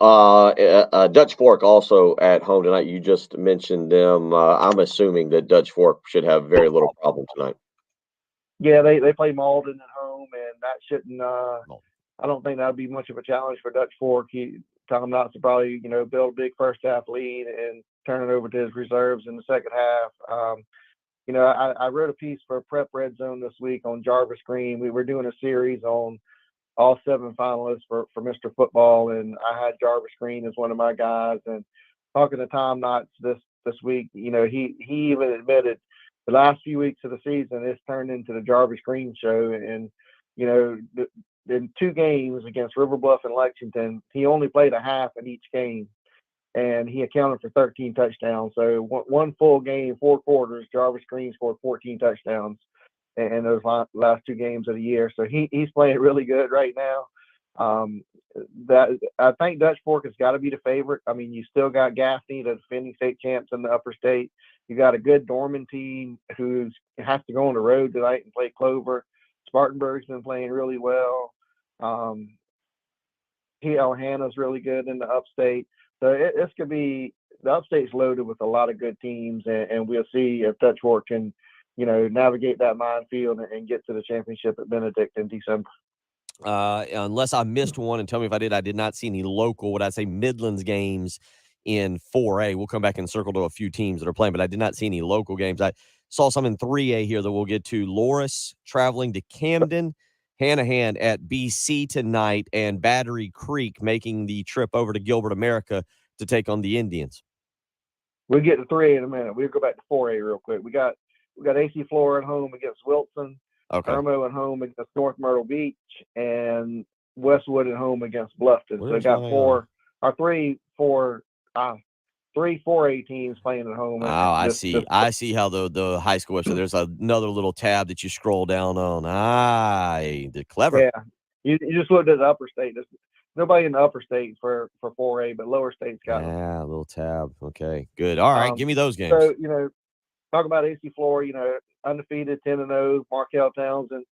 Dutch Fork also at home tonight. You just mentioned them. I'm assuming that Dutch Fork should have very little problem tonight. Yeah, they play Malden at home, and that shouldn't. I don't think that would be much of a challenge for Dutch Fork. Tom Knotts will probably build a big first half lead and turn it over to his reserves in the second half. I wrote a piece for Prep Red Zone this week on Jarvis Green. We were doing a series on all 7 finalists for Mr. Football, and I had Jarvis Green as one of my guys. And talking to Tom Knotts this week, he even admitted the last few weeks of the season it's turned into the Jarvis Green show. And in 2 games against River Bluff and Lexington, he only played a half in each game, and he accounted for 13 touchdowns. So one full game, 4 quarters, Jarvis Green scored 14 touchdowns in those last 2 games of the year. So he's playing really good right now. That I think Dutch Fork has got to be the favorite. I mean, you still got Gaffney, the defending state champs in the upper state. You got a good Dorman team who has to go on the road tonight and play Clover. Spartanburg's been playing really well. Hannah's really good in the upstate. So it's going to be the upstate's loaded with a lot of good teams, and we'll see if Dutch Fork can, navigate that minefield and get to the championship at Benedict in December. Unless I missed one, and tell me if I did not see any local, what I say, Midlands games in 4A. We'll come back and circle to a few teams that are playing, but I did not see any local games. I saw some in 3A here that we'll get to. Loris traveling to Camden, Hanahan at BC tonight, and Battery Creek making the trip over to Gilbert, America to take on the Indians. We'll get to 3A in a minute. We'll go back to 4A real quick. We got AC Flora at home against Wilson. Okay. Irmo at home against North Myrtle Beach, and Westwood at home against Bluffton. So we got 3 4A teams playing at home. Oh, I see. I see how the high school website, there's another little tab that you scroll down on. Clever. Yeah. You just looked at the upper state. There's nobody in the upper state for 4A, but lower state's got them. Yeah, a little tab. Okay, good. All right, give me those games. So, talk about AC Flora, undefeated 10-0, Markel Townsend.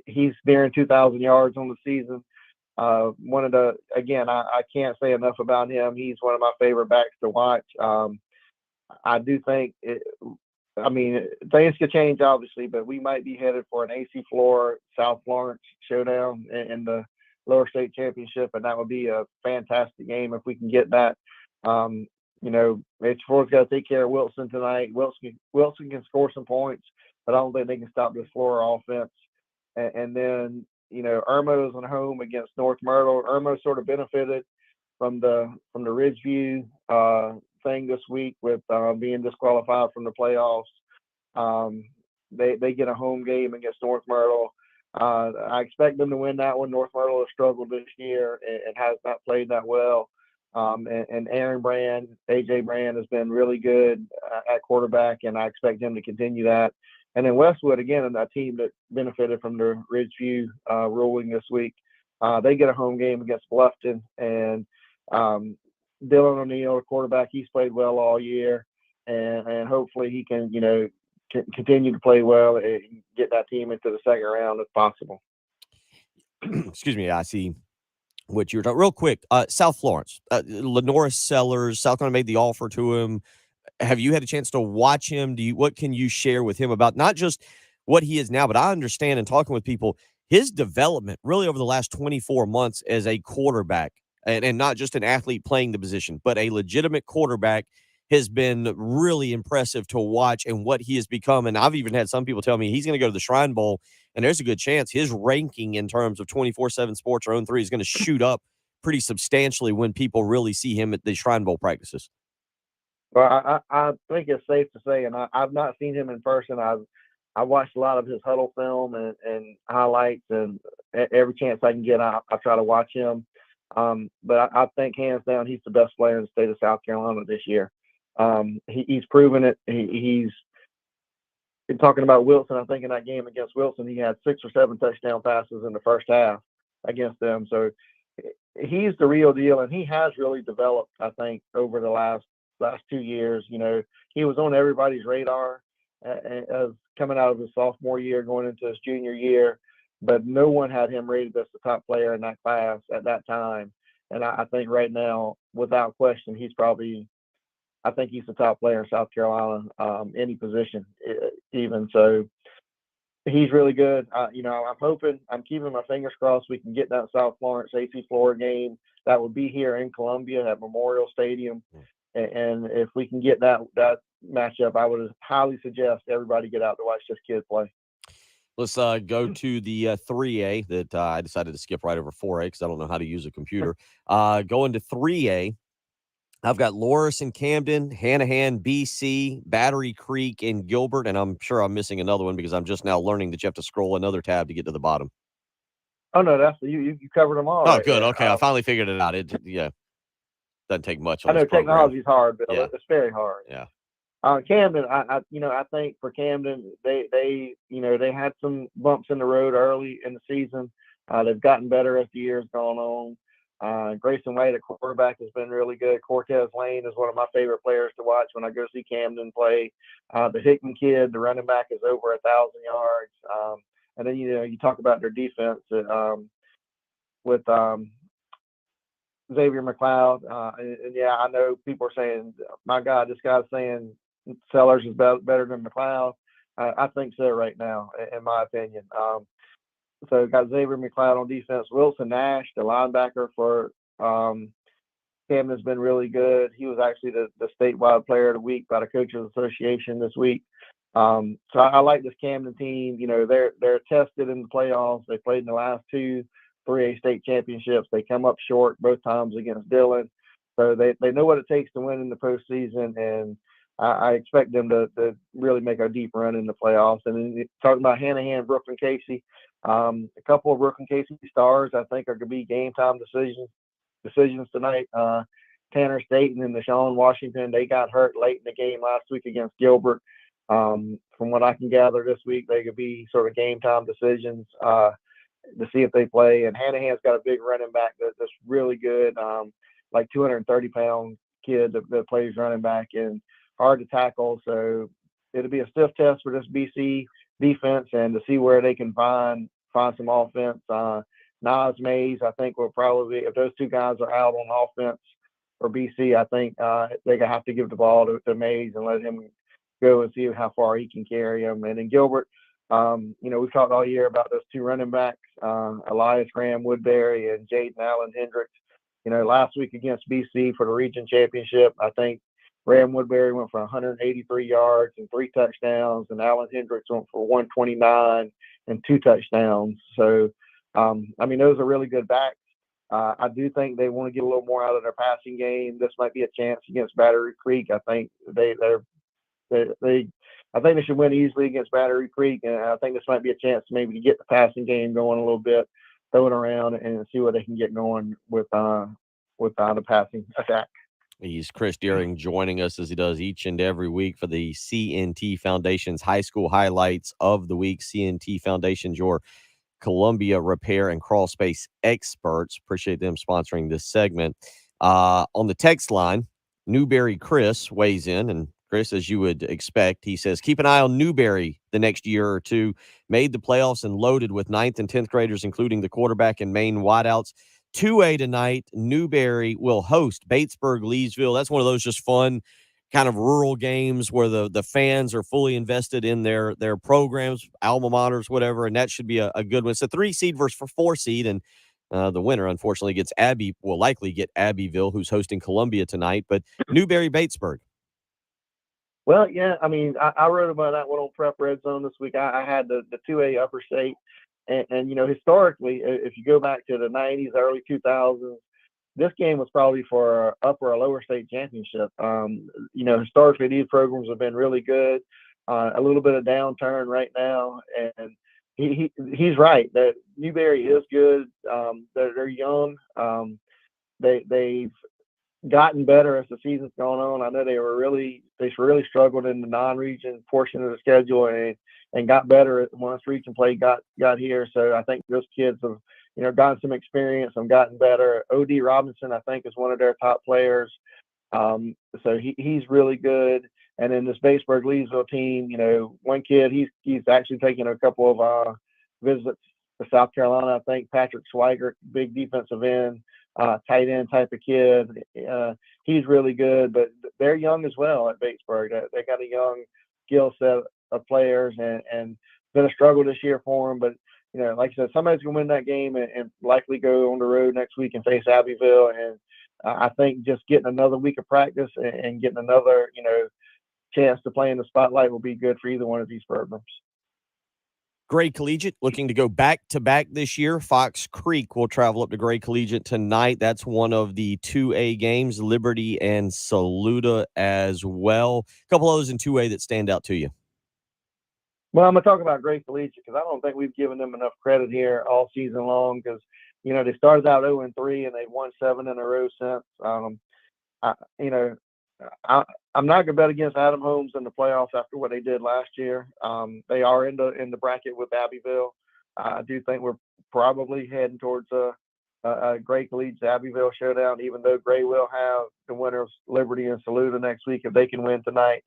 He's nearing 2,000 yards on the season. I can't say enough about him. He's one of my favorite backs to watch. I do think things could change obviously, but we might be headed for an AC Flora South Florence showdown in the lower state championship, and that would be a fantastic game if we can get that. AC Flora's got to take care of Wilson tonight. Wilson can score some points, but I don't think they can stop this Flora offense. And then Irmo's on home against North Myrtle. Irmo sort of benefited from the Ridgeview thing this week with being disqualified from the playoffs. They get a home game against North Myrtle. I expect them to win that one. North Myrtle has struggled this year and has not played that well. And Aaron Brand, AJ Brand has been really good at quarterback, and I expect him to continue that. And then Westwood, again, a team that benefited from the Ridgeview ruling this week. They get a home game against Bluffton, and Dylan O'Neill, the quarterback, he's played well all year, and hopefully he can, continue to play well and get that team into the second round if possible. Excuse me, I see what you were talking. Real quick, South Florence, Lenora Sellers, South Carolina made the offer to him. Have you had a chance to watch him? What can you share with him about not just what he is now, but I understand in talking with people, his development really over the last 24 months as a quarterback and not just an athlete playing the position, but a legitimate quarterback has been really impressive to watch and what he has become. And I've even had some people tell me he's going to go to the Shrine Bowl, and there's a good chance his ranking in terms of 24/7 Sports or Own 3 is going to shoot up pretty substantially when people really see him at the Shrine Bowl practices. Well, I think it's safe to say, and I've not seen him in person. I watched a lot of his huddle film and highlights, and every chance I can get, I try to watch him. But I think hands down, he's the best player in the state of South Carolina this year. He's proven it. He's been talking about Wilson. I think in that game against Wilson, he had 6 or 7 touchdown passes in the first half against them. So he's the real deal, and he has really developed, I think, over the last 2 years. He was on everybody's radar as coming out of his sophomore year, going into his junior year, but no one had him rated as the top player in that class at that time. And I think right now, without question, I think he's the top player in South Carolina, any position even. So he's really good. I'm keeping my fingers crossed we can get that South Florence AC Flora game. That would be here in Columbia at Memorial Stadium. And if we can get that matchup, I would highly suggest everybody get out to watch this kid play. Let's go to the 3A that I decided to skip right over 4A because I don't know how to use a computer. Going to 3A, I've got Loris and Camden, Hanahan, BC, Battery Creek, and Gilbert, and I'm sure I'm missing another one because I'm just now learning that you have to scroll another tab to get to the bottom. Oh, no, that's you covered them all. Oh, right good. there. Okay, I finally figured it out. Doesn't take much on I know this program. technology's hard, but Yeah. it's very hard. Yeah. Camden, I think for Camden, they had some bumps in the road early in the season. They've gotten better as the year's gone on. Grayson White at quarterback has been really good. Cortez Lane is one of my favorite players to watch when I go see Camden play. The Hickman kid, the running back, is over 1,000 yards. And then you talk about their defense with Xavier McLeod. And yeah, I know people are saying, my God, this guy's saying Sellers is better than McLeod. I think so right now, in my opinion. So got Xavier McLeod on defense. Wilson Nash, the linebacker for Camden, has been really good. He was actually the statewide player of the week by the Coaches Association this week. So I like this Camden team. They're tested in the playoffs. They played in the last 2 3A state championships. They come up short both times against Dillon. So they know what it takes to win in the postseason, and I expect them to really make a deep run in the playoffs. And then talking about Hanahan, Brooklyn Casey, a couple of Brooklyn Casey stars I think are going to be game time decisions tonight. Tanner Staten and Deshaun Washington, they got hurt late in the game last week against Gilbert. From what I can gather this week, they could be sort of game time decisions to see if they play. And Hanahan's got a big running back that's really good, like 230-pound kid that plays running back and hard to tackle. So it'll be a stiff test for this BC defense and to see where they can find some offense. Nas Mays, I think, will probably, if those two guys are out on offense for BC, I think they're going to have to give the ball to Mays and let him go and see how far he can carry them. And then Gilbert, we've talked all year about those two running backs, Elias Graham Woodbury and Jaden Allen Hendricks. Last week against BC for the region championship, I think Graham Woodbury went for 183 yards and 3 touchdowns, and Allen Hendricks went for 129 and 2 touchdowns. So, those are really good backs. I do think they want to get a little more out of their passing game. This might be a chance against Battery Creek. I think they should win easily against Battery Creek, and I think this might be a chance maybe to get the passing game going a little bit, throw it around, and see what they can get going with the passing attack. He's Chris Deering joining us as he does each and every week for the CNT Foundation's High School Highlights of the Week. CNT Foundation's your Columbia repair and crawl space experts. Appreciate them sponsoring this segment. On the text line, Newberry Chris weighs in, and Chris, as you would expect, he says, keep an eye on Newberry the next year or two. Made the playoffs and loaded with 9th and 10th graders, including the quarterback and main wideouts. 2A tonight, Newberry will host Batesburg-Leesville. That's one of those just fun kind of rural games where the fans are fully invested in their programs, alma maters, whatever, and that should be a good one. It's a 3 seed versus 4 seed, and the winner, unfortunately, will likely get Abbeville, who's hosting Columbia tonight, but Newberry-Batesburg. Well, yeah, I wrote about that one on Prep Red Zone this week. I had the 2A Upper State. And historically, if you go back to the 90s, early 2000s, this game was probably for upper or lower state championship. Historically, these programs have been really good. A little bit of downturn right now, and he's right that Newberry is good. They're young. They've gotten better as the season's gone on. I know they really struggled in the non-region portion of the schedule and got better once region play got here. So I think those kids have, gotten some experience and gotten better. O.D. Robinson, I think, is one of their top players. So he's really good. And then this Batesburg-Leesville team, one kid, he's actually taking a couple of visits to South Carolina. I think Patrick Swigert, big defensive end, tight end type of kid. He's really good, but they're young as well at Batesburg. They got a young skill set of players, and been a struggle this year for them. But like I said, somebody's gonna win that game and likely go on the road next week and face Abbeville. And I think just getting another week of practice and getting another chance to play in the spotlight will be good for either one of these programs. Gray Collegiate looking to go back-to-back this year. Fox Creek will travel up to Gray Collegiate tonight. That's one of the 2A games, Liberty and Saluda as well. A couple others in 2A that stand out to you. Well, I'm going to talk about Gray Collegiate because I don't think we've given them enough credit here all season long because, they started out 0-3 and they've won 7 in a row since. I'm not going to bet against Adam Holmes in the playoffs after what they did last year. They are in the bracket with Abbeville. I do think we're probably heading towards a Gray Collegiate Abbeville showdown, even though Gray will have the winners Liberty and Saluda next week if they can win tonight.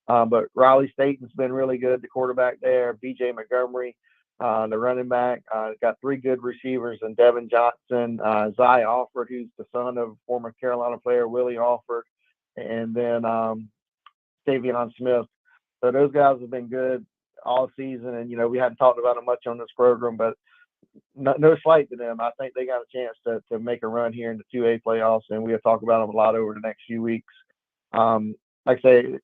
But Riley Staten's been really good, the quarterback there. B.J. Montgomery, the running back, got 3 good receivers, and Devin Johnson, Zy Alford, who's the son of former Carolina player Willie Alford, and then Davion Smith. So those guys have been good all season, and we hadn't talked about them much on this program, but no slight to them. I think they got a chance to make a run here in the 2A playoffs, and we'll talk about them a lot over the next few weeks. Like I say,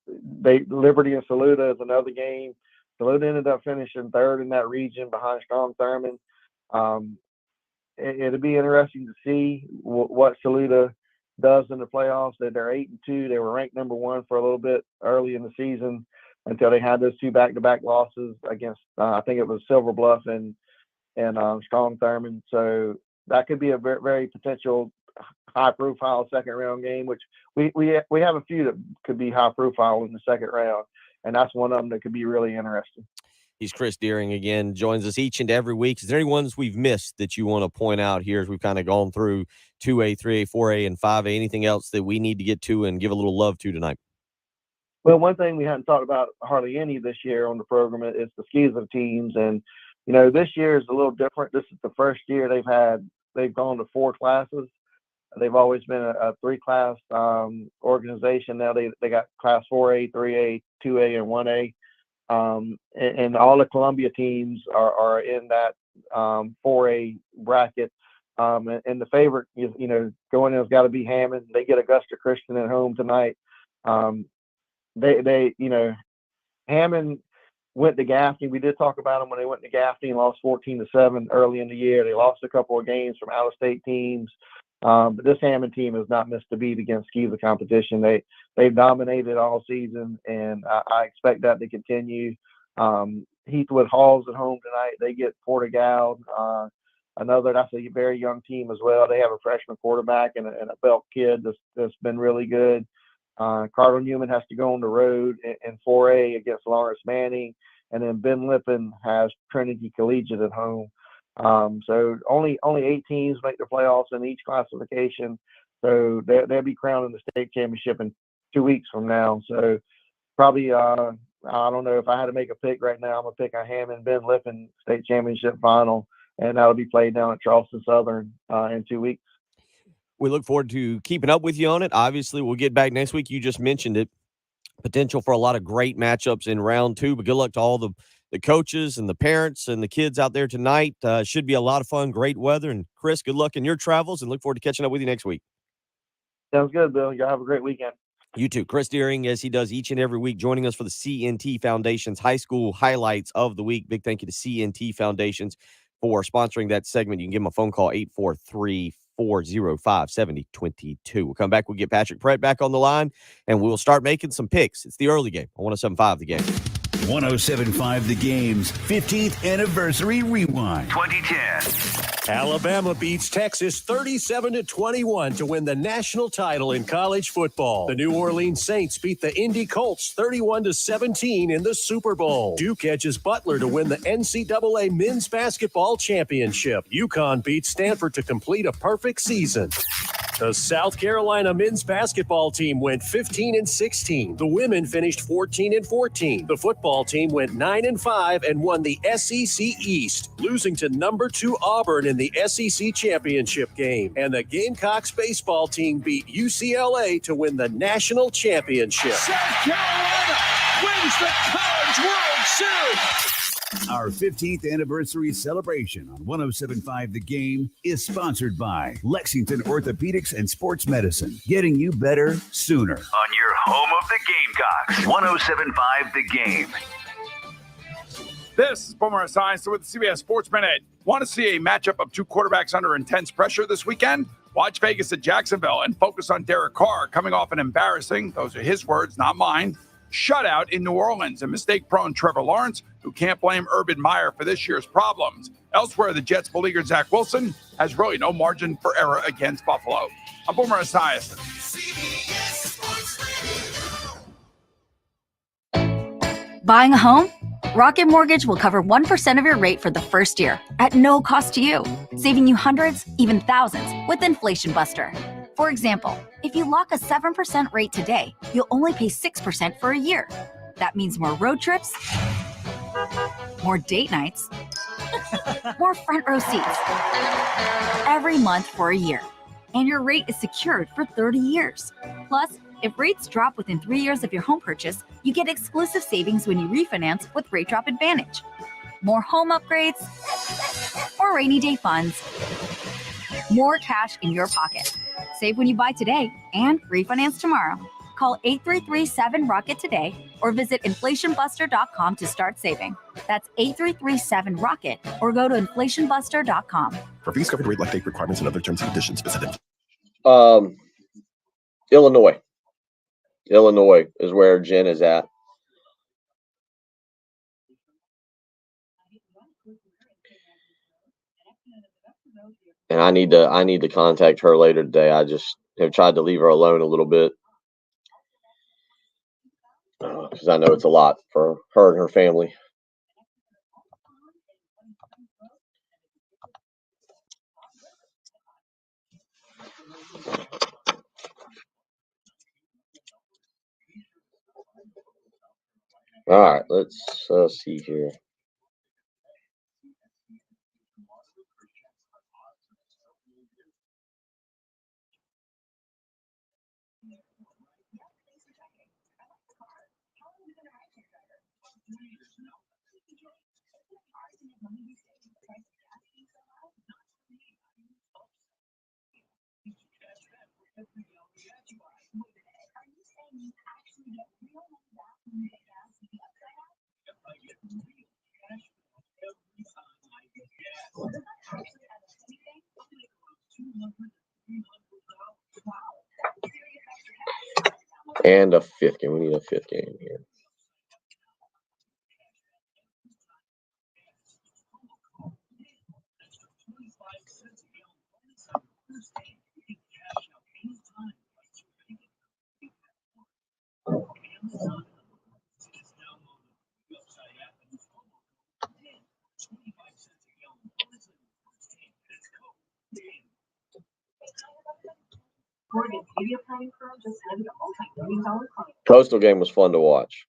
Liberty and Saluda is another game. Saluda ended up finishing 3rd in that region behind Strong Thurman. It'll be interesting to see what Saluda does in the playoffs. They're 8-2. They were ranked number 1 for a little bit early in the season until they had those 2 back-to-back losses against, I think it was Silver Bluff and Strong Thurman. So that could be a very, very potential high-profile second-round game, which we have a few that could be high-profile in the second round, and that's one of them that could be really interesting. He's Chris Deering again, joins us each and every week. Is there any ones we've missed that you want to point out here as we've kind of gone through 2A, 3A, 4A, and 5A? Anything else that we need to get to and give a little love to tonight? Well, one thing we hadn't talked about hardly any this year on the program is the SCISA teams. And, you know, this year is a little different. This is the first year they've gone to 4 classes. They've always been a 3-class organization. Now they got class 4A, 3A, 2A, and 1A. And all the Columbia teams are in that 4A bracket. And the favorite, you know, going in has got to be Hammond. They get Augusta Christian at home tonight. They you know, Hammond went to Gaffney. We did talk about them when they went to Gaffney and lost 14-7 early in the year. They lost a couple of games from out-of-state teams. But this Hammond team has not missed a beat against SCISA competition. They've dominated all season, and I expect that to continue. Heathwood Hall's at home tonight. They get Portugal. That's a very young team as well. They have a freshman quarterback and a belt kid that's been really good. Cardinal Newman has to go on the road in 4A against Lawrence Manning, and then Ben Lippen has Trinity Collegiate at home. So only 8 teams make the playoffs in each classification. So they'll be crowning the state championship in 2 weeks from now. So probably, I don't know, if I had to make a pick right now, I'm gonna pick a Hammond Ben Lippen state championship final, and that'll be played down at Charleston Southern in 2 weeks. We look forward to keeping up with you on it. Obviously, we'll get back next week. You just mentioned it. Potential for a lot of great matchups in round 2, but good luck to all the coaches and the parents and the kids out there tonight. Should be a lot of fun, great weather. And Chris, good luck in your travels, and look forward to catching up with you next week. Sounds good, Bill. Y'all have a great weekend. You too. Chris Deering, as he does each and every week, joining us for the CNT Foundation's High School Highlights of the Week. Big thank you to CNT Foundations for sponsoring that segment. You can give them a phone call, 843-405-7022. We'll come back. We'll get Patrick Perret back on the line, and we'll start making some picks. It's the early game on 107.5 The Game. 107.5 The Game's 15th Anniversary Rewind. 2010. Alabama beats Texas 37-21 to win the national title in college football. The New Orleans Saints beat the Indy Colts 31-17 in the Super Bowl. Duke edges Butler to win the NCAA men's basketball championship. UConn beats Stanford to complete a perfect season. The South Carolina men's basketball team went 15-16. The women finished 14-14. The football team went 9-5 and won the SEC East, losing to number 2 Auburn in the SEC championship game. And the Gamecocks baseball team beat UCLA to win the national championship. South Carolina wins the College World Series. Our 15th anniversary celebration on 107.5 The Game is sponsored by Lexington Orthopedics and Sports Medicine, getting you better sooner. On your home of the Gamecocks, 107.5 The Game. This is Boomer Esiason with the CBS Sports Minute. Want to see a matchup of 2 quarterbacks under intense pressure this weekend? Watch Vegas at Jacksonville and focus on Derek Carr coming off an embarrassing, those are his words, not mine, shutout in New Orleans, and mistake-prone Trevor Lawrence, who can't blame Urban Meyer for this year's problems. Elsewhere, the Jets' beleaguered Zach Wilson has really no margin for error against Buffalo. I'm Boomer Esiason. Buying a home? Rocket Mortgage will cover 1% of your rate for the first year at no cost to you, saving you hundreds, even thousands with Inflation Buster. For example, if you lock a 7% rate today, you'll only pay 6% for a year. That means more road trips, more date nights, more front row seats every month for a year. And your rate is secured for 30 years. Plus, if rates drop within 3 years of your home purchase, you get exclusive savings when you refinance with Rate Drop Advantage. More home upgrades, more rainy day funds, more cash in your pocket. Save when you buy today and refinance tomorrow. Call 833-7ROCKET today or visit inflationbuster.com to start saving. That's 833-7ROCKET or go to inflationbuster.com. For fees covered rate like date requirements and other terms and conditions, visit Illinois. Illinois is where Jen is at. And I need to contact her later today. I just have tried to leave her alone a little bit because I know it's a lot for her and her family. All right, let's see here. And a fifth game. We need a fifth game here. Coastal game was fun to watch.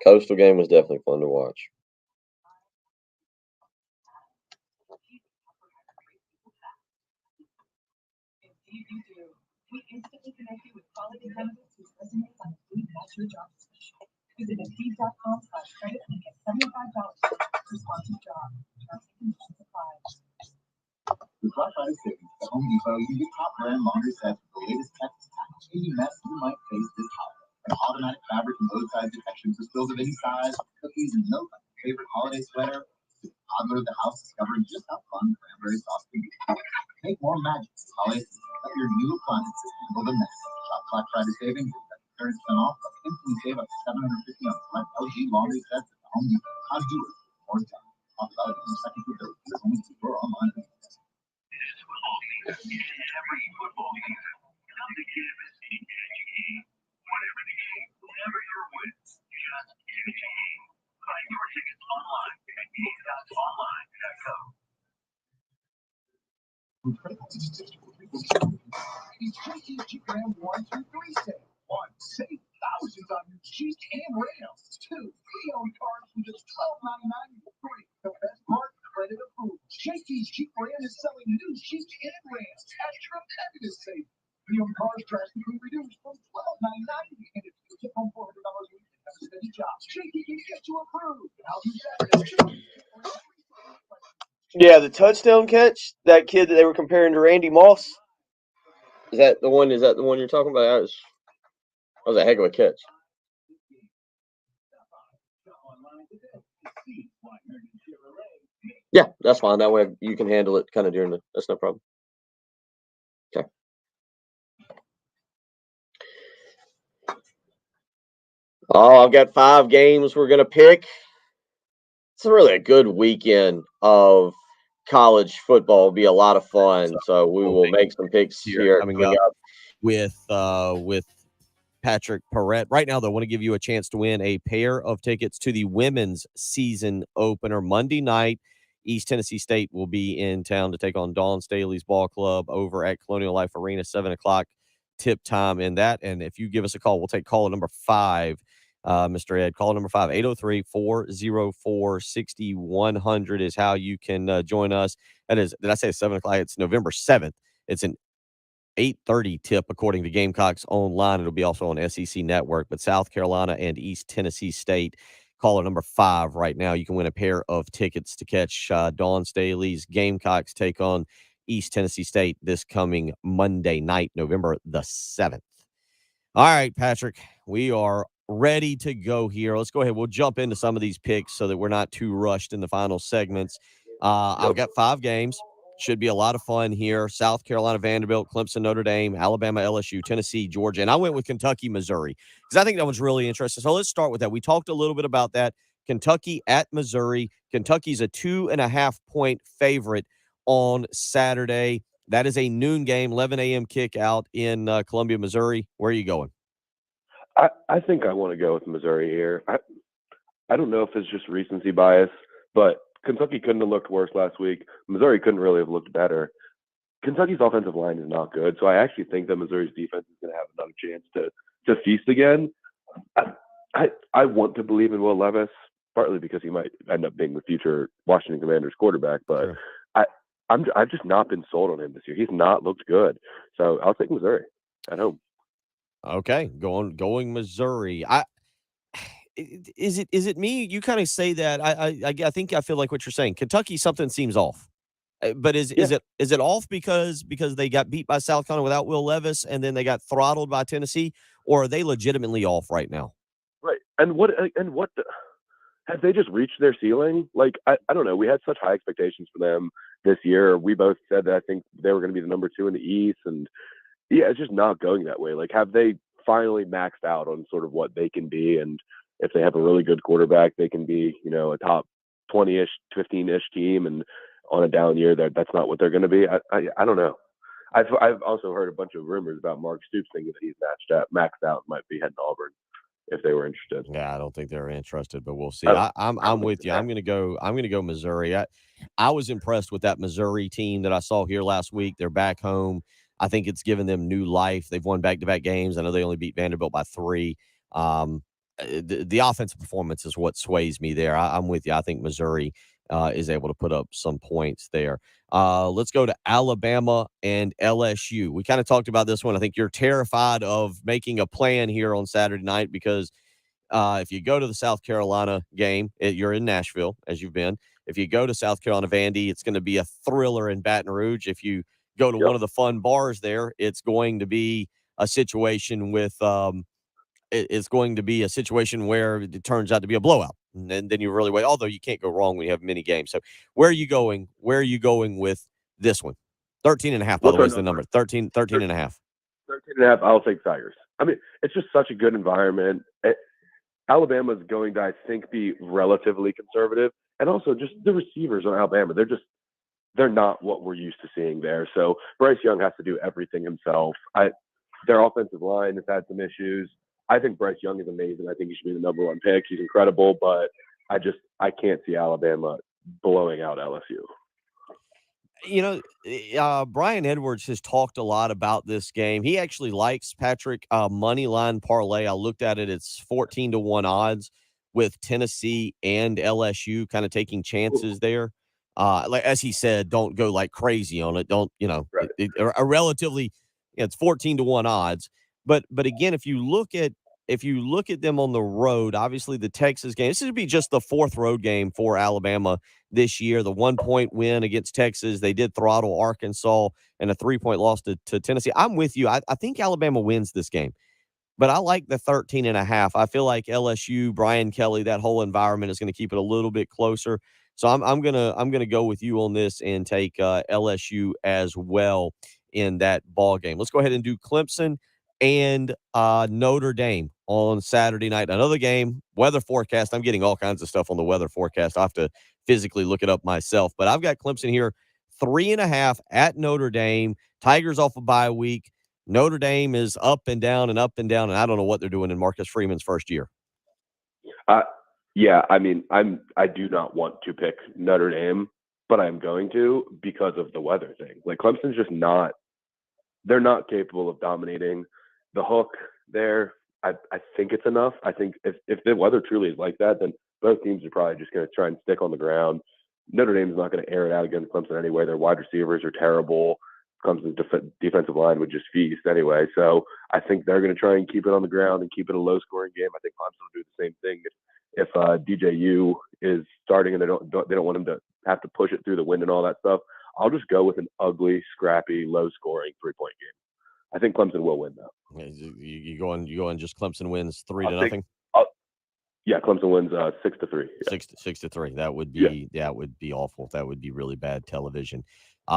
Coastal game was definitely fun to watch. We instantly connect you with quality candidates whose resumes on Indeed match your job description. Visit Indeed.com/credit and get $75 for sponsored job. Terms and conditions apply. With Black Friday savings at Home Depot, you get top brand laundry sets with the latest tech to tackle any mess you might face this holiday. Like automatic fabric and load size detection for spills of any size, cookies and milk, like your favorite holiday sweater. Toddler of the house discovering just how fun cranberry sauce can be. Make more magic this holiday season. Let your new appliances handle the mess. Shop Black Friday savings and 30% off. Instantly save up to $750 on select LG laundry sets at Home Depot. How to do it? More time. Talk about it in the second to Home Depot or online. Every football season, come to campus and catch a game. Whatever the game, whatever your wins, just catch a game. Find your tickets online at Gamecocks.online.com. It's Cheeky's Jeep Ram 1-2-3 sale. 1. Save thousands on new Jeep and Rams. 2. Pre-owned cars from just $12.99. 3. The best part, credit approved. Cheeky's Jeep Ram is selling new Jeep and Rams at tremendous savings. Pre-owned cars drastically reduced from $12.99. And if you get home $400 a week, that's a steady job. Cheeky can get you approved. I'll do that. Yeah, the touchdown catch, that kid that they were comparing to Randy Moss. Is that the one you're talking about? That was a heck of a catch. Yeah, that's fine. That way you can handle it kind of during that's no problem. Okay. Oh, I've got 5 games we're going to pick. It's really a good weekend of college football. It'll be a lot of fun. So we will make some picks here coming up with Patrick Perret. Right now, though, I want to give you a chance to win a pair of tickets to the women's season opener Monday night. East Tennessee State will be in town to take on Dawn Staley's ball club over at Colonial Life Arena, 7 o'clock tip time in that. And if you give us a call, we'll take caller number 5. Mr. Ed, call number 5, 803-404-6100 is how you can join us. That is, did I say 7 o'clock? It's November 7th. It's an 8:30 tip according to Gamecocks Online. It'll be also on SEC Network, but South Carolina and East Tennessee State, caller number 5 right now. You can win a pair of tickets to catch Dawn Staley's Gamecocks take on East Tennessee State this coming Monday night, November the 7th. All right, Patrick, we are ready to go here. Let's go ahead. We'll jump into some of these picks so that we're not too rushed in the final segments. I've got 5 games. Should be a lot of fun here. South Carolina, Vanderbilt, Clemson, Notre Dame, Alabama, LSU, Tennessee, Georgia. And I went with Kentucky, Missouri because I think that one's really interesting. So let's start with that. We talked a little bit about that. Kentucky at Missouri. Kentucky's a 2.5-point favorite on Saturday. That is a noon game, 11 a.m. kick out in Columbia, Missouri. Where are you going? I think I want to go with Missouri here. I don't know if it's just recency bias, but Kentucky couldn't have looked worse last week. Missouri couldn't really have looked better. Kentucky's offensive line is not good, so I actually think that Missouri's defense is going to have another chance to feast again. I want to believe in Will Levis, partly because he might end up being the future Washington Commanders quarterback, but Sure. I've just not been sold on him this year. He's not looked good. So I'll take Missouri at home. Okay, going Missouri. Is it me? You kind of say that. I think I feel like what you're saying. Kentucky, something seems off. But is it off because they got beat by South Carolina without Will Levis and then they got throttled by Tennessee, or are they legitimately off right now? Right. And what have they just reached their ceiling? Like, I don't know. We had such high expectations for them this year. We both said that I think they were going to be the number 2 in the East. And yeah, it's just not going that way. Like, have they finally maxed out on sort of what they can be? And if they have a really good quarterback, they can be, a top 20-ish, 15-ish team. And on a down year, that's not what they're going to be. I don't know. I've also heard a bunch of rumors about Mark Stoops thinking that he's maxed out, might be heading to Auburn if they were interested. Yeah, I don't think they're interested, but we'll see. I'm with you. I'm gonna go Missouri. I was impressed with that Missouri team that I saw here last week. They're back home. I think it's given them new life. They've won back-to-back games. I know they only beat Vanderbilt by 3. The offensive performance is what sways me there. I'm with you. I think Missouri is able to put up some points there. Let's go to Alabama and LSU. We kind of talked about this one. I think you're terrified of making a plan here on Saturday night because if you go to the South Carolina game, you're in Nashville, as you've been. If you go to South Carolina Vandy, it's going to be a thriller in Baton Rouge. If you go to one of the fun bars there, it's going to be a situation with it's going to be a situation where it turns out to be a blowout. And then you really wait. Although you can't go wrong when you have many games. So where are you going? Where are you going with this one? 13.5, by the way, is the number. 13 and a half. 13.5, I'll take Tigers. I mean, it's just such a good environment. Alabama's going to, I think, be relatively conservative. And also just the receivers on Alabama, they're not what we're used to seeing there. So Bryce Young has to do everything himself. Their offensive line has had some issues. I think Bryce Young is amazing. I think he should be the number 1 pick. He's incredible, but I can't see Alabama blowing out LSU. Brian Edwards has talked a lot about this game. He actually likes Patrick money line parlay. I looked at it. It's 14-1 odds with Tennessee and LSU kind of taking chances there. Like as he said, don't go like crazy on it. Don't, right. A relatively, it's 14-1 odds. But again, if you look at them on the road, obviously the Texas game, this would be just the 4th road game for Alabama this year. The 1-point win against Texas, they did throttle Arkansas, and a 3-point loss to Tennessee. I'm with you. I think Alabama wins this game, but I like the 13.5. I feel like LSU, Brian Kelly, that whole environment is going to keep it a little bit closer. So I'm gonna go with you on this and take LSU as well in that ball game. Let's go ahead and do Clemson and Notre Dame on Saturday night. Another game, weather forecast. I'm getting all kinds of stuff on the weather forecast. I have to physically look it up myself, but I've got Clemson here 3.5 at Notre Dame. Tigers off a bye week. Notre Dame is up and down, and I don't know what they're doing in Marcus Freeman's first year. Yeah, I mean, I do not want to pick Notre Dame, but I'm going to because of the weather thing. Like Clemson's just not, they're not capable of dominating the hook there. I think it's enough. I think if the weather truly is like that, then both teams are probably just going to try and stick on the ground. Notre Dame's not going to air it out against Clemson anyway. Their wide receivers are terrible. Clemson's defensive line would just feast anyway. So I think they're going to try and keep it on the ground and keep it a low-scoring game. I think Clemson will do the same thing if DJU is starting and they don't want him to have to push it through the wind and all that stuff. I'll just go with an ugly, scrappy, low-scoring 3-point game. I think Clemson will win though. You going just Clemson wins 3-0? Yeah, Clemson wins 6-3. Yeah. 6-3. That would be awful. That would be really bad television.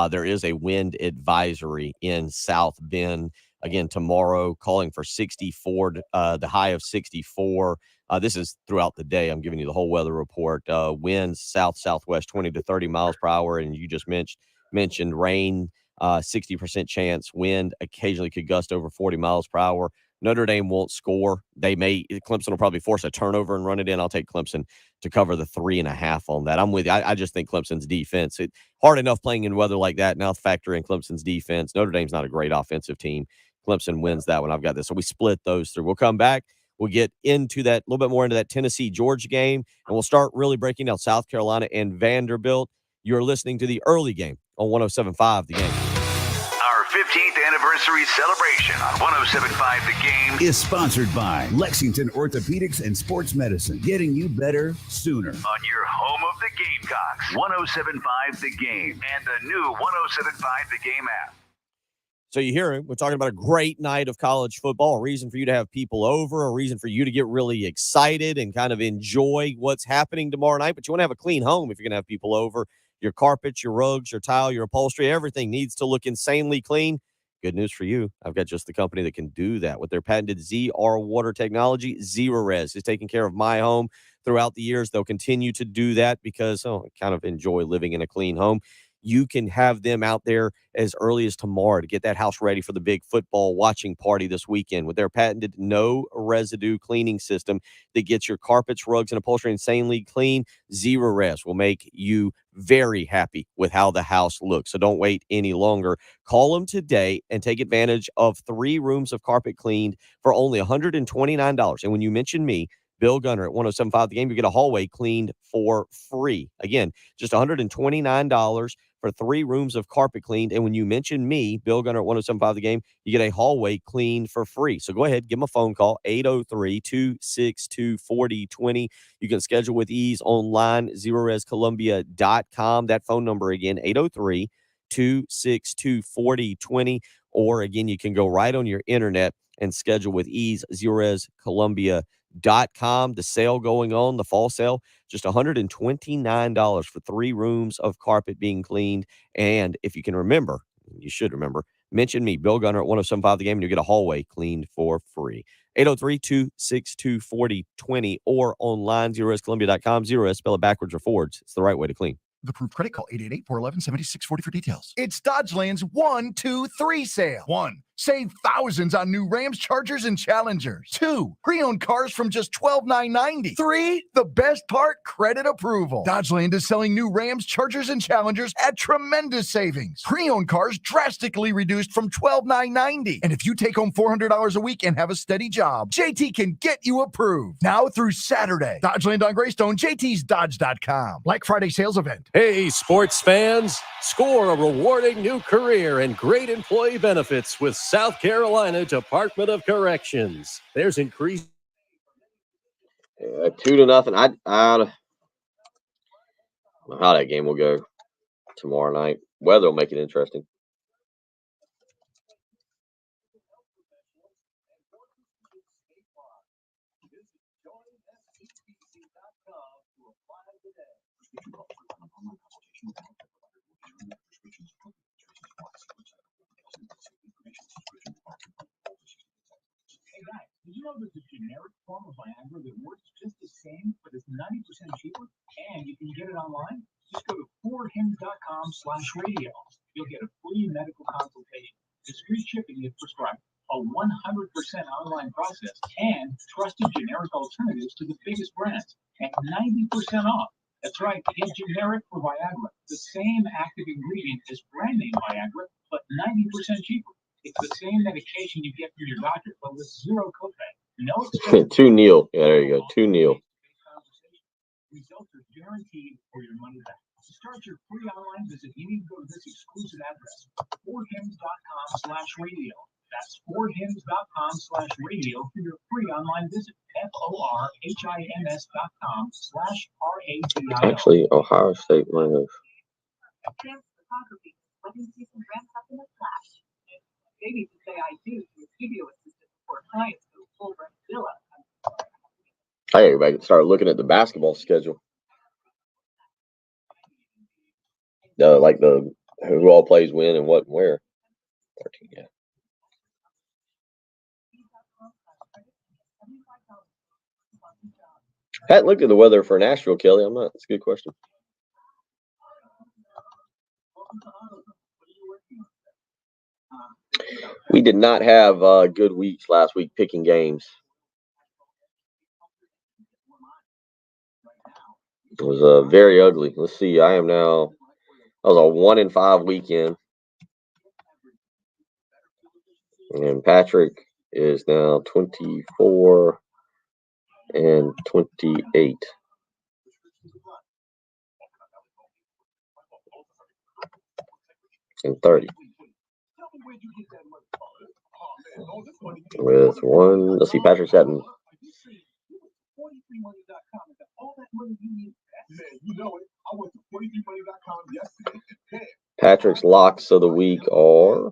There is a wind advisory in South Bend again tomorrow, calling for 64. The high of 64. This is throughout the day. I'm giving you the whole weather report. Winds southwest 20 to 30 miles per hour, and you just mentioned rain. 60% chance. Wind occasionally could gust over 40 miles per hour. Notre Dame won't score. Clemson will probably force a turnover and run it in. I'll take Clemson to cover the 3.5 on that. I'm with you. I just think Clemson's defense, it's hard enough playing in weather like that. Now factor in Clemson's defense. Notre Dame's not a great offensive team. Clemson wins that one. I've got this. So we split those through. We'll come back. We'll get into that a little bit more into that Tennessee-Georgia game, and we'll start really breaking down South Carolina and Vanderbilt. You're listening to the early game on 107.5 The Game. Our 15th anniversary celebration on 107.5 The Game is sponsored by Lexington Orthopedics and Sports Medicine, getting you better sooner. on your home of the Gamecocks. 107.5 The Game and the new 107.5 The Game app. So you hear it. We're talking about a great night of college football, a reason for you to have people over, a reason for you to get really excited and kind of enjoy what's happening tomorrow night. But you want to have a clean home if you're going to have people over. Your carpets, your rugs, your tile, your upholstery, everything needs to look insanely clean. Good news for you. I've got just the company that can do that with their patented ZR water technology. Zerorez is taking care of my home throughout the years. They'll continue to do that because I kind of enjoy living in a clean home. You can have them out there as early as tomorrow to get that house ready for the big football watching party this weekend with their patented no residue cleaning system that gets your carpets, rugs, and upholstery insanely clean. Zerorez will make you very happy with how the house looks. So don't wait any longer. Call them today and take advantage of 3 rooms of carpet cleaned for only $129. And when you mention me, Bill Gunner at 107.5 The Game, you get a hallway cleaned for free. Again, just $129 for 3 rooms of carpet cleaned. And when you mention me, Bill Gunner at 107.5 The Game, you get a hallway cleaned for free. So go ahead, give them a phone call, 803-262-4020. You can schedule with ease online, zerorezcolumbia.com. That phone number again, 803-262-4020. Or again, you can go right on your internet and schedule with ease, zerorezcolumbia.com. The sale going on, the fall sale, just $129 for 3 rooms of carpet being cleaned. And if you can remember, you should remember, mention me, Bill Gunner at 107.5 The Game, and you get a hallway cleaned for free. 803-262-4020 or online, zerorezcolumbia.com. Zerorez, spell it backwards or forwards. It's the right way to clean. The approved credit, call 888-411-7640 for details. It's Dodgeland's 1-2-3 sale. 1. Save thousands on new Rams, Chargers, and Challengers. 2. Pre-owned cars from just $12,990. 3. The best part, credit approval. Dodgeland is selling new Rams, Chargers, and Challengers at tremendous savings. Pre-owned cars drastically reduced from $12,990. And if you take home $400 a week and have a steady job, JT can get you approved. Now through Saturday. Dodgeland on Greystone, jtsdodge.com. Black Friday sales event. Hey, sports fans, score a rewarding new career and great employee benefits with South Carolina Department of Corrections. There's increased 2-0. I don't know how that game will go tomorrow night. Weather will make it interesting. Hey guys, did you know there's a generic form of Viagra that works just the same, but is 90% cheaper? And you can get it online? Just go to 4hims.com/radio. You'll get a free medical consultation, discreet shipping if prescribed, a 100% online process, and trusted generic alternatives to the biggest brands, and 90% off. That's right, it's generic for Viagra, the same active ingredient as brand name Viagra, but 90% cheaper. It's the same medication you get from your doctor, but with zero copay. No expense. 2-0. Yeah, there you go. 2-0. Results are guaranteed for your money back. To start your free online visit, you need to go to this exclusive address, 4hims.com/radio. That's 4hims.com/radio for your free online visit. FORHIMS.com/RADIO. Actually, Ohio State might have. Maybe to say I do to a studio assistant for clients who full rent villa. I gotta go back and start looking at the basketball schedule. Like the who all plays when and what and where. 13, yeah. I hadn't looked at the weather for Nashville, Kelly. I'm not. That's a good question. We did not have good weeks last week picking games. It was very ugly. Let's see. That was a 1-5 weekend. And Patrick is now 24. and 28. And 30. With one, let's see, Patrick Seton. Patrick's locks of the week are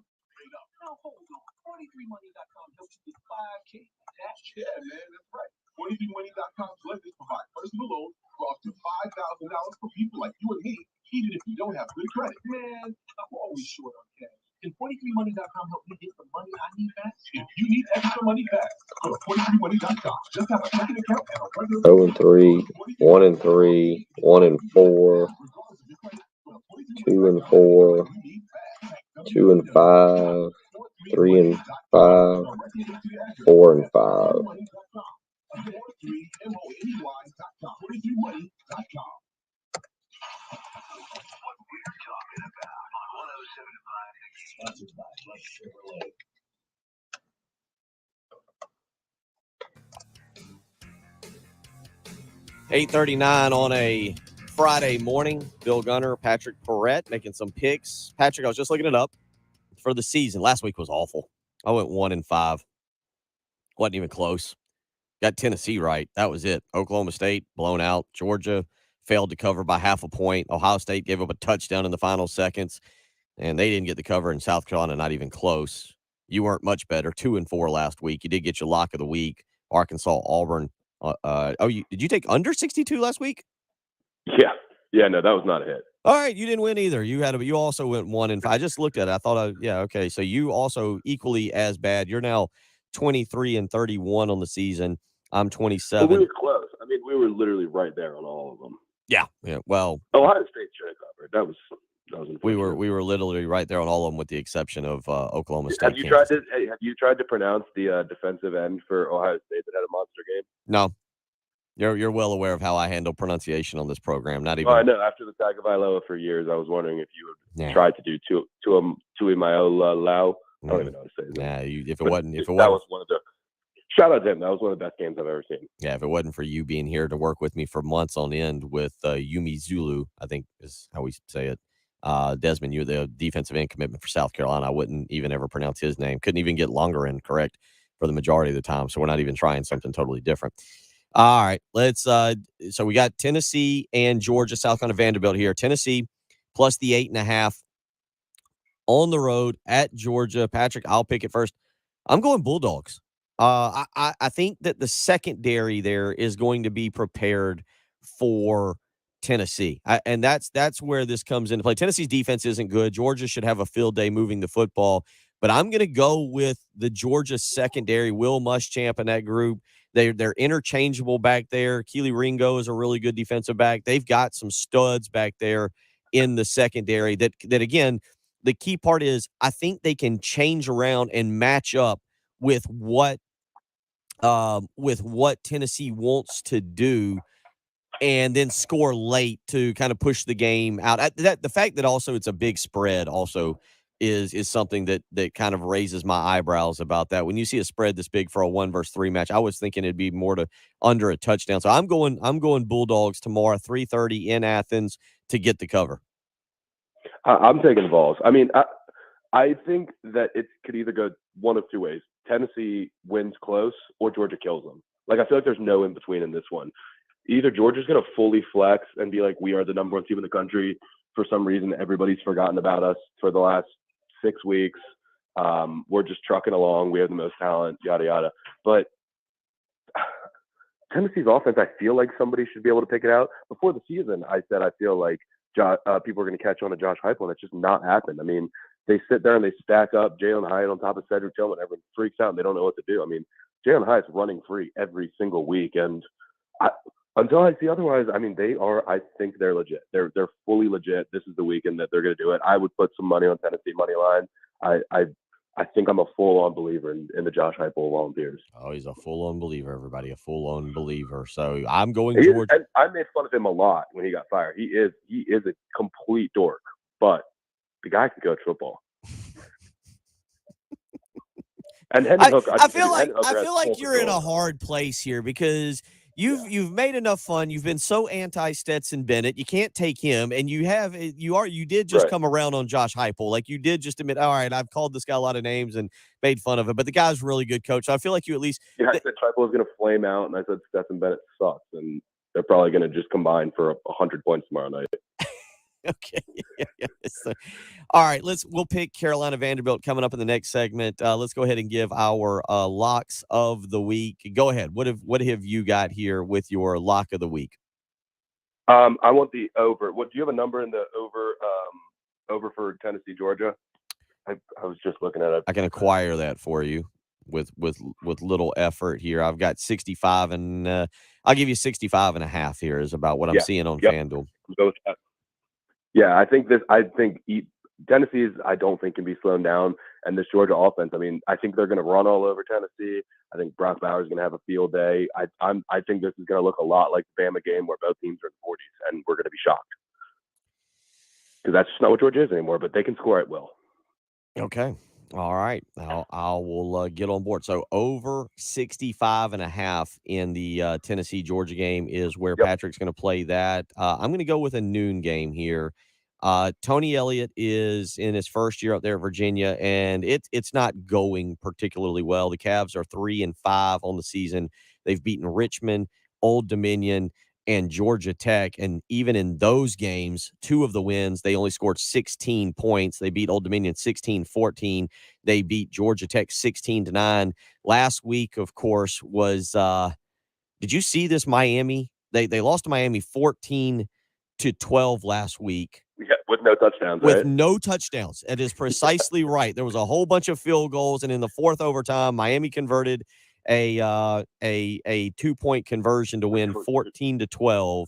Yeah, man, that's right. 23money.com lenders provide personal loans for up to $5,000 for people like you and me, even if you don't have good credit. Man, I'm always short on cash. Can 23money.com help me get the money I need back? If you need extra money back, go to 23money.com. Just have a checking account and a regular 0 and 3, 1 and 3, 1 and 4, 2 and 4, 2 and 5, 3 and 5, 4 and 5. $8:39 on a Friday morning. Bill Gunner, Patrick Perret making some picks. Patrick, I was just looking it up for the season. Last week was awful. I went 1 and 5. Wasn't even close. Got Tennessee right. That was it. Oklahoma State blown out. Georgia failed to cover by half a point. Ohio State gave up a touchdown in the final seconds, and they didn't get the cover. In South Carolina, not even close. You weren't much better. 2 and 4 last week. You did get your lock of the week. Arkansas, Auburn. Did you take under 62 last week? Yeah, no, that was not a hit. All right, you didn't win either. You also went 1 and 5. I just looked at it. I thought, okay. So you also equally as bad. You're now 23 and 31 on the season. I'm 27. Well, we were close. I mean, we were literally right there on all of them. Yeah. Well, Ohio State should have covered. That was we were literally right there on all of them with the exception of Oklahoma State. Have you tried to pronounce the defensive end for Ohio State that had a monster game? No. You're well aware of how I handle pronunciation on this program. Not even. Oh, I know. After the Tagovailoa for years, I was wondering if you would try to do Tuimaiolau. I don't even know how to say it. If it wasn't, that was one of the. Shout out to him. That was one of the best games I've ever seen. Yeah, if it wasn't for you being here to work with me for months on end with Yumi Zulu, I think is how we say it. Desmond, you're the defensive end commitment for South Carolina. I wouldn't even ever pronounce his name. Couldn't even get Longerin correct for the majority of the time. So we're not even trying something totally different. All right, let's. So we got Tennessee and Georgia, South Carolina, Vanderbilt here. Tennessee plus the 8.5 on the road at Georgia. Patrick, I'll pick it first. I'm going Bulldogs. I think that the secondary there is going to be prepared for Tennessee. And that's where this comes into play. Tennessee's defense isn't good. Georgia should have a field day moving the football. But I'm going to go with the Georgia secondary, Will Muschamp and that group. They're interchangeable back there. Keely Ringo is a really good defensive back. They've got some studs back there in the secondary that again, the key part is I think they can change around and match up with what Tennessee wants to do and then score late to kind of push the game out. The fact that also it's a big spread also is something that kind of raises my eyebrows about that. When you see a spread this big for a 1-3 match, I was thinking it'd be more to under a touchdown. So I'm going Bulldogs tomorrow, 3:30 in Athens to get the cover. I'm taking the balls. I mean, I think that it could either go one of two ways. Tennessee wins close or Georgia kills them. Like, I feel like there's no in between in this one. Either Georgia's going to fully flex and be like, we are the number one team in the country. For some reason, everybody's forgotten about us for the last 6 weeks. We're just trucking along. We have the most talent, yada, yada. But Tennessee's offense, I feel like somebody should be able to pick it out. Before the season, I said I feel like people are going to catch on to Josh Heupel, and it's just not happened. I mean, they sit there and they stack up Jalen Hyatt on top of Cedric Tillman. Everyone freaks out and they don't know what to do. I mean, Jalen Hyatt's running free every single week, and until I see otherwise, I mean, I think they're legit. They're fully legit. This is the weekend that they're going to do it. I would put some money on Tennessee money line. I think I'm a full-on believer in the Josh Heupel Volunteers. Oh, he's a full-on believer, everybody, a full-on believer. So I'm going Georgia. And I made fun of him a lot when he got fired. He is a complete dork, but the guy can coach football. And Hendon Hooker, I feel like you're in a hard place here because You've made enough fun. You've been so anti Stetson Bennett. You can't take him, and you did just Right. come around on Josh Heupel. Like, you did just admit, all right, I've called this guy a lot of names and made fun of him, but the guy's a really good coach. So I feel like you at least Yeah, I said Triple was going to flame out, and I said Stetson Bennett sucks, and they're probably going to just combine for 100 points tomorrow night. Okay. Yeah. So, all right, we'll pick Carolina Vanderbilt coming up in the next segment. Let's go ahead and give our locks of the week. Go ahead. What have you got here with your lock of the week? I want the over. Do you have a number in the over for Tennessee, Georgia? I was just looking at it. I can acquire that for you with little effort here. I've got 65, and I'll give you 65.5 here is about what I'm seeing on FanDuel. Go with that. Yeah, I think Tennessee I don't think can be slowed down, and this Georgia offense. I mean, I think they're going to run all over Tennessee. I think Brock Bowers is going to have a field day. I think this is going to look a lot like the Bama game where both teams are in the 40s, and we're going to be shocked because that's just not what Georgia is anymore. But they can score at will. Okay. All right. I will get on board. So over 65.5 in the Tennessee Georgia game is where Patrick's going to play that. I'm going to go with a noon game here. Tony Elliott is in his first year up there at Virginia, and it's not going particularly well. The Cavs are 3-5 on the season. They've beaten Richmond, Old Dominion, and Georgia Tech. And even in those games, 2 of the wins, they only scored 16 points. They beat Old Dominion 16-14. They beat Georgia Tech 16-9. Last week, of course, was did you see this Miami? They lost to Miami 14-12 last week. Yeah, with no touchdowns, With right? no touchdowns. That is precisely right. There was a whole bunch of field goals, and in the fourth overtime, Miami converted a 2-point conversion to win 14-12.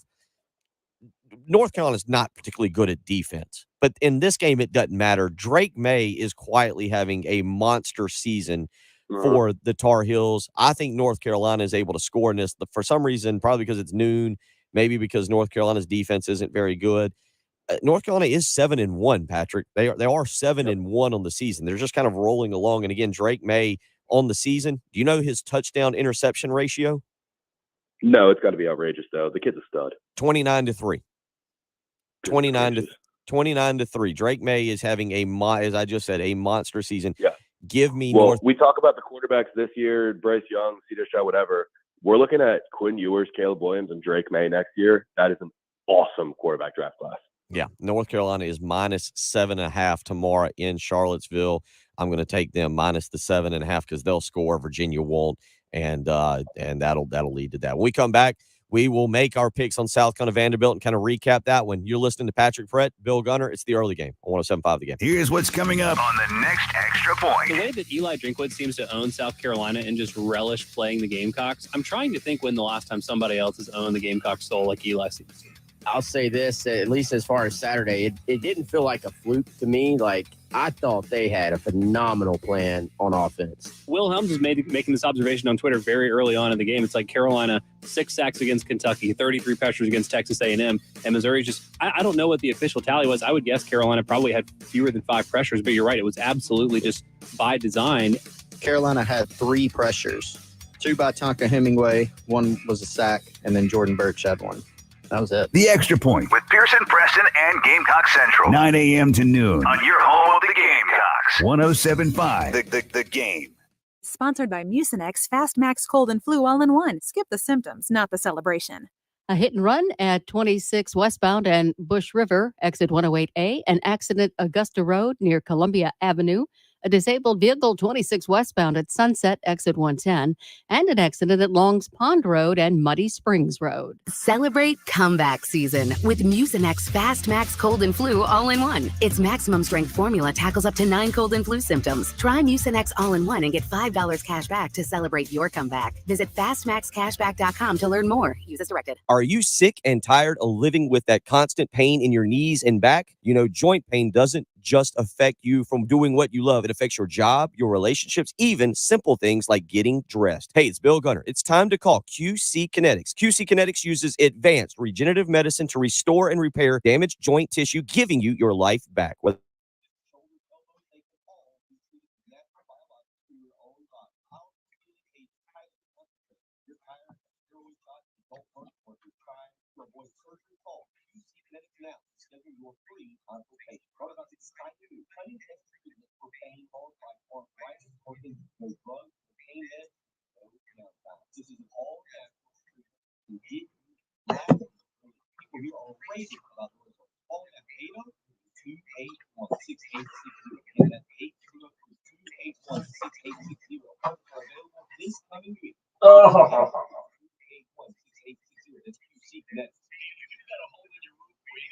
North Carolina's not particularly good at defense, but in this game, it doesn't matter. Drake May is quietly having a monster season for the Tar Heels. I think North Carolina is able to score in this for some reason, probably because it's noon, maybe because North Carolina's defense isn't very good. North Carolina is 7-1, Patrick. They are 7-1 on the season. They're just kind of rolling along. And again, Drake May on the season. Do you know his touchdown interception ratio? No, it's got to be outrageous though. The kid's a stud. 29-3. 29-3. Drake May is having as I just said, a monster season. Yeah. Give me Well, North. we talk about the quarterbacks this year, Bryce Young, Cedar Shaw, whatever. We're looking at Quinn Ewers, Caleb Williams, and Drake May next year. That is an awesome quarterback draft class. Yeah, North Carolina is minus 7.5 tomorrow in Charlottesville. I'm going to take them minus the 7.5 because they'll score. Virginia won't, and that'll lead to that. When we come back, we will make our picks on South Carolina Vanderbilt and kind of recap that one. You're listening to Patrick Perret, Bill Gunner. It's the early game on 107.5 The Game. Here's what's coming up on the next Extra Point. The way that Eli Drinkwitz seems to own South Carolina and just relish playing the Gamecocks, I'm trying to think when the last time somebody else has owned the Gamecocks soul like Eli seems to. I'll say this, at least as far as Saturday, it didn't feel like a fluke to me. Like, I thought they had a phenomenal plan on offense. Will Helms was making this observation on Twitter very early on in the game. It's like Carolina, 6 sacks against Kentucky, 33 pressures against Texas A&M, and Missouri just, I don't know what the official tally was. I would guess Carolina probably had fewer than 5 pressures, but you're right. It was absolutely just by design. Carolina had 3 pressures, 2 by Tonka Hemingway, 1 was a sack, and then Jordan Birch had 1. That was it. The Extra Point. With Pearson, Preston, and Gamecock Central. 9 a.m. to noon. On your home of the Gamecocks. 107.5. The Game. Sponsored by Mucinex Fast Max Cold and Flu All-in-One. Skip the symptoms, not the celebration. A hit and run at 26 westbound and Bush River, exit 108A. An accident Augusta Road near Columbia Avenue. A disabled vehicle 26 westbound at Sunset, exit 110, and an accident at Longs Pond Road and Muddy Springs Road. Celebrate comeback season with Mucinex Fast Max Cold and Flu All-in-One. Its maximum strength formula tackles up to 9 cold and flu symptoms. Try Mucinex All-in-One and get $5 cash back to celebrate your comeback. Visit fastmaxcashback.com to learn more. Use as directed. Are you sick and tired of living with that constant pain in your knees and back? You know, joint pain doesn't just affect you from doing what you love. It affects your job, your relationships, even simple things like getting dressed. Hey, it's Bill Gunner. It's time to call QC Kinetics. QC Kinetics uses advanced regenerative medicine to restore and repair damaged joint tissue, giving you your life back. schedule your free consultation. Rotovac is cutting-edge treatment for pain caused by arthritis or injury. No drugs, no pain meds, no downtime. This is an all-natural treatment to give you rapid relief. People here are raving about the results. Calling at 802-281-6860. And that's 802-281-6860. Are available this coming week. 281-6860. That's QC Connect.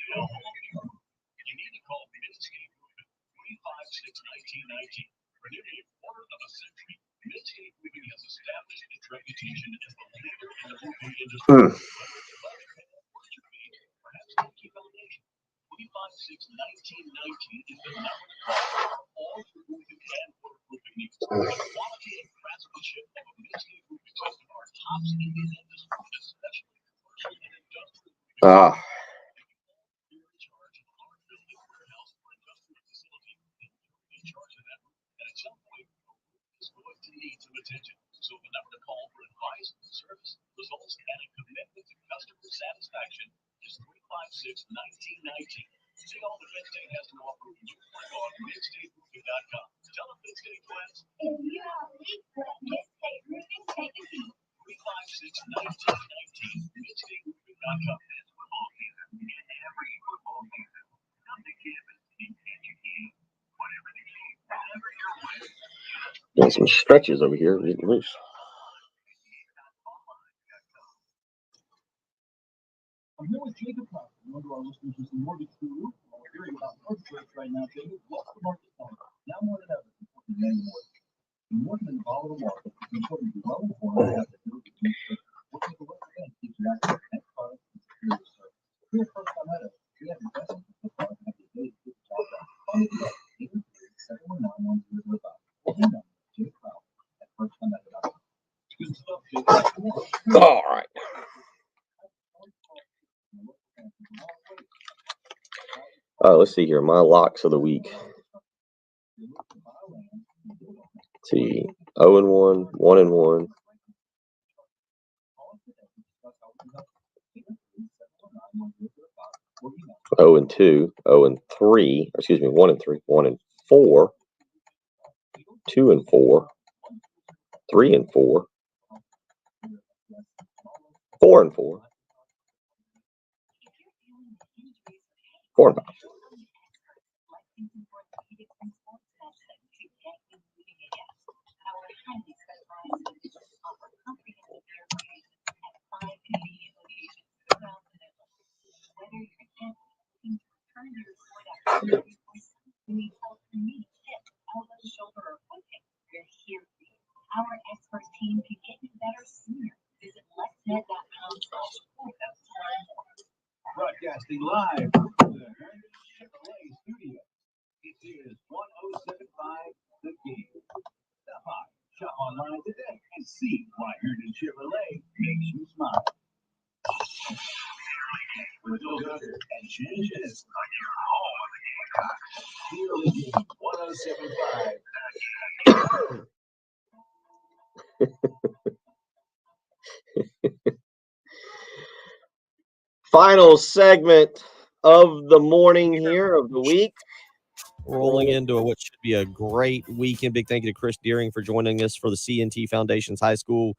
You need to call Midscape Roofing 356-1919. For nearly a quarter of a century, Midscape Roofing has established its reputation as the leader in the roofing industry. Perhaps a key foundation. 356-1919 is the number for all your roofing and waterproofing needs. The quality and craftsmanship of a Midscape roofing system are tops in the industry, especially commercial and industrial. Need some attention. So the number to call for advice, service, results, and a commitment to customer satisfaction is 356-1919. See all that Midstate has to offer you on MidstateRoofing.com. Tell them Midstate Twins. If you don't leak, let Midstate Roofing take a seat. 356-1919. MidstateRoofing.com. This football season, in every football season, come to campus and catch a game. Whatever the game, whatever your way. Got some stretches over here getting loose. I'm here with Jacob Cox, one of our listeners who's the mortgage guru. While we're hearing about mortgage rates right now, Jacob, what's the market like? Now more than ever, it's important to many mortgages. When working in a volatile market, it's important to be well informed and have the ability to research. We'll take a look at and teach you access to next product and superior service. Here at First Time Meadows, we have investment in the product and have the ability to get the job done. Call me today, 803-719-1005. Or email me, Jacob Cox at firsttimemeadows.com. Good stuff, Jacob. All right. Let's see here. My locks of the week. Let's see. 0-1, 1-1. 0-2, 0-3. Excuse me, 1-3, 1-4, 2-4, 3-4, 4-4, 4-5. Our expert team can get you better sooner. Visit letsnet.com/support. Broadcasting live from the Vandy Chevrolet studio. It is 1075 The Game. Stop by, shop online today, and see why Herndon Chevrolet makes you smile. With Bill Gunther and Shannon Jennings on your home of the Gamecocks. Here on the Game 1075. Final segment of the morning here, of the week. Rolling into what should be a great weekend. Big thank you to Chris Deering for joining us for the CNT Foundation's high school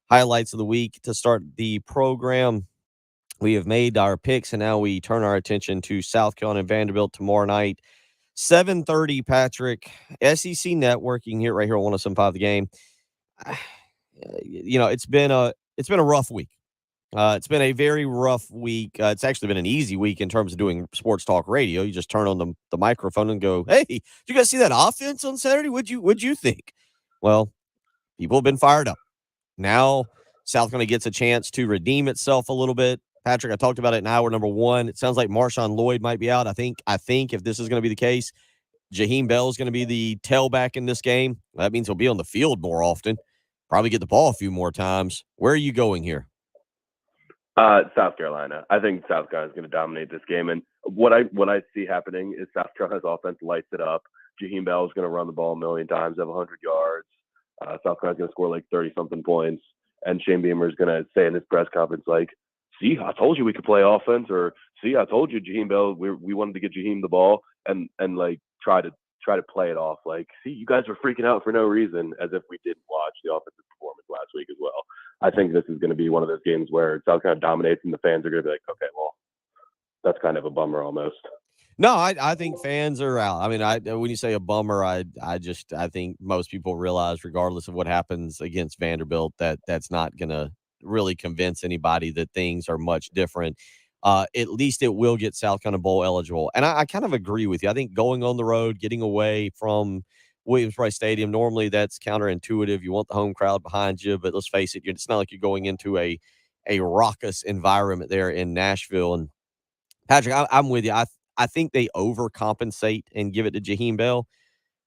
highlights of the week. To start the program, we have made our picks, and now we turn our attention to South Carolina and Vanderbilt tomorrow night. 7:30, Patrick. SEC Networking here, right here on 107.5 The Game. You know, it's been a rough week. It's been a very rough week. It's actually been an easy week in terms of doing sports talk radio. You just turn on the microphone and go, "Hey, did you guys see that offense on Saturday? What'd you think?" Well, people have been fired up. Now South Carolina gets a chance to redeem itself a little bit. Patrick, I talked about it in hour number one. It sounds like Marshawn Lloyd might be out. I think if this is going to be the case, Jaheim Bell is going to be the tailback in this game. That means he'll be on the field more often. Probably get the ball a few more times. Where are you going here? South Carolina. I think South Carolina is going to dominate this game. And what I see happening is South Carolina's offense lights it up. Jaheim Bell is going to run the ball a million times, have 100 yards. South Carolina's going to score like 30-something points. And Shane Beamer is going to say in his press conference, like, see, I told you we could play offense, or see, I told you Jaheim Bell, we wanted to get Jaheim the ball, and like try to play it off like, see, you guys were freaking out for no reason, as if we didn't watch the offensive performance last week as well. I think this is going to be one of those games where South Carolina dominates, and the fans are going to be like, okay, well, that's kind of a bummer almost. No, I think fans are out. I mean, when you say a bummer, I think most people realize, regardless of what happens against Vanderbilt, that's not going to really convince anybody that things are much different. At least it will get South Carolina Bowl eligible. And I kind of agree with you. I think going on the road, getting away from Williams-Brice Stadium, normally that's counterintuitive. You want the home crowd behind you, but let's face it, it's not like you're going into a raucous environment there in Nashville. And Patrick, I'm with you. I think they overcompensate and give it to Jaheim Bell.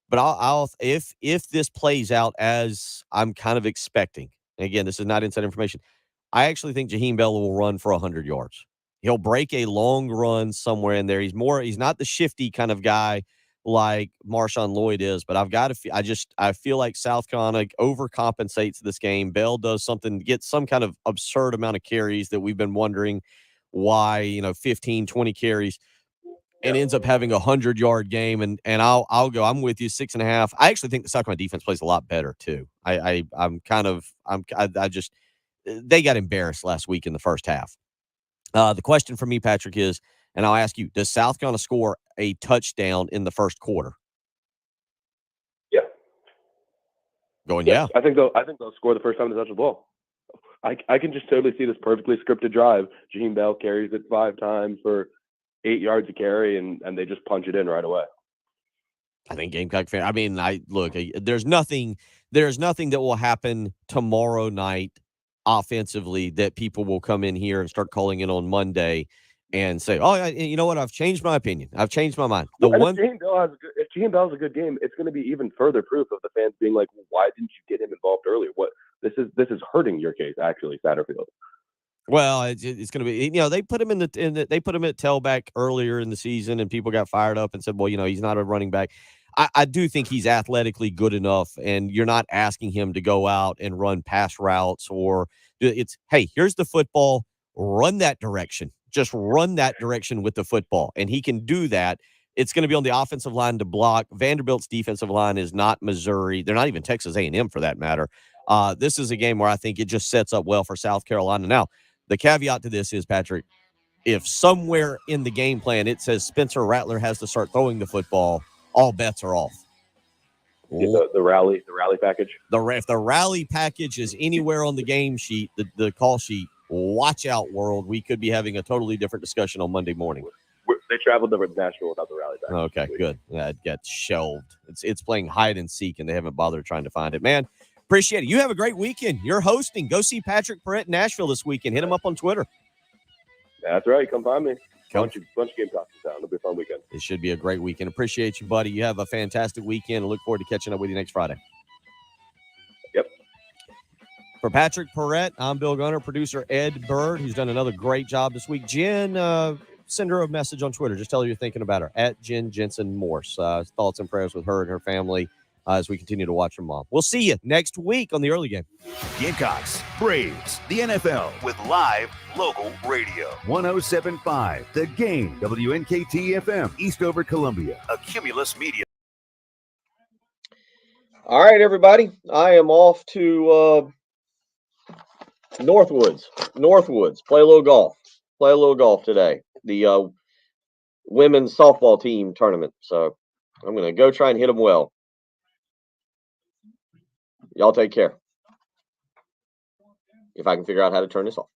But I'll if this plays out as I'm kind of expecting, and again, this is not inside information, I actually think Jaheim Bell will run for 100 yards. He'll break a long run somewhere in there. He's not the shifty kind of guy like Marshawn Lloyd is, but I feel like South Carolina overcompensates this game. Bell does something, gets some kind of absurd amount of carries that we've been wondering why, 15, 20 carries, and ends up having 100-yard game. And I'll go, I'm with you, 6.5. I actually think the South Carolina defense plays a lot better too. They got embarrassed last week in the first half. The question for me, Patrick, is, and I'll ask you, does South Carolina score a touchdown in the first quarter? Yeah. Yeah. I think they'll score the first time they touch the ball. I can just totally see this perfectly scripted drive. Jaheim Bell carries it 5 times for 8 yards to carry, and they just punch it in right away. I think Gamecock fan. I mean, there's nothing that will happen tomorrow night offensively that people will come in here and start calling in on Monday and say, "Oh, you know what? I've changed my opinion. I've changed my mind." If Jaheim Bell has a good game, it's going to be even further proof of the fans being like, well, "Why didn't you get him involved earlier?" This is hurting your case, actually, Satterfield. Well, it's going to be, they put him they put him at tailback earlier in the season, and people got fired up and said, well, he's not a running back. I do think he's athletically good enough, and you're not asking him to go out and run pass routes hey, here's the football, run that direction. Just run that direction with the football, and he can do that. It's going to be on the offensive line to block. Vanderbilt's defensive line is not Missouri. They're not even Texas A&M for that matter. This is a game where I think it just sets up well for South Carolina. Now, the caveat to this is, Patrick, if somewhere in the game plan it says Spencer Rattler has to start throwing the football, all bets are off. The rally package. If the rally package is anywhere on the game sheet, the call sheet, watch out, world. We could be having a totally different discussion on Monday morning. They traveled over to Nashville without the rally package. Okay, good. It got shelved. It's playing hide and seek, and they haven't bothered trying to find it. Man, appreciate it. You have a great weekend. You're hosting. Go see Patrick Perret in Nashville this weekend. Hit him up on Twitter. That's right. Come find me. Bunch of Gamecocks in town. It'll be a fun weekend. It should be a great weekend. Appreciate you, buddy. You have a fantastic weekend, and look forward to catching up with you next Friday. Yep. For Patrick Perret, I'm Bill Gunner, producer Ed Bird, who's done another great job this week. Jen, send her a message on Twitter. Just tell her you're thinking about her, at Jen Jensen Morse. Thoughts and prayers with her and her family as we continue to watch her mom. We'll see you next week on the early game. Gamecocks, Braves, the NFL with live local radio. 107.5 The Game, WNKT FM, Eastover, Columbia. A Cumulus Media. All right, everybody. I am off to Northwoods. Play a little golf today. The women's softball team tournament. So I'm going to go try and hit them well. Y'all take care. If I can figure out how to turn this off.